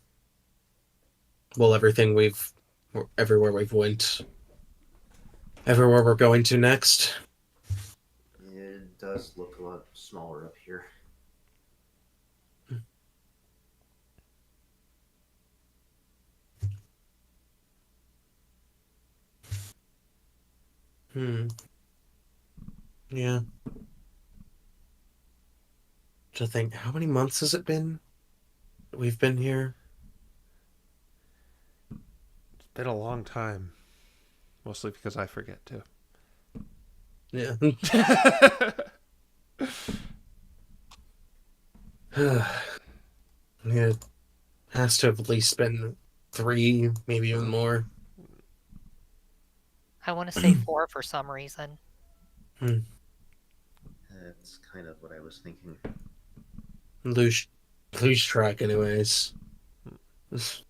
well, everywhere we've went, everywhere we're going to next. It does look a lot smaller up here. Yeah. To think, how many months has it been we've been here? It's been a long time. Mostly because I forget too. Yeah. Yeah, it has to have at least been 3, maybe even more. I want to say 4 for some reason. That's kind of what I was thinking. Lose track, anyways. It's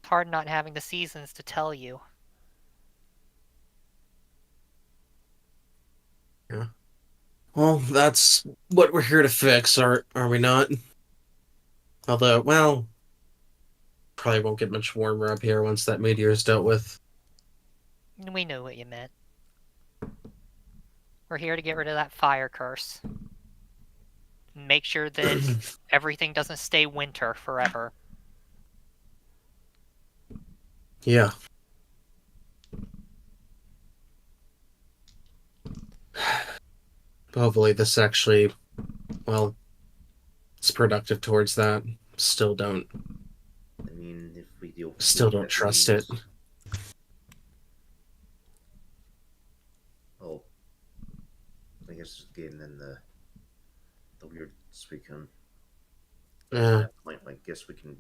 hard not having the seasons to tell you. Yeah. Well, that's what we're here to fix, are we not? Although, well, probably won't get much warmer up here once that meteor's dealt with. We knew what you meant. We're here to get rid of that fire curse. Make sure that everything doesn't stay winter forever. Yeah. Hopefully this actually, well, it's productive towards that. Still don't I mean, if we deal with Still heat, don't that trust it. means- Well, I guess getting in the weird speaking. At that point, I guess we can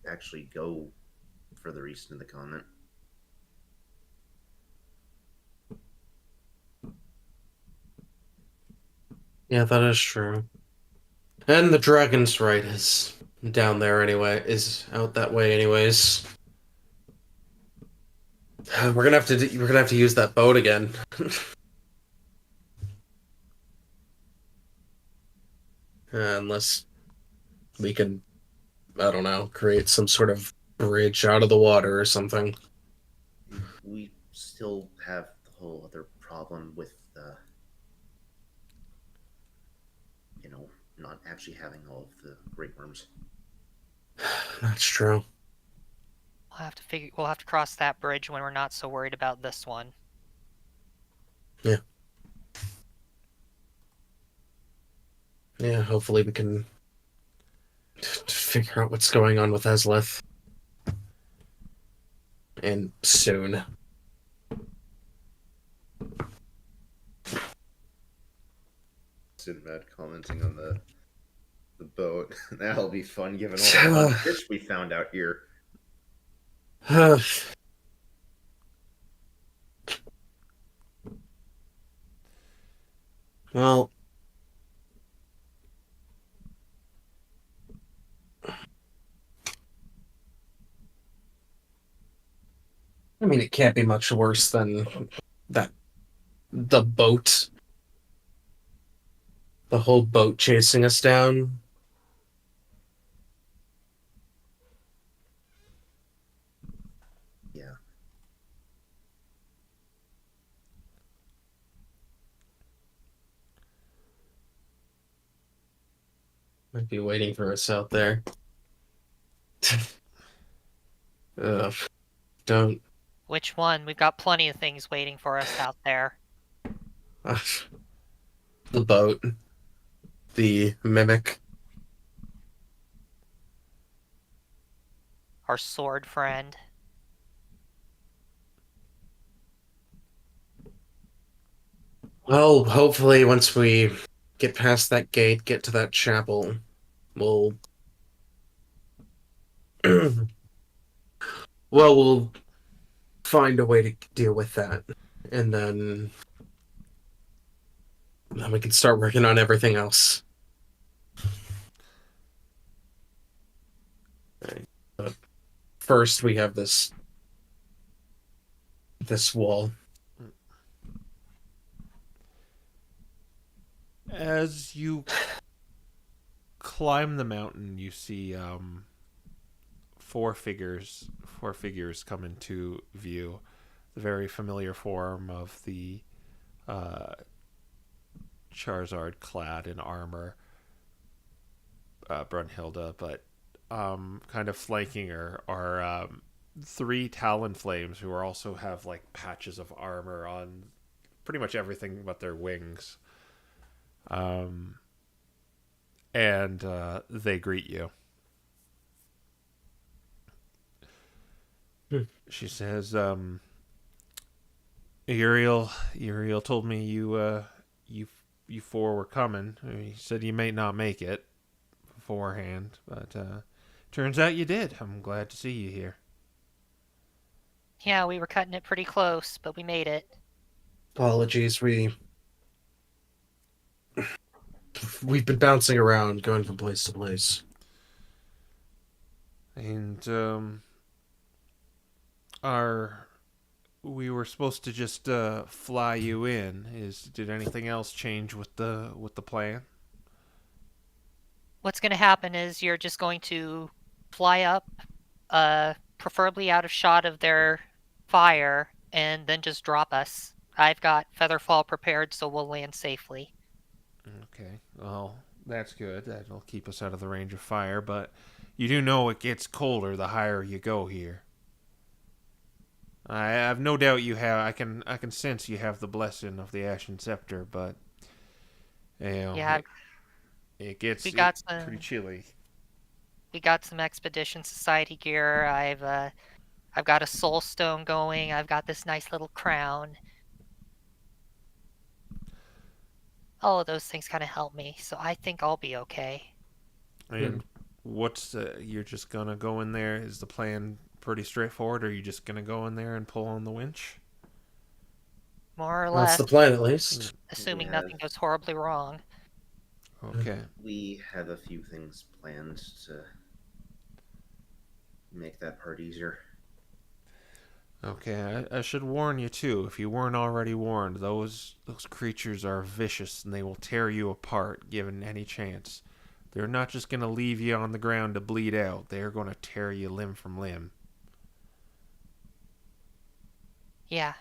actually go further east in the continent. Yeah, that is true. And the Dragon's Right is down there anyway, is out that way anyways. We're gonna have to use that boat again. Unless we can, I don't know, create some sort of bridge out of the water or something. We still have the whole other problem with not actually having all of the great worms. That's true. We'll have to cross that bridge when we're not so worried about this one. Yeah. Yeah, hopefully we can figure out what's going on with Eslith. And soon. Sinbad commenting on the boat. That'll be fun given all the fun fish we found out here. Well, I mean, it can't be much worse than the boat. The whole boat chasing us down. Yeah. Might be waiting for us out there. Ugh. Don't. Which one? We've got plenty of things waiting for us out there. The boat. The mimic. Our sword friend. Well, hopefully once we get past that gate, get to that chapel, we'll... well, we'll find a way to deal with that, and then we can start working on everything else. Right. But first, we have this wall. As you climb the mountain, you see four figures come into view. The very familiar form of the Charizard clad in armor, Brunhilde, but kind of flanking her are three Talonflames who also have like patches of armor on pretty much everything but their wings. And they greet you. She says, Uriel told me you four were coming. He said you may not make it beforehand, but turns out you did. I'm glad to see you here. Yeah, we were cutting it pretty close, but we made it. Apologies, we've been bouncing around, going from place to place. And we were supposed to just fly you in. Did anything else change with the plan? What's going to happen is you're just going to fly up, preferably out of shot of their fire, and then just drop us. I've got Featherfall prepared, so we'll land safely. Okay, well, that's good. That'll keep us out of the range of fire, but you do know it gets colder the higher you go here. I have no doubt you have. I can sense you have the blessing of the Ashen Scepter, but Yeah, it gets pretty chilly. we got some Expedition Society gear. I've got a soul stone going. I've got this nice little crown. All of those things kind of help me, so I think I'll be okay. And you're just gonna go in there? Is the plan pretty straightforward, or are you just gonna go in there and pull on the winch? More or less. That's the plan, at least. Assuming nothing goes horribly wrong. Okay. We have a few things planned to make that part easier. Okay, I should warn you too, if you weren't already warned, those creatures are vicious and they will tear you apart given any chance. They're not just going to leave you on the ground to bleed out, they're going to tear you limb from limb. Yeah.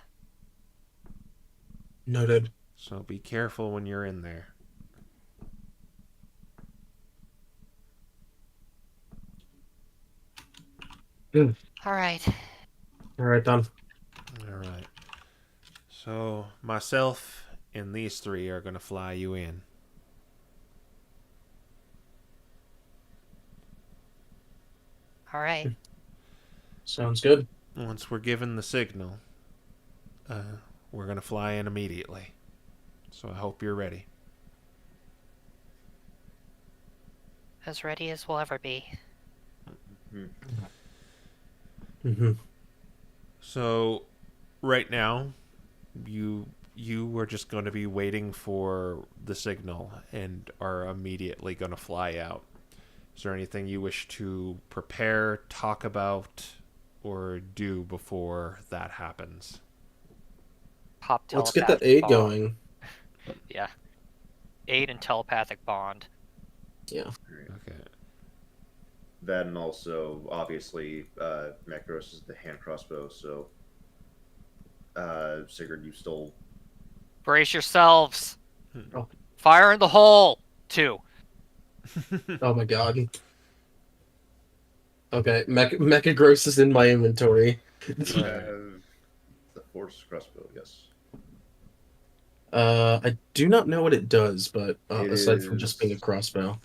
Noted. So be careful when you're in there. Alright. Alright, done. Alright. So myself and these three are going to fly you in. Alright. Sounds good. Once we're given the signal, we're going to fly in immediately. So I hope you're ready. As ready as we'll ever be. Mm-hmm. So right now, you are just going to be waiting for the signal and are immediately going to fly out. Is there anything you wish to prepare, talk about, or do before that happens? Pop Let's telepathic get that aid bond. going. Yeah. Aid and telepathic bond. Yeah. Okay. That, and also, obviously, Mekros is the hand crossbow, so Sigurd, you stole. Brace yourselves. Oh. Fire in the hole. 2. Oh my god. Okay, Mecha Gross is in my inventory. The force crossbow, yes. I do not know what it does, but It aside from just being a is- crossbow.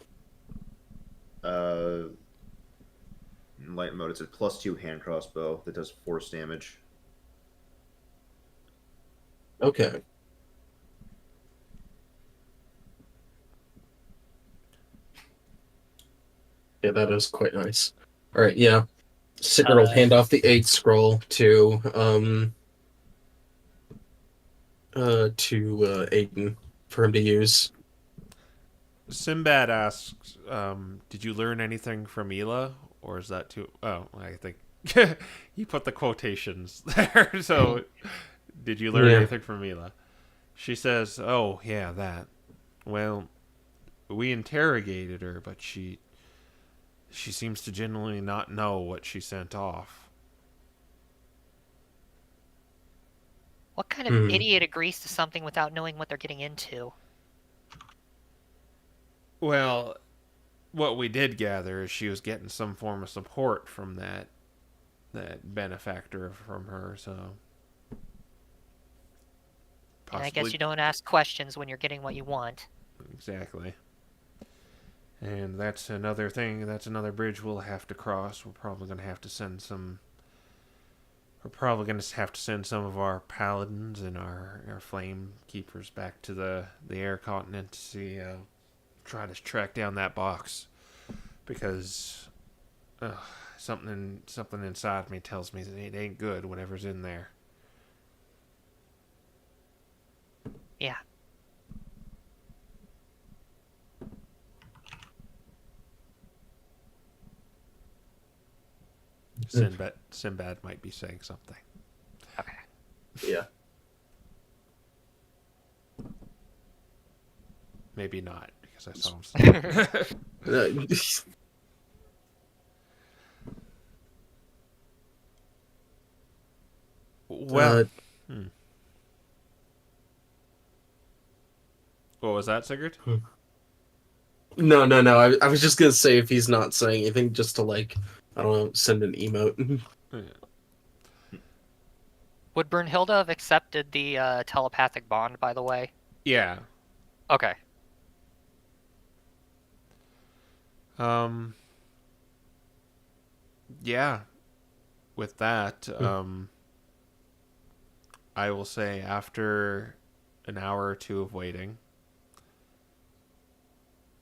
In light mode, it's a +2 hand crossbow that does force damage. Okay. Yeah, that is quite nice. Alright, yeah. Sigurd will hand off the 8 scroll to Aiden for him to use. Sinbad asks, did you learn anything from Ela? Or is that too... Oh, I think... he put the quotations there. So, did you learn anything from Ela? She says, oh, yeah, that. Well, we interrogated her, but she seems to genuinely not know what she sent off. What kind of idiot agrees to something without knowing what they're getting into? Well, what we did gather is she was getting some form of support from that benefactor from her, so... And I guess you don't ask questions when you're getting what you want. Exactly. And that's another thing, that's another bridge we'll have to cross. We're probably going to have to send some... We're probably going to have to send some of our paladins and our flame keepers back to the air continent to see... try to track down that box. Because... something inside me tells me that it ain't good, whatever's in there. Yeah. Sinbad might be saying something. Okay. Yeah. Maybe not, because I saw him. Well, what was that, Sigurd? No. I was just gonna say, if he's not saying anything, just to, like, I don't know, send an emote. Would Brunhilde have accepted the telepathic bond, by the way? Yeah. Okay. Yeah. With that, I will say after an hour or two of waiting,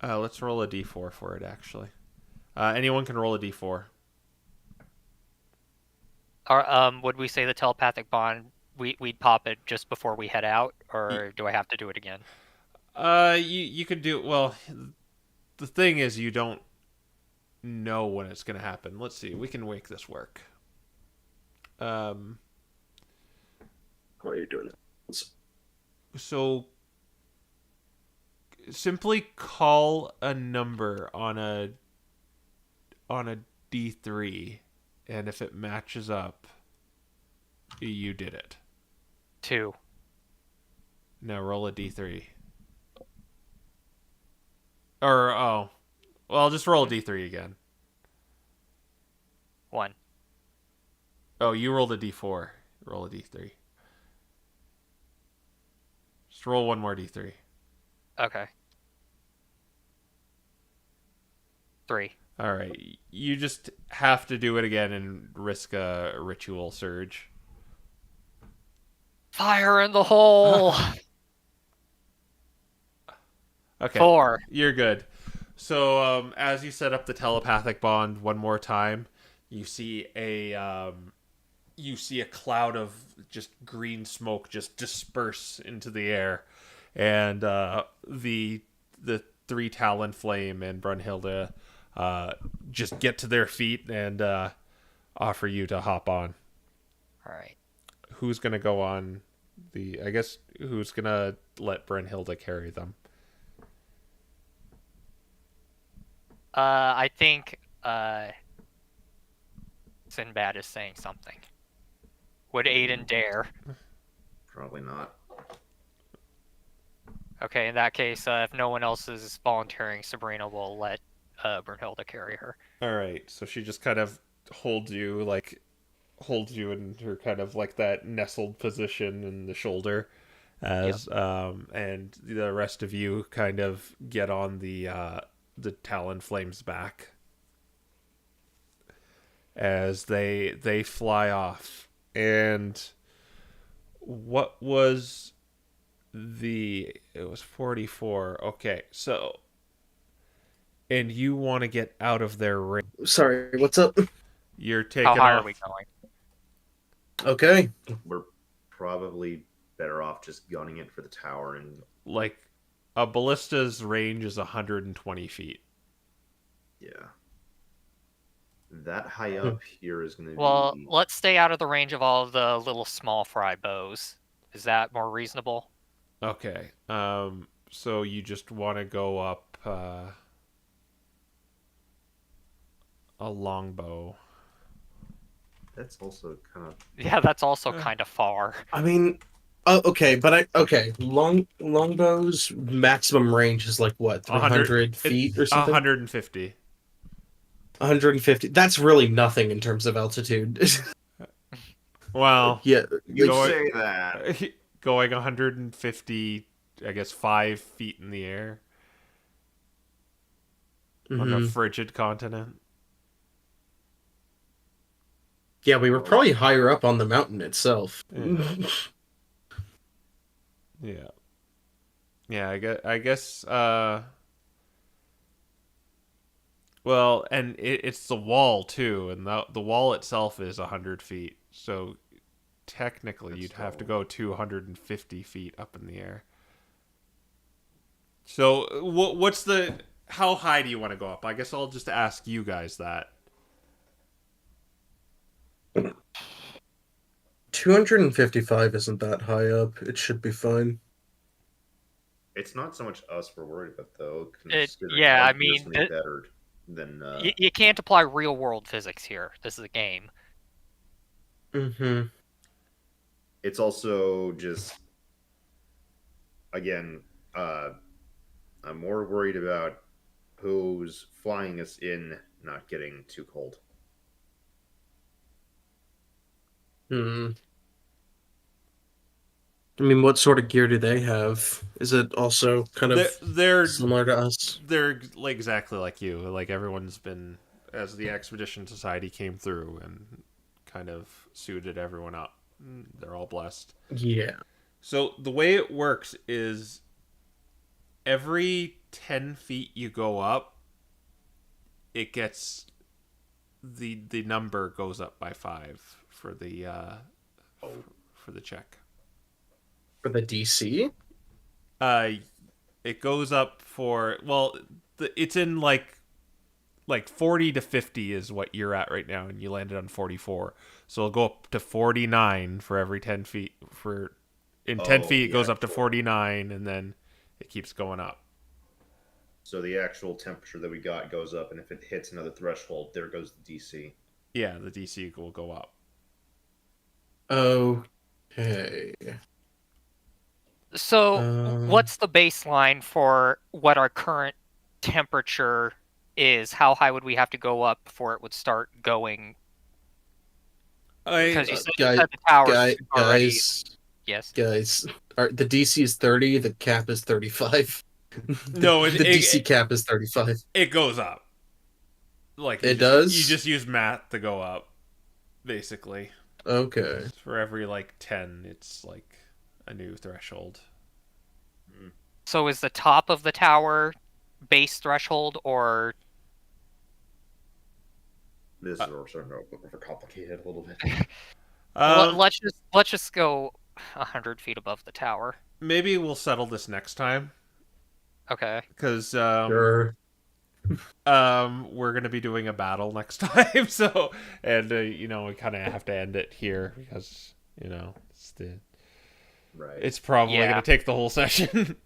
let's roll a d4 for it, actually. Anyone can roll a d4. Or, would we say the telepathic bond, we'd pop it just before we head out, or do I have to do it again? You could do... Well, the thing is, you don't know when it's going to happen. Let's see. We can make this work. How are you doing this? So, simply call a number on a D3, and if it matches up, you did it. 2. Now roll a D3. Or, oh. Well, just roll a D3 again. 1. Oh, you rolled a D4. Roll a D3. Just roll one more D3. Okay. 3. All right. You just have to do it again and risk a ritual surge. Fire in the hole! Okay. 4. You're good. So, as you set up the telepathic bond one more time, you see a cloud of just green smoke just disperse into the air, and the 3 Talonflame and Brunhilde just get to their feet and offer you to hop on. All right. Who's gonna go on I guess who's gonna let Brunhilde carry them? I think Sinbad is saying something. Would Aiden dare? Probably not. Okay, in that case, if no one else is volunteering, Sabrina will let Brunhilde carry her. All right, so she just kind of holds you in her kind of like that nestled position in the shoulder, as and the rest of you kind of get on the Talonflame's back as they fly off. And what was it was 44. Okay, so and you want to get out of their range. Sorry, what's up? You're taking How high off. are we going? Okay. We're probably better off just gunning it for the tower and Like, a ballista's range is 120 feet. yeah. That high up here is going to Well, be. let's stay out of the range of all of the little small fry bows. Is that more reasonable? Okay. So you just want to go up a longbow. That's also kind of. Yeah, that's also kind of far. I mean, okay, but longbows maximum range is like what, 300 feet or something? 150. 150. That's really nothing in terms of altitude. Well, yeah, You know what? say that. going 150, I guess 5 feet in the air on a mhm. frigid continent. Yeah, we were probably higher up on the mountain itself. Yeah. Yeah. Yeah, I guess well, and it's the wall too, and the wall itself is 100 feet. So technically That's you'd have to tall. go 250 feet up in the air. So what's the how high do you want to go up? I guess I'll just ask you guys that. 255 isn't that high up. It should be fine. It's not so much us we're worried about, though. Yeah, I our gear's mean, gonna be better than. You can't apply real world physics here. This is a game. Mm-hmm. It's also just. Again, I'm more worried about who's flying us in not getting too cold. Hmm. I mean, what sort of gear do they have? Is it also kind of They're similar to us? they're like exactly like you. Like everyone's been as the expedition society came through and kind of suited everyone up. They're all blessed. Yeah. So the way it works is every 10 feet you go up, it gets the number goes up by 5 for the for the check. For the DC? It goes up for it's in like 40 to 50 is what you're at right now, and you landed on 44. So it'll go up to 49 for every 10 feet. In 10 feet, it goes up to 49, and then it keeps going up. So the actual temperature that we got goes up, and if it hits another threshold, there goes the DC. Yeah, the DC will go up. Okay. So, what's the baseline for what our current temperature is? How high would we have to go up before it would start going? Because you said the tower's already. Yes. Guys, the DC is 30, the cap is 35. No, the DC cap is 35. It goes up. Like it does? You just use math to go up, basically. Okay. For every 10, it's like a new threshold. So is the top of the tower base threshold, or this is starting to overcomplicate it a little bit. let's just go 100 feet above the tower. Maybe we'll settle this next time. Okay. Because sure. We're gonna be doing a battle next time, so and we kind of have to end it here because it's probably gonna take the whole session.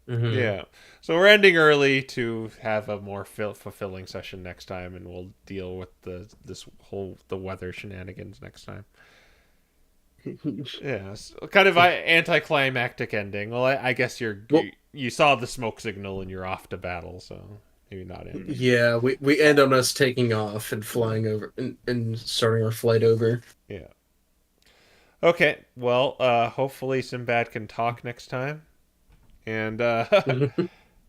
Mm-hmm. Yeah, so we're ending early to have a more fulfilling session next time, and we'll deal with the weather shenanigans next time. Yeah, so kind of anticlimactic ending. Well, I guess you saw the smoke signal and you're off to battle, so maybe not ending. Yeah, we end on us taking off and flying over and starting our flight over. Yeah. Okay, well, hopefully Sinbad can talk next time, and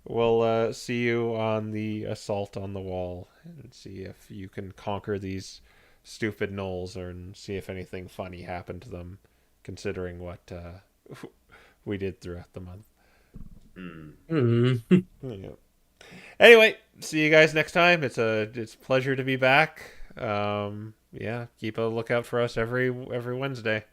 we'll see you on the assault on the wall and see if you can conquer these stupid gnolls and see if anything funny happened to them, considering what we did throughout the month. Mm-hmm. Yeah. Anyway, see you guys next time. It's a pleasure to be back. Yeah, keep a lookout for us every Wednesday.